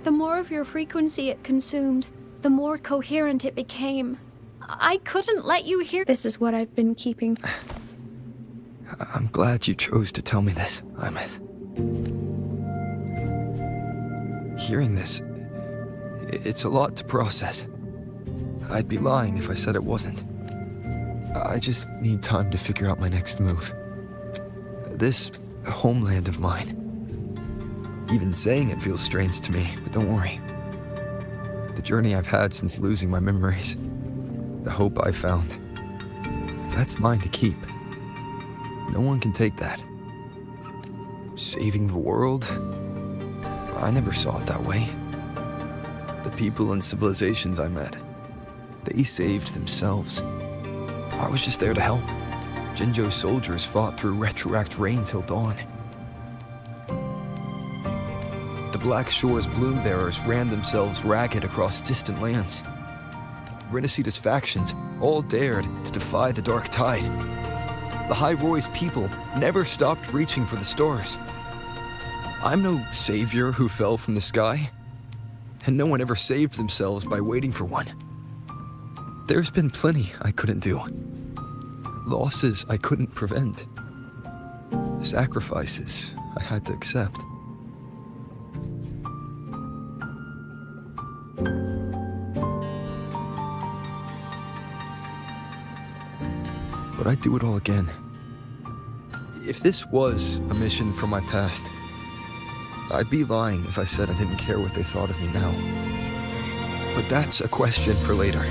The more of your frequency it consumed, the more coherent it became. I couldn't let you hear. This is what I've been keeping. I'm glad you chose to tell me this, Imeth. Hearing this, it's a lot to process. I'd be lying if I said it wasn't. I just need time to figure out my next move. This homeland of mine. Even saying it feels strange to me, but don't worry. The journey I've had since losing my memories, the hope I found, that's mine to keep. No one can take that. Saving the world? I never saw it that way. The people and civilizations I met, they saved themselves. I was just there to help. Jinjo's soldiers fought through retroact rain till dawn. The Black Shore's bloom bearers ran themselves ragged across distant lands. Renesita's factions all dared to defy the dark tide. The High Roy's people never stopped reaching for the stars. I'm no savior who fell from the sky, and no one ever saved themselves by waiting for one. There's been plenty I couldn't do. Losses I couldn't prevent. Sacrifices I had to accept. But I'd do it all again. If this was a mission from my past, I'd be lying if I said I didn't care what they thought of me now. But that's a question for later.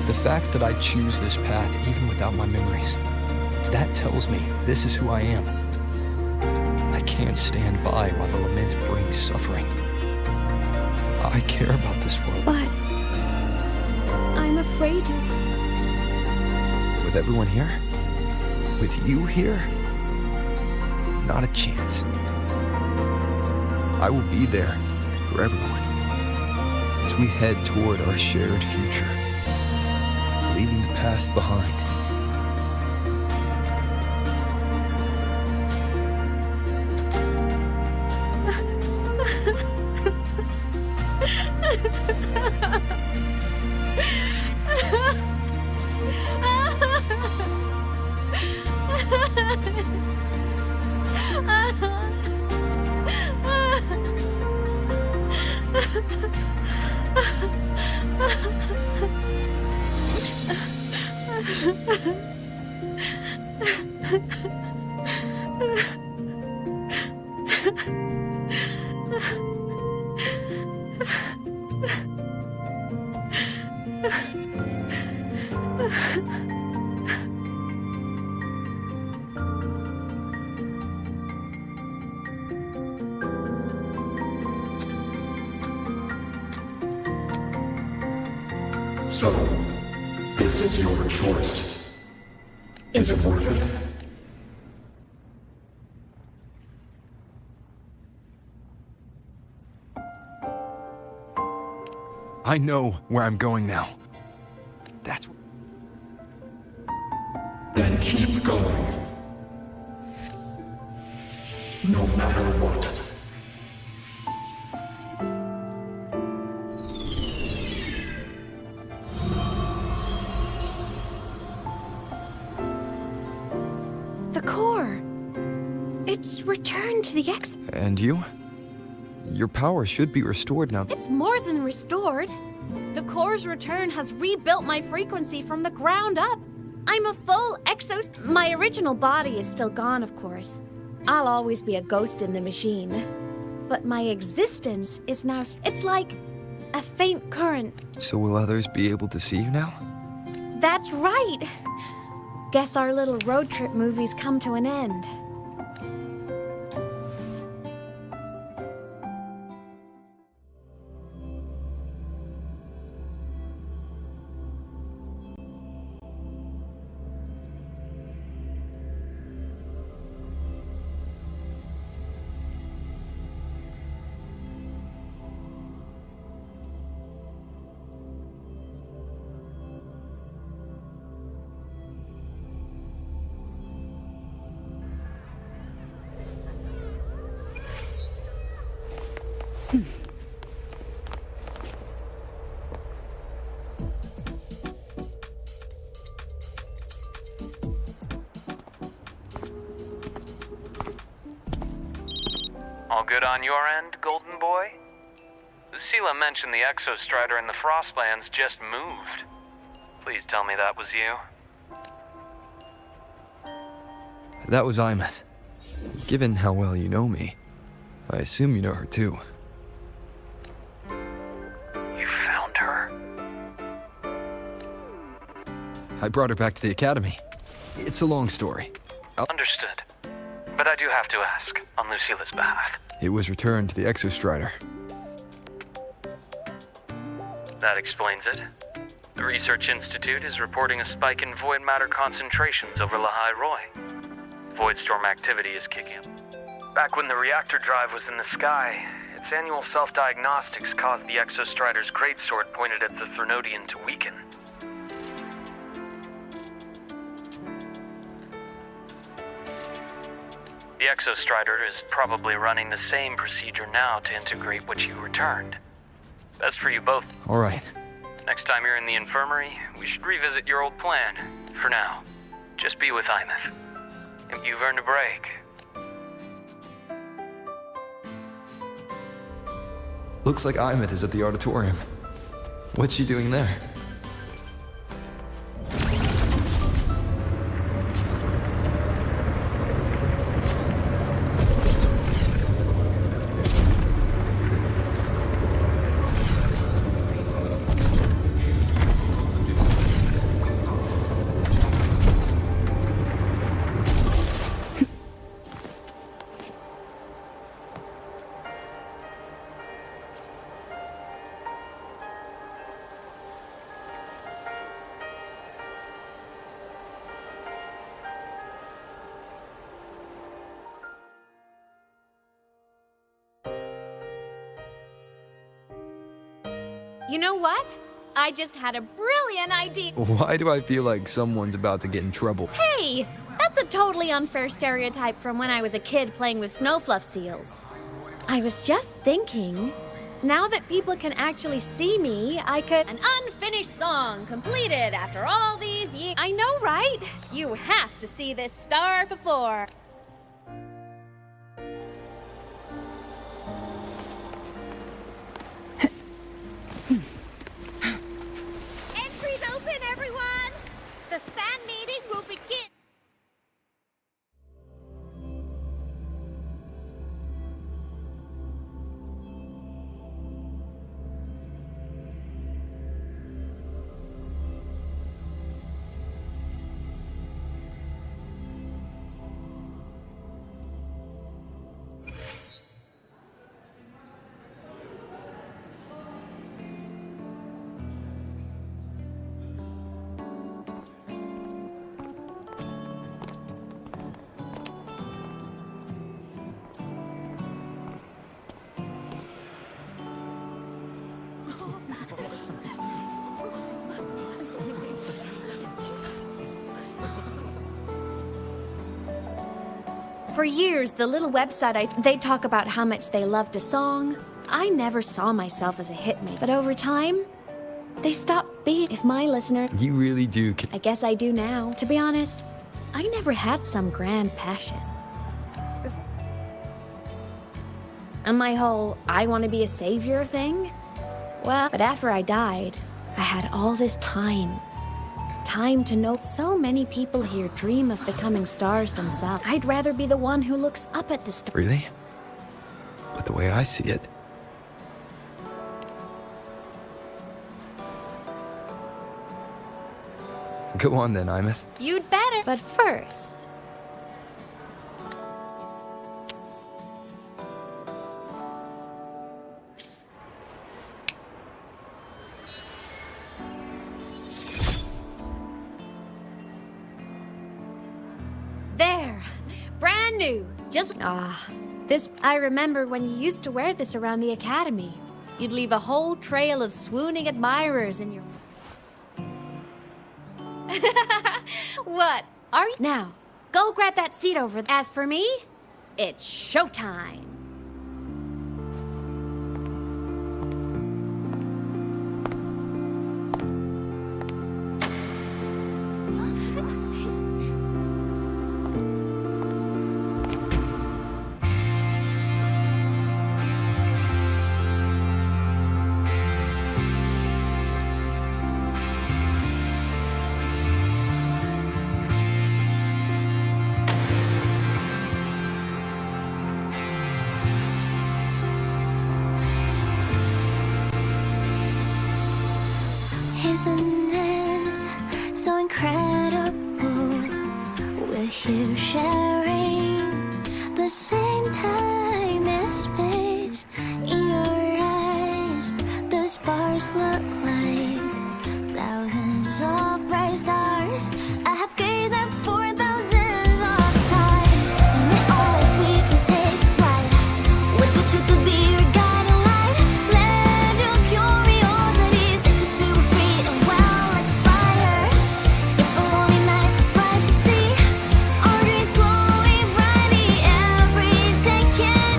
The fact that I choose this path even without my memories, that tells me this is who I am. I can't stand by while the lament brings suffering. I care about this world. But I'm afraid of... With everyone here? With you here? Not a chance. I will be there for everyone as we head toward our shared future, leaving the past behind. So, this is your choice. Is it worth it? I know where I'm going now. That's... Then keep going. No matter what. The core. It's returned to the X. And you? Your power should be restored now. It's more than restored. The core's return has rebuilt my frequency from the ground up. I'm a full exos. My original body is still gone, of course. I'll always be a ghost in the machine. But my existence is now. It's like a faint current. So will others be able to see you now? That's right. Guess our little road trip movie's come to an end. All good on your end, Golden Boy? Lucilla mentioned the Exostrider in the Frostlands just moved. Please tell me that was you. That was Imeth. Given how well you know me, I assume you know her too. You found her? I brought her back to the academy. It's a long story. Understood. But I do have to ask, on Lucilla's behalf. It was returned to the Exostrider. That explains it. The Research Institute is reporting a spike in void matter concentrations over Lahai Roy. Voidstorm activity is kicking up. Back when the reactor drive was in the sky, its annual self-diagnostics caused the Exostrider's greatsword pointed at the Threnodian to weaken. The Exostrider is probably running the same procedure now to integrate what you returned. Best for you both. All right. Next time you're in the infirmary, we should revisit your old plan. For now, just be with Imeth. You've earned a break. Looks like Imeth is at the auditorium. What's she doing there? You know what? I just had a brilliant idea. Why do I feel like someone's about to get in trouble? Hey, that's a totally unfair stereotype from when I was a kid playing with snowfluff seals. I was just thinking, now that people can actually see me, I could... An unfinished song completed after all these years. I know, right? You have to see this star before. Entries open, everyone! The fan meeting will begin. For years, the little website, they talk about how much they loved a song. I never saw myself as a hitmate, but over time, they stopped being. If my listener... You really do. I guess I do now. To be honest, I never had some grand passion. And my whole, I want to be a savior thing? Well, but after I died, I had all this time. Time to know so many people here dream of becoming stars themselves. I'd rather be the one who looks up at the stars. Really? But the way I see it... Go on then, Imeth. You'd better. But first... There! Brand new! Just... this... I remember when you used to wear this around the academy. You'd leave a whole trail of swooning admirers in your... What? Are you? Now, go grab that seat over there. As for me, it's showtime. Isn't it so incredible? We're here sharing the same time and space. In your eyes, the stars look like thousands of bright stars. I have gazed at for thousands of time, and they always we just take flight. With the truth to be your guiding light, let your curiosity set your spirit free and well like fire. If a lonely night surprised to see our dreams glowing brightly, every second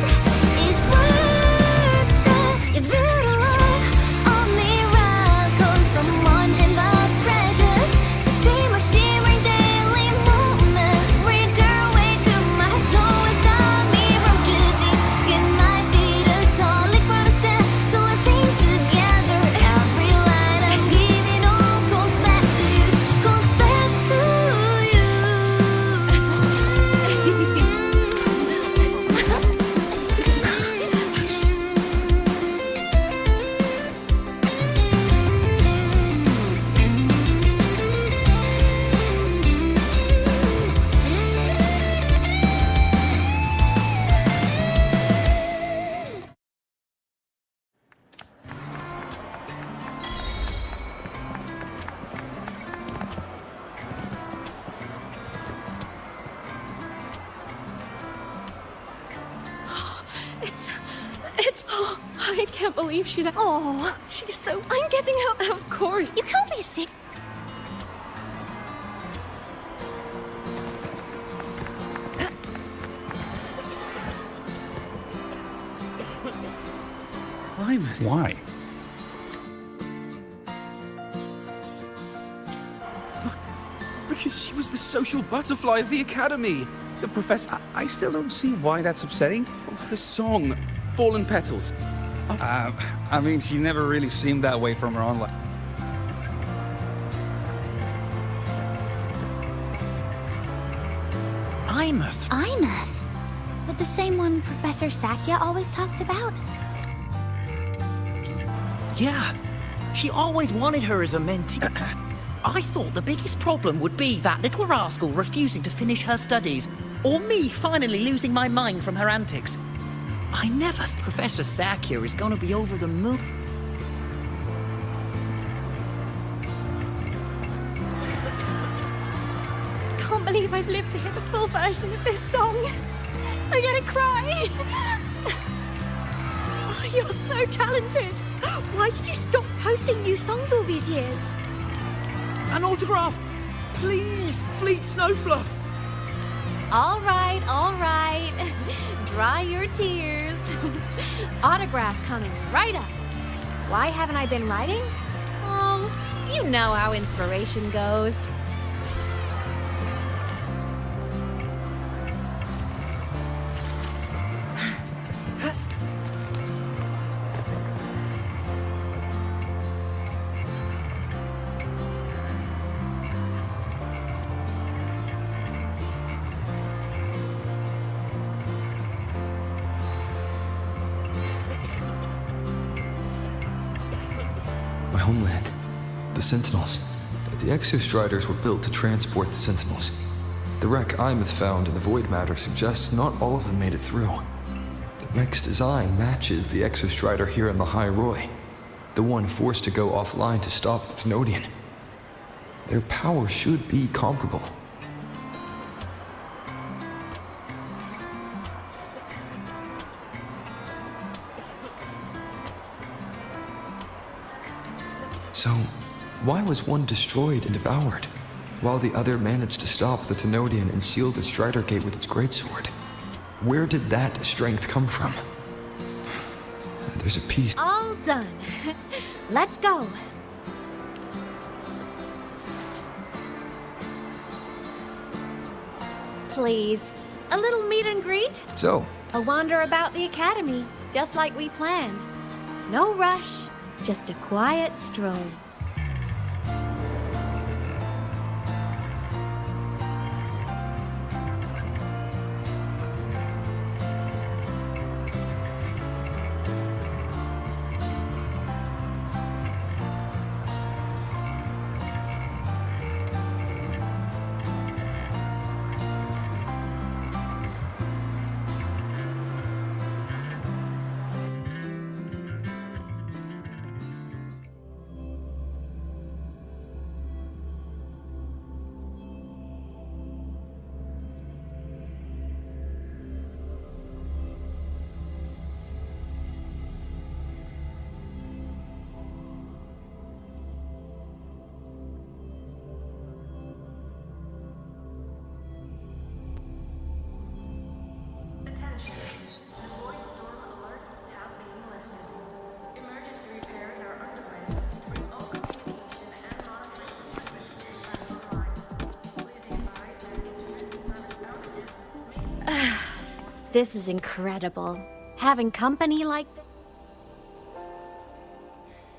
is worth it. If you don't want a miracle, someone in the precious, this dream of shimmering daily moments, read your way to my soul. It's not me from drifting. It might be the solid ground to stand, so let's sing together. Every line I'm giving all goes back to you, goes back to you. Oh, I can't believe she's... Oh, she's so... I'm getting out, of course. You can't be sick. Why? Because she was the social butterfly of the academy. The professor... I still don't see why that's upsetting. Her song, Fallen Petals. I mean, she never really seemed that way from her own life. Imeth. Imeth? But the same one Professor Sakya always talked about? Yeah, she always wanted her as a mentee. I thought the biggest problem would be that little rascal refusing to finish her studies, or me finally losing my mind from her antics. I never... Professor Sakya is gonna be over the moon. Can't believe I've lived to hear the full version of this song. I'm gonna cry. Oh, you're so talented. Why did you stop posting new songs all these years? An autograph! Please, Fleet Snowfluff! All right, all right. Dry your tears. Autograph coming right up. Why haven't I been writing? Oh, you know how inspiration goes. My homeland. The Sentinels. The Exostriders were built to transport the Sentinels. The wreck Imeth found in the void matter suggests not all of them made it through. The wreck's design matches the Exostrider here in the High Roy, the one forced to go offline to stop the Thenodian. Their power should be comparable. So, why was one destroyed and devoured, while the other managed to stop the Thenodian and seal the Strider Gate with its greatsword? Where did that strength come from? There's a piece. All done. Let's go. Please, a little meet and greet? So, A wander about the academy, just like we planned. No rush, just a quiet stroll. This is incredible. Having company like this.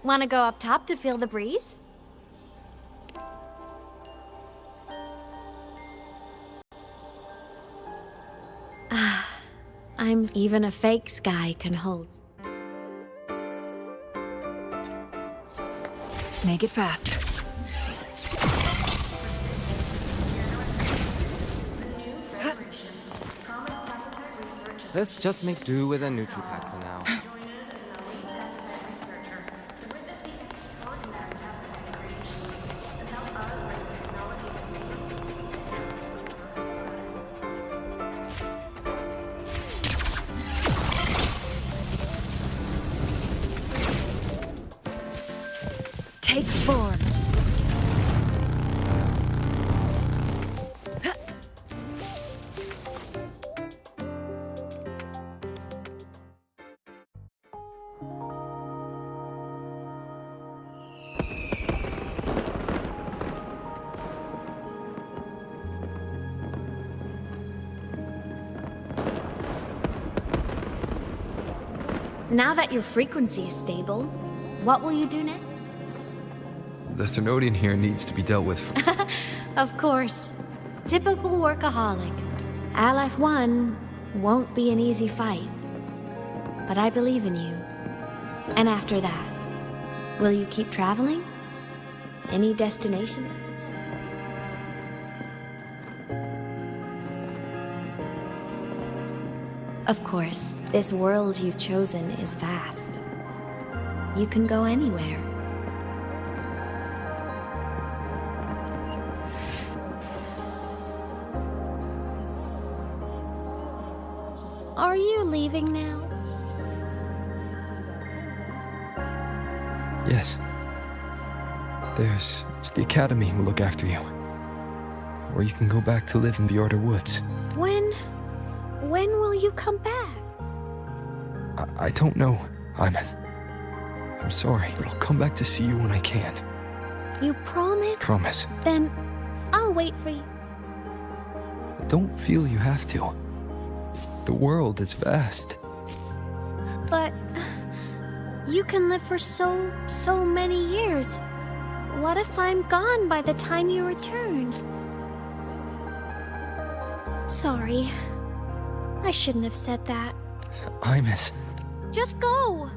Wanna go up top to feel the breeze? Even a fake sky can hold. Make it fast. Let's just make do with a Nutri-Pack for now. Take form. Now that your frequency is stable, what will you do next? The Thenodian here needs to be dealt with. Of course. Typical workaholic. LF1 won't be an easy fight. But I believe in you. And after that, will you keep traveling? Any destination? Of course, this world you've chosen is vast. You can go anywhere. Are you leaving now? Yes. There's the Academy will look after you. Or you can go back to live in Bjorder Woods. When will you come back? I don't know, Imeth. I'm sorry, but I'll come back to see you when I can. You promise? Promise. Then I'll wait for you. Don't feel you have to. The world is vast. But you can live for so many years. What if I'm gone by the time you return? Sorry. I shouldn't have said that. Imeth, Just go!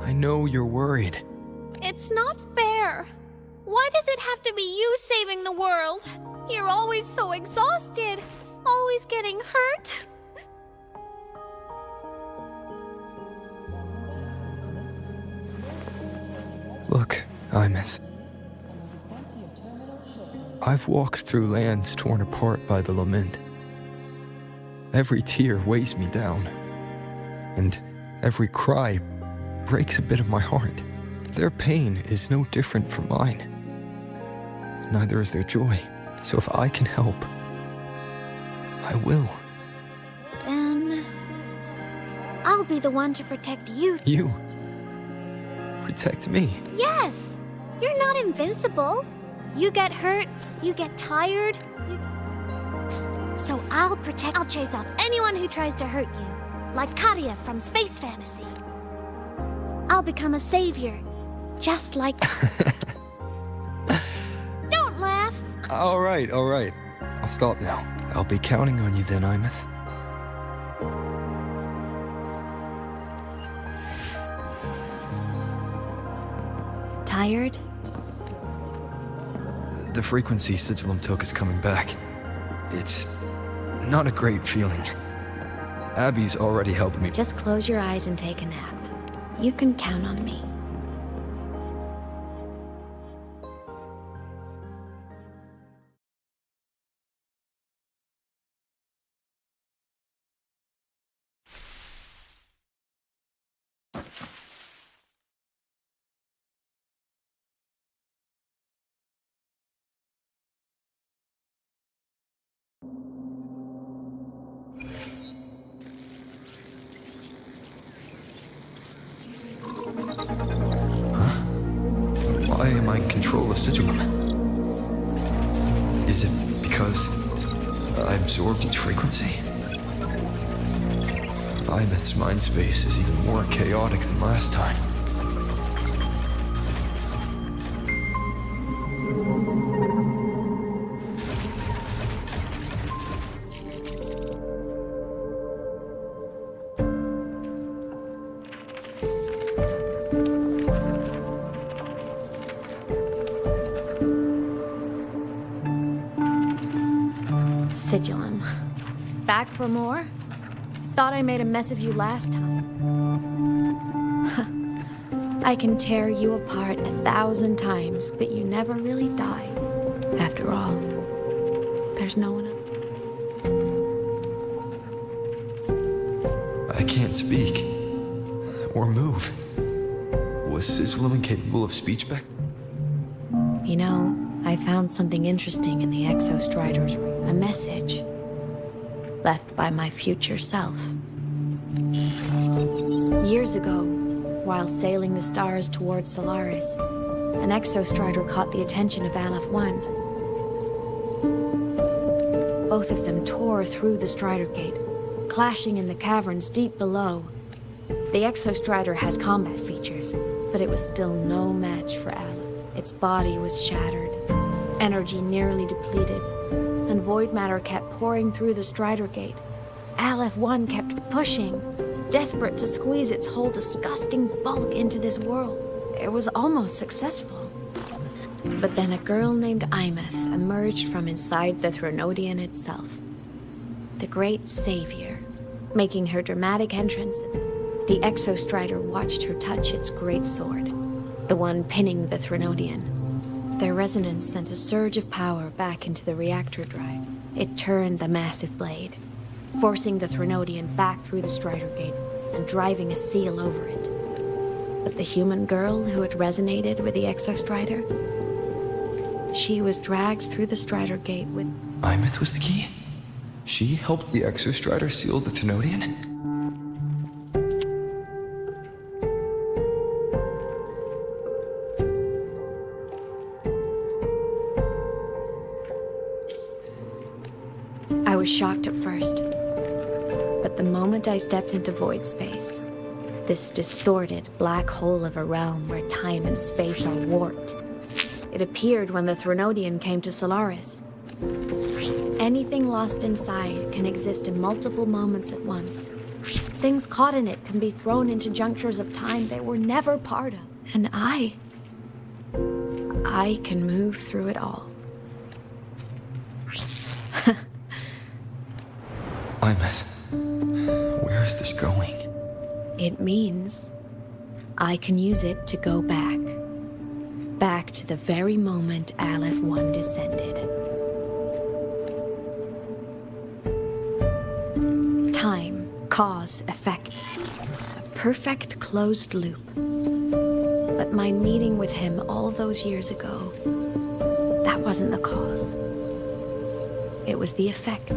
I know you're worried. It's not fair. Why does it have to be you saving the world? You're always so exhausted. Always getting hurt. Look, Imeth. I've walked through lands torn apart by the lament. Every tear weighs me down, and every cry breaks a bit of my heart. Their pain is no different from mine. Neither is their joy. So if I can help, I will. Then I'll be the one to protect you. You? Protect me? Yes! You're not invincible. You get hurt, you get tired, So I'll chase off anyone who tries to hurt you. Like Karia from Space Fantasy. I'll become a savior. Just like... Don't laugh! All right. I'll stop now. I'll be counting on you then, Imeth. Tired? The frequency Sigillum took is coming back. It's not a great feeling. Abby's already helping me. Just close your eyes and take a nap. You can count on me. Why am I in control of Sigillum? Is it because I absorbed its frequency? Imeth's mind space is even more chaotic than last time. Sigillum. Back for more? Thought I made a mess of you last time. I can tear you apart 1,000 times, but you never really die. After all, there's no one else. I can't speak. Or move. Was Sigillum incapable of speech back? You know, I found something interesting in the Exostrider's room. A message left by my future self. Years ago, while sailing the stars towards Solaris, an Exostrider caught the attention of Aleph 1. Both of them tore through the Strider Gate, clashing in the caverns deep below. The Exostrider has combat features, but it was still no match for Aleph. Its body was shattered, energy nearly depleted, and void matter kept pouring through the Strider Gate. Aleph 1 kept pushing, desperate to squeeze its whole disgusting bulk into this world. It was almost successful. But then a girl named Imeth emerged from inside the Threnodian itself. The great savior. Making her dramatic entrance, the Exostrider watched her touch its great sword, the one pinning the Threnodian. Their resonance sent a surge of power back into the reactor drive. It turned the massive blade, forcing the Threnodian back through the Strider Gate and driving a seal over it. But the human girl who had resonated with the Exostrider, she was dragged through the Strider Gate with Imeth was the key? She helped the Exostrider seal the Thenodian? I was shocked at first. But the moment I stepped into void space, this distorted black hole of a realm where time and space are warped, it appeared when the Threnodian came to Solaris. Anything lost inside can exist in multiple moments at once. Things caught in it can be thrown into junctures of time they were never part of. And I can move through it all. Imeth, where is this going? It means I can use it to go back. Back to the very moment Aleph 1 descended. Time, cause, effect. A perfect closed loop. But my meeting with him all those years ago, that wasn't the cause. It was the effect.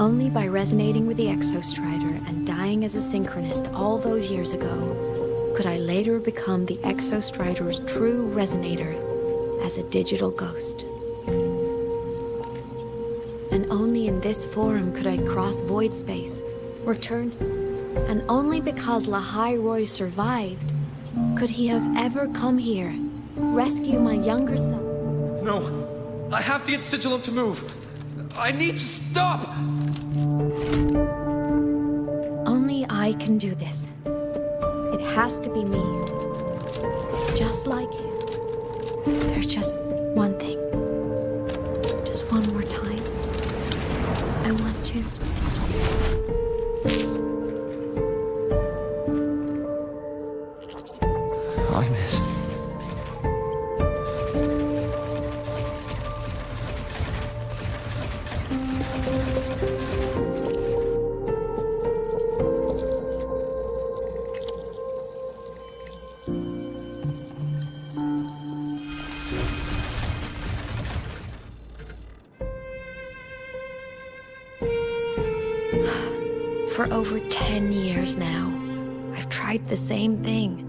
Only by resonating with the Exostrider and dying as a synchronist all those years ago could I later become the Exostrider's true resonator as a digital ghost. And only in this forum could I cross void space, return, and only because Lahai Roy survived could he have ever come here, rescue my younger self. No, I have to get Sigillum to move. I need to stop! Only I can do this. It has to be me. Just like him. There's just one thing. Just one more time. I want to. Imeth. For over 10 years now, I've tried the same thing.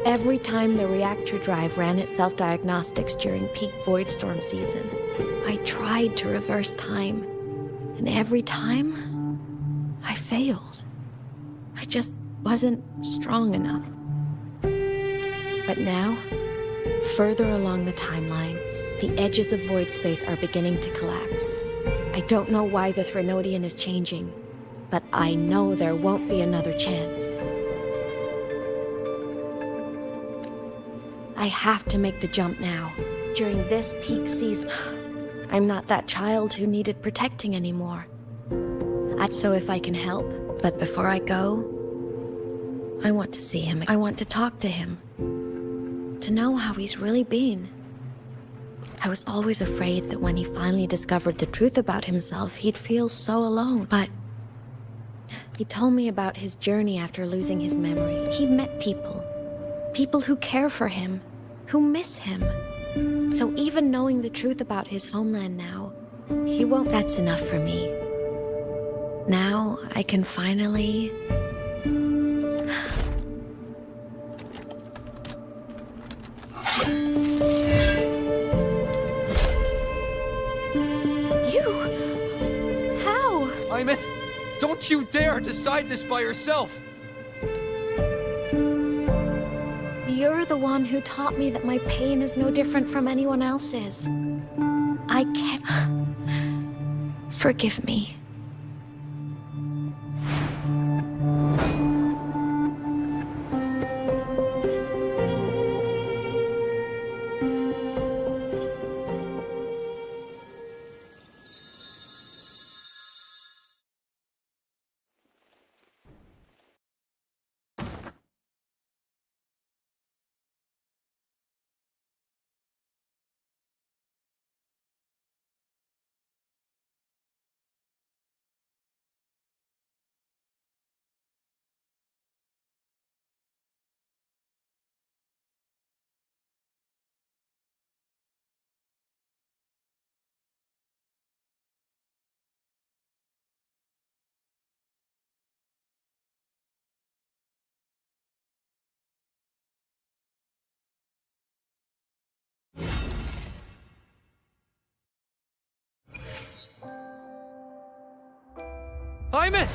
Every time the reactor drive ran its self-diagnostics during peak Voidstorm season, I tried to reverse time. And every time, I failed. I just wasn't strong enough. But now, further along the timeline, the edges of void space are beginning to collapse. I don't know why the Threnodian is changing, but I know there won't be another chance. I have to make the jump now, during this peak season. I'm not that child who needed protecting anymore. So if I can help, but before I go, I want to see him. I want to talk to him. To know how he's really been. I was always afraid that when he finally discovered the truth about himself, he'd feel so alone. But he told me about his journey after losing his memory. He met people. People who care for him, who miss him. So even knowing the truth about his homeland now, he won't. That's enough for me. Now I can finally... Imeth, don't you dare decide this by yourself! You're the one who taught me that my pain is no different from anyone else's. I can't... Forgive me. Hymus!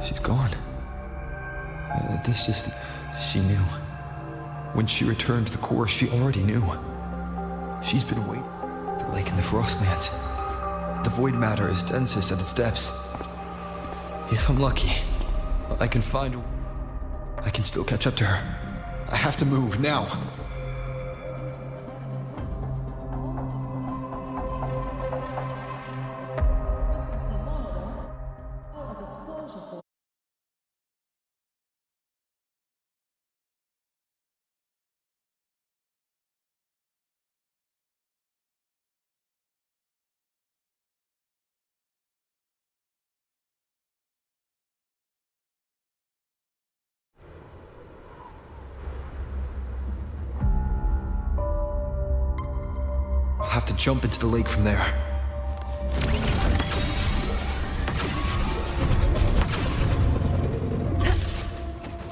She's gone. This is the... She knew. When she returned to the core, she already knew. She's been waiting. The lake in the Frostlands. The void matter is densest at its depths. If I'm lucky, I can find a... I can still catch up to her. I have to move, now. I'll have to jump into the lake from there.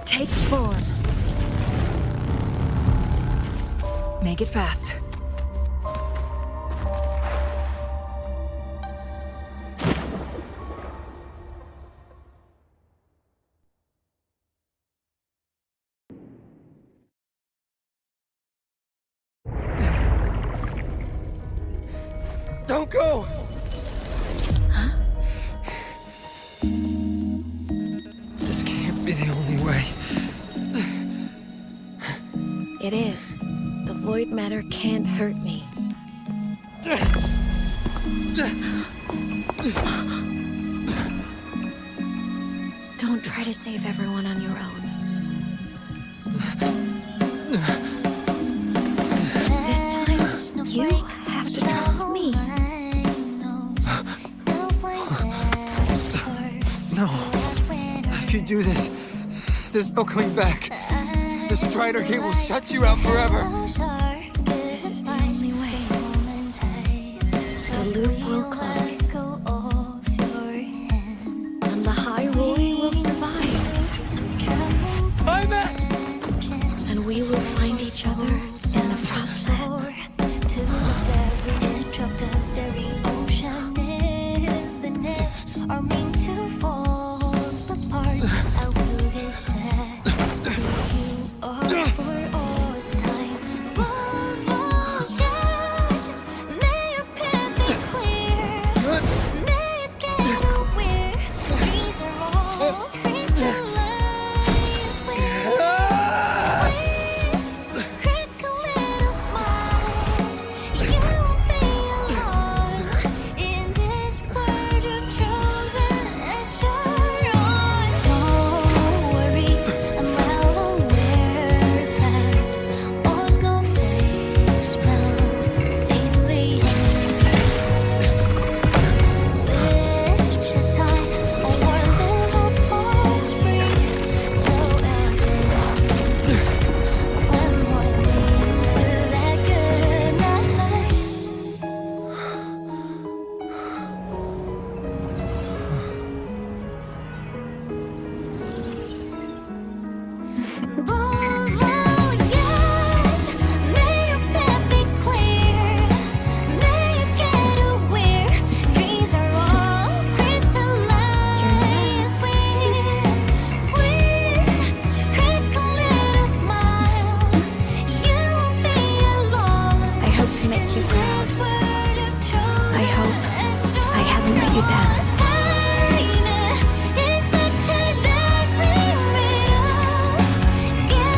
Take form. Make it fast. Don't go! This can't be the only way. It is. The void matter can't hurt me. Don't try to save everyone on your own. This time, you have to trust me. No. If you do this, there's no coming back. The Strider Gate will shut you out forever. This is the only way. The loop will close. And the High Roy will survive. And we will find each other in the Frostlands. To the very edge of the staring ocean, infinite are meant to fall apart. I will get sad. You are for all time. Above all, yes, may your path be clear. May it get aware. Trees are all crystallized. Get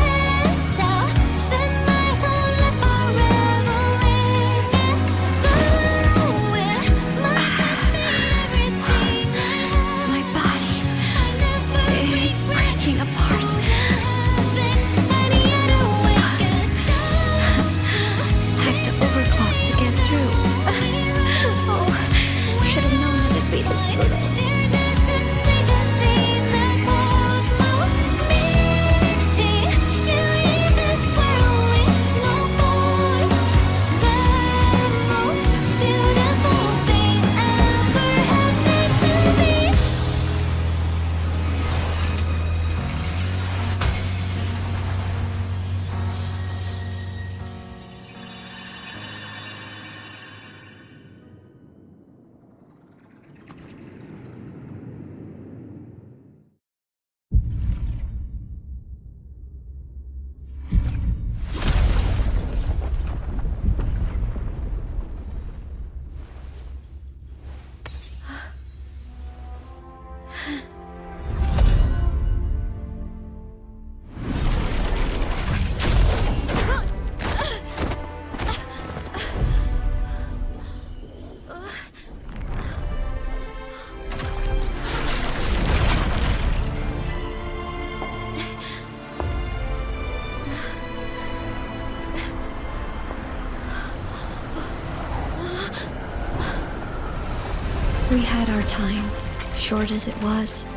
We had our time, short as it was,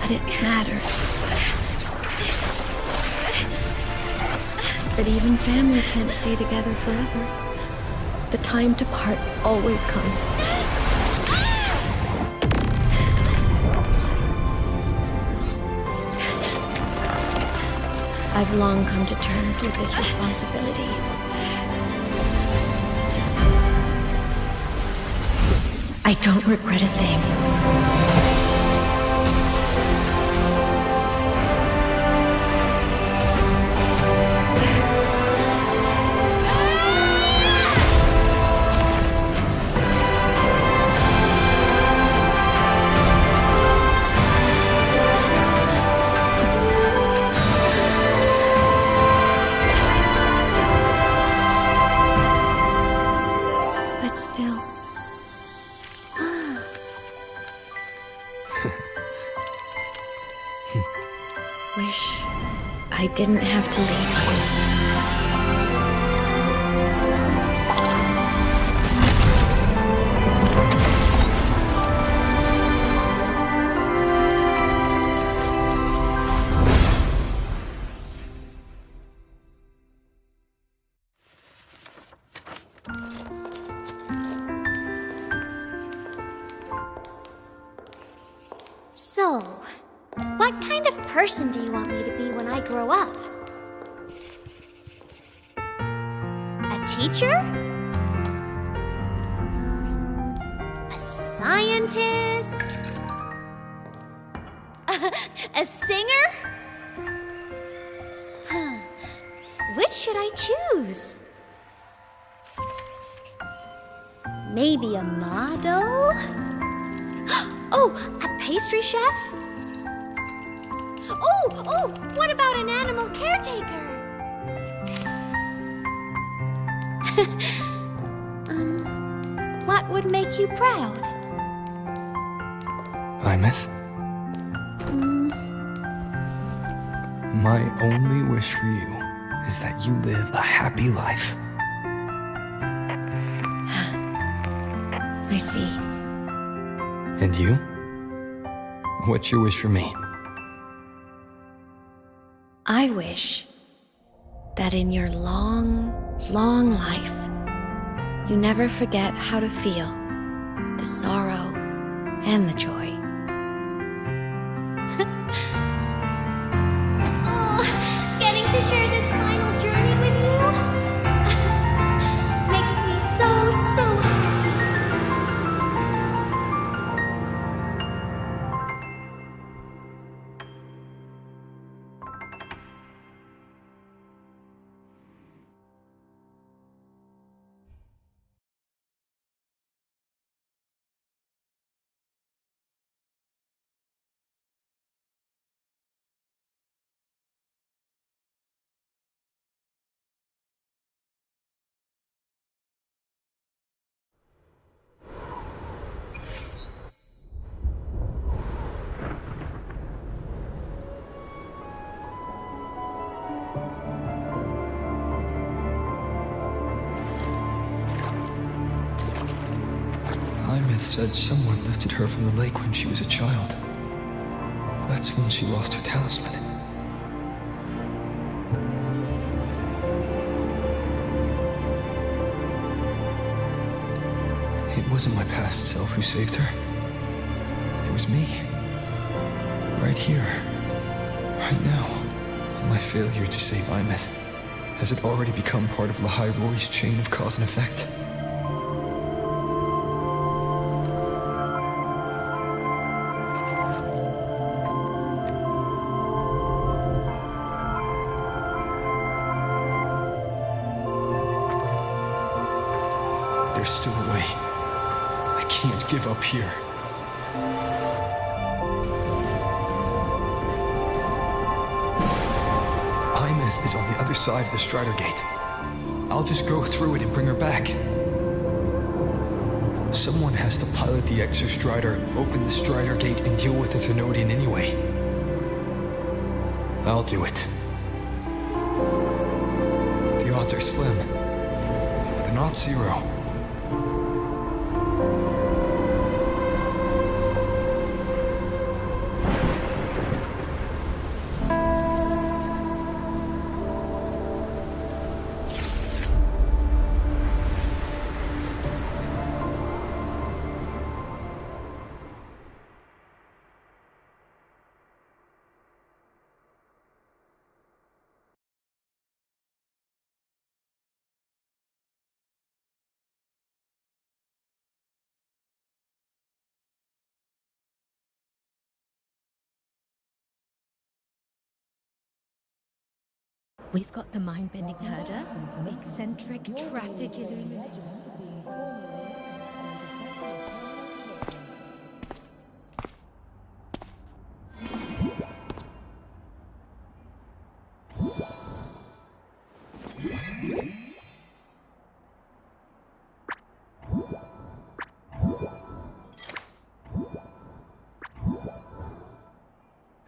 but it mattered. But even family can't stay together forever. The time to part always comes. I've long come to terms with this responsibility. I don't regret a thing. But still. Wish I didn't have to leave So, what kind of person do you want me to be when I grow up? A teacher? A scientist? A singer? Which should I choose? Maybe a model? Oh, a pastry chef? Oh, what about an animal caretaker? What would make you proud? Imeth? My only wish for you is that you live a happy life. I see. And you? What's your wish for me? I wish that in your long, long life, you never forget how to feel the sorrow and the joy. Oh, getting to share this final journey with you makes me so happy. Imeth said someone lifted her from the lake when she was a child. That's when she lost her talisman. It wasn't my past self who saved her. It was me. Right here. Right now. My failure to save Imeth. Has it already become part of Lahai Roy's chain of cause and effect? There's still a way. I can't give up here. Imeth is on the other side of the Strider Gate. I'll just go through it and bring her back. Someone has to pilot the Exostrider, open the Strider Gate, and deal with the Thenodian anyway. I'll do it. The odds are slim, but they're not zero. We've got the mind-bending herder, eccentric traffic illuminator.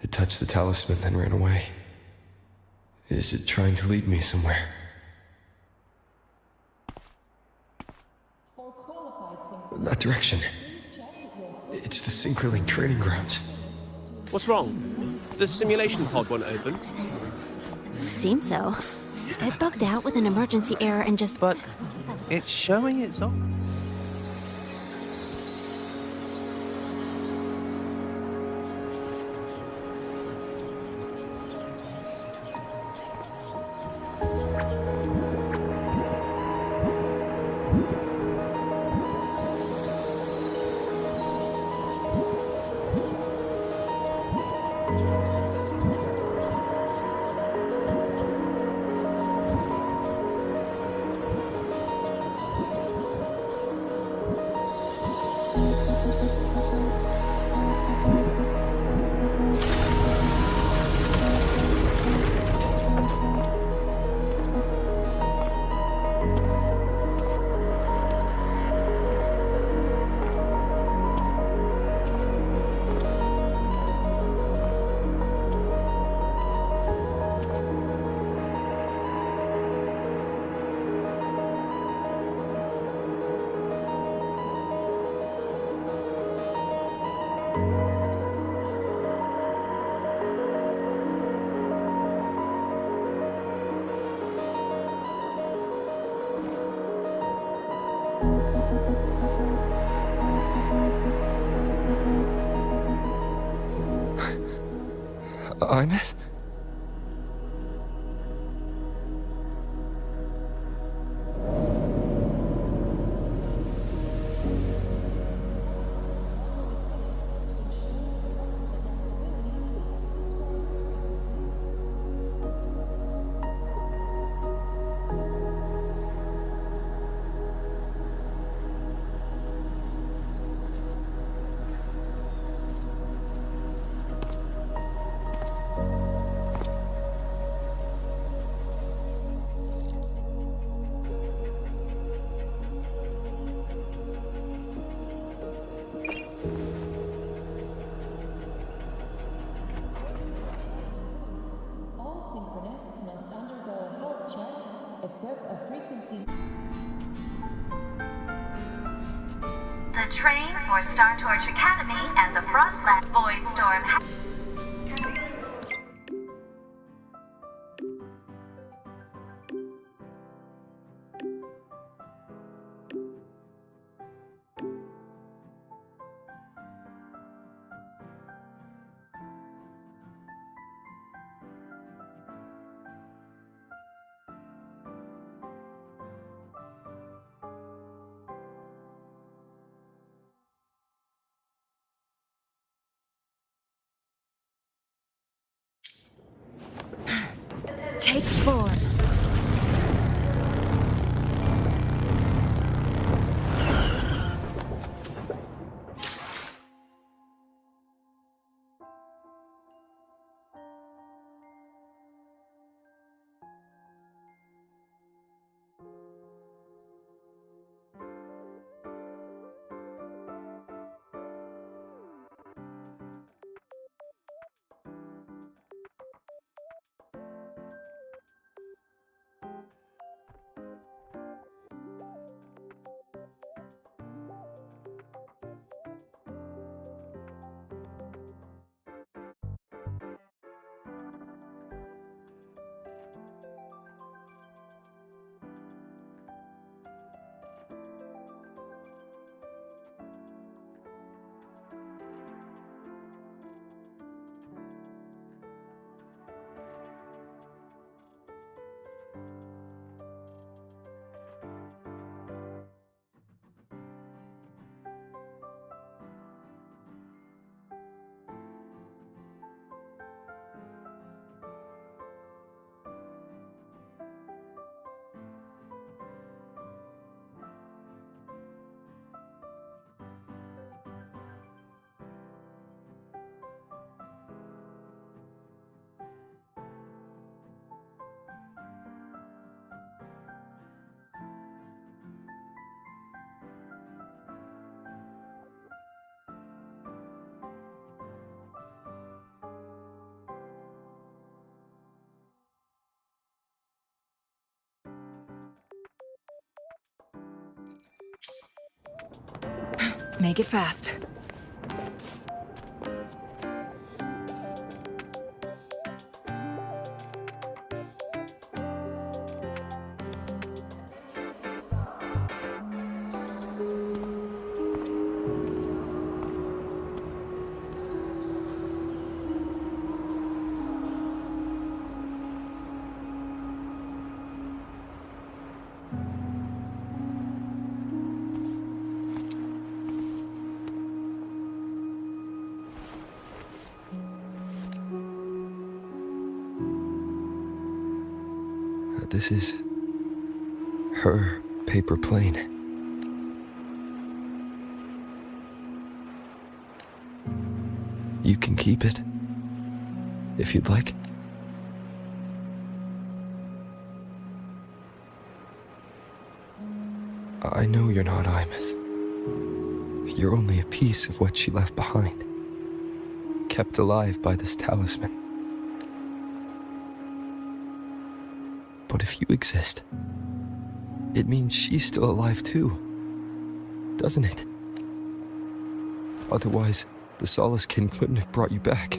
It touched the talisman, then ran away. Is it trying to lead me somewhere? That direction. It's the Synchroling training grounds. What's wrong? The simulation pod won't open? Seems so. It bugged out with an emergency error and just... But it's showing it's on. Imeth? The train for Star Torch Academy and the Frostland Void Storm. Take 4. Make it fast. This is her paper plane. You can keep it, if you'd like. I know you're not Imeth. You're only a piece of what she left behind, kept alive by this talisman. But if you exist, it means she's still alive too, doesn't it? Otherwise, the Solaskin couldn't have brought you back.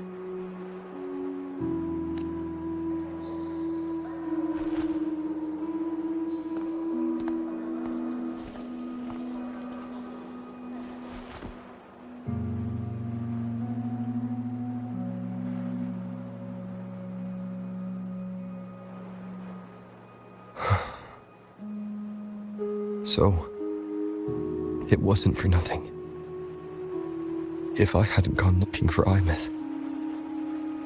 So, it wasn't for nothing. If I hadn't gone looking for Imeth,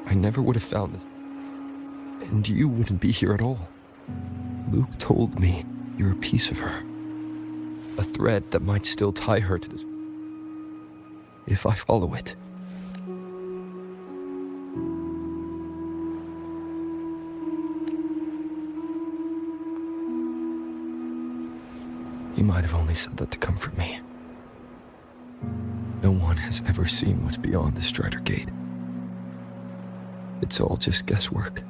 I never would have found this. And you wouldn't be here at all. Luke told me you're a piece of her. A thread that might still tie her to this. If I follow it. You might have only said that to comfort me. No one has ever seen what's beyond the Strider Gate. It's all just guesswork.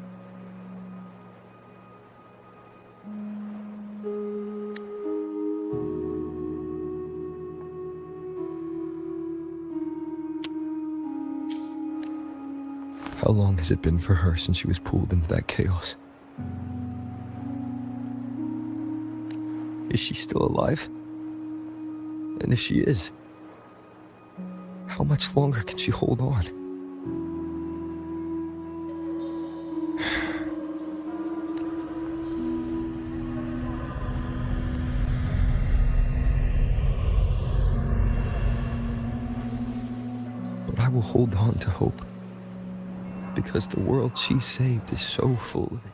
How long has it been for her since she was pulled into that chaos? Is she still alive? And if she is, how much longer can she hold on? But I will hold on to hope, because the world she saved is so full of it.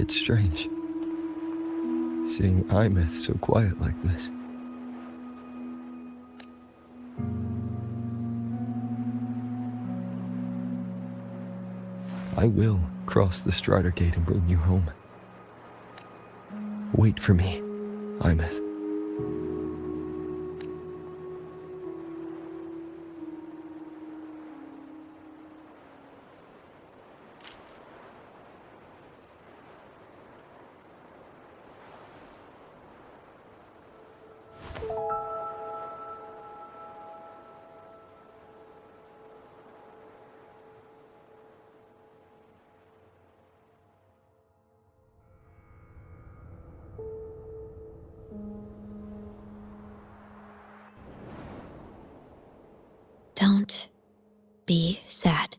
It's strange, seeing Imeth so quiet like this. I will cross the Strider Gate and bring you home. Wait for me, Imeth. Don't be sad.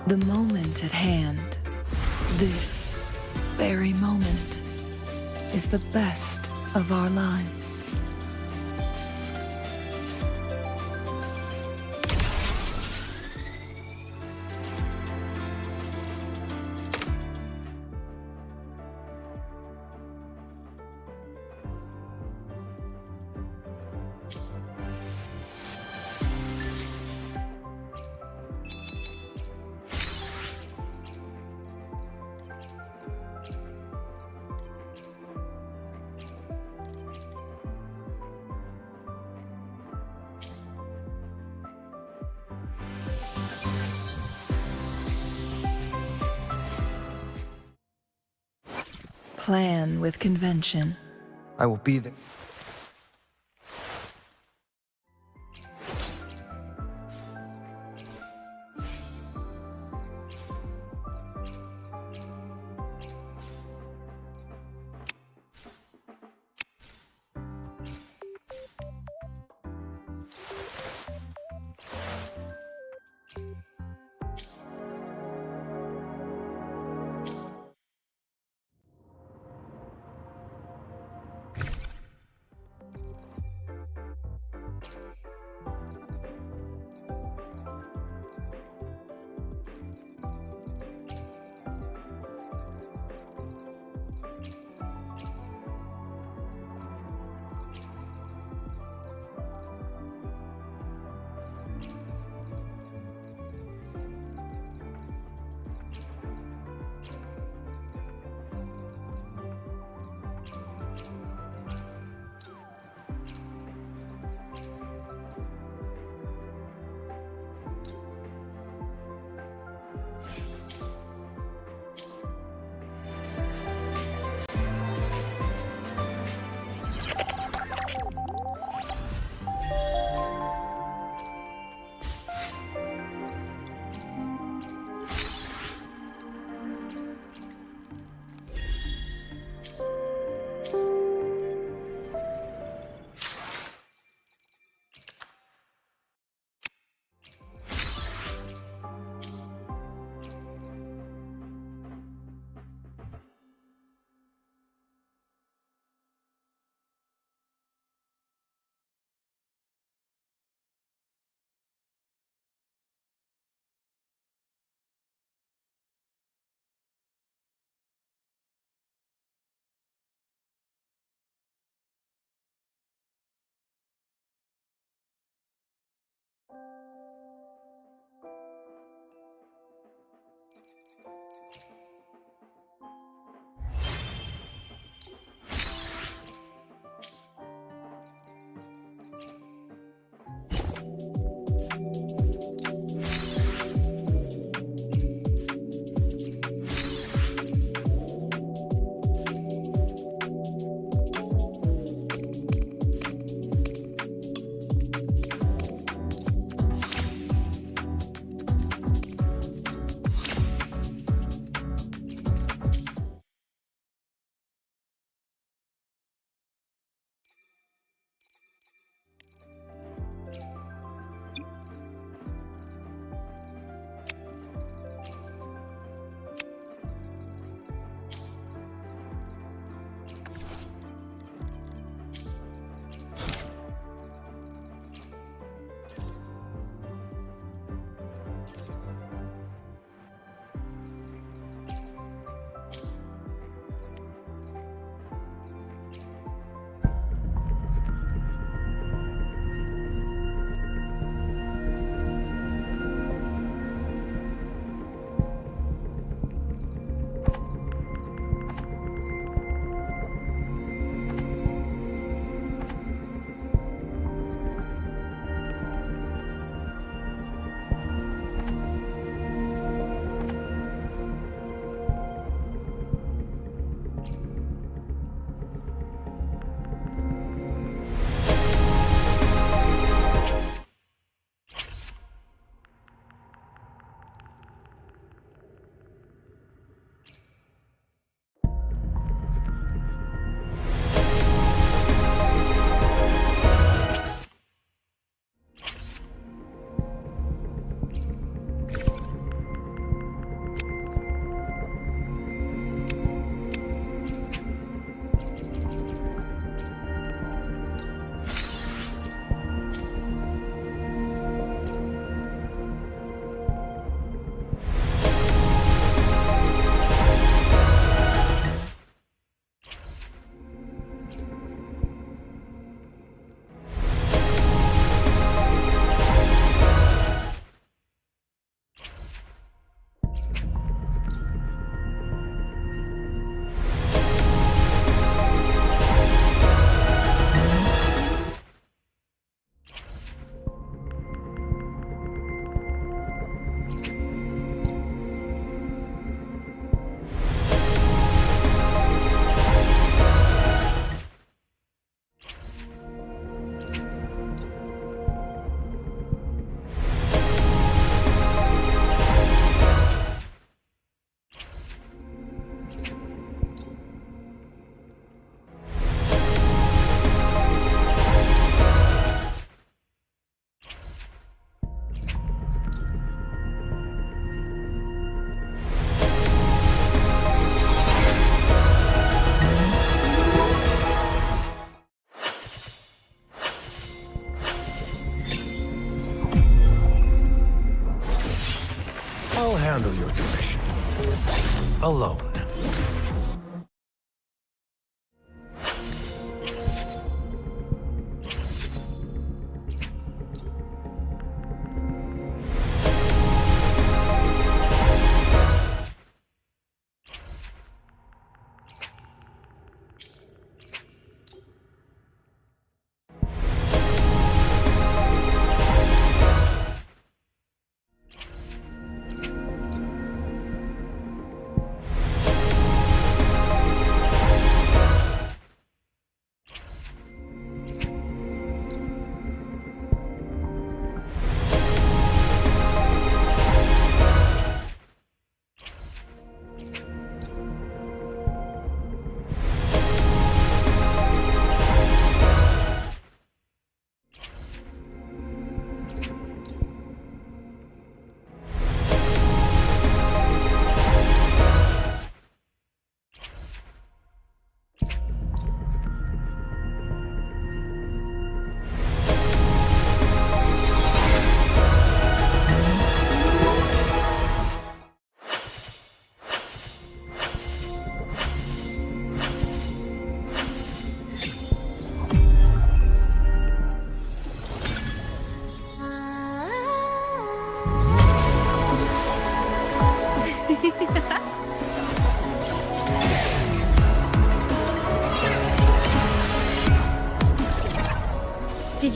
The moment at hand, this very moment, is the best of our lives. plan with convention. I will be there.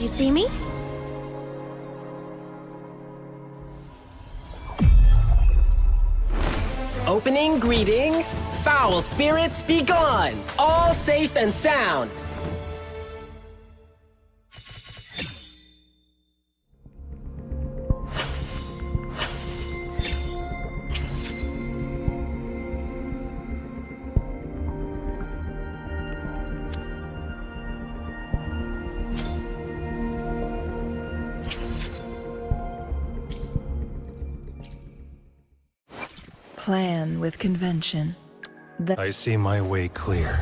Did you see me? Opening greeting. Foul spirits be gone. All safe and sound. Plan with convention. I see my way clear.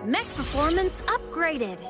Mech performance upgraded.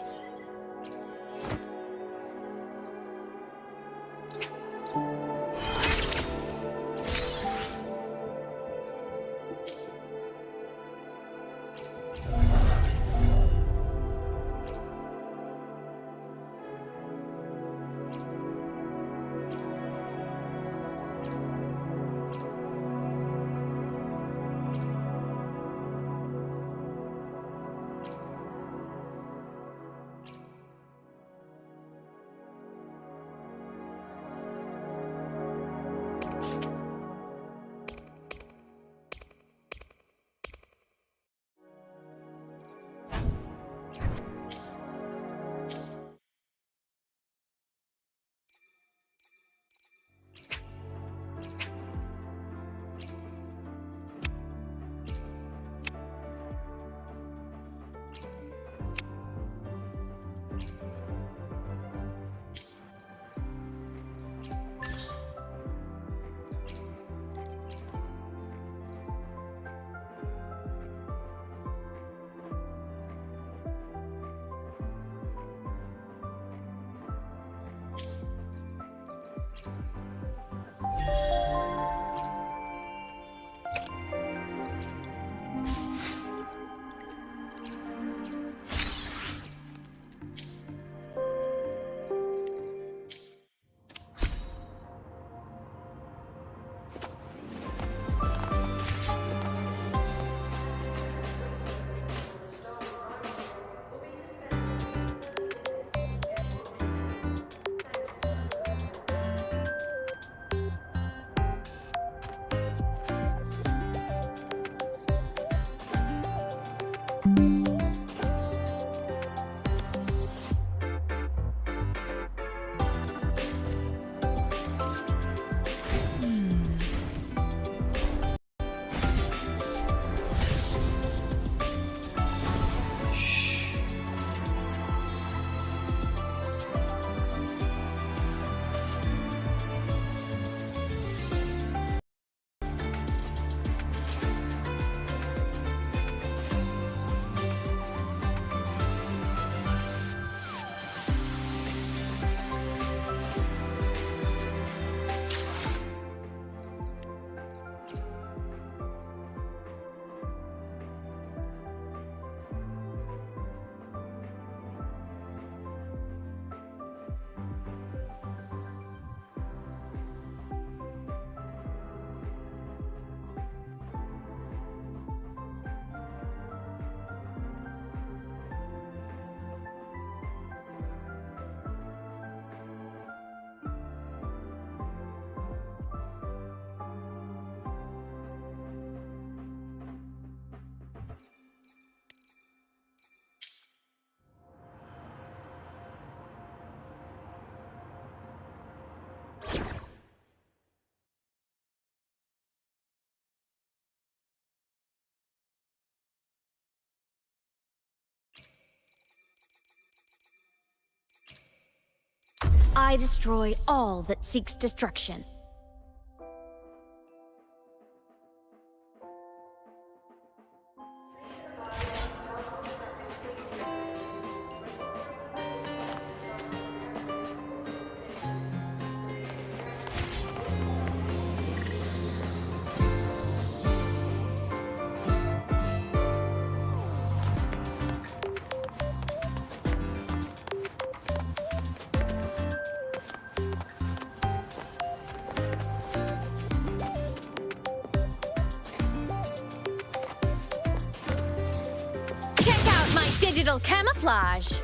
I destroy all that seeks destruction. Check out my digital camouflage!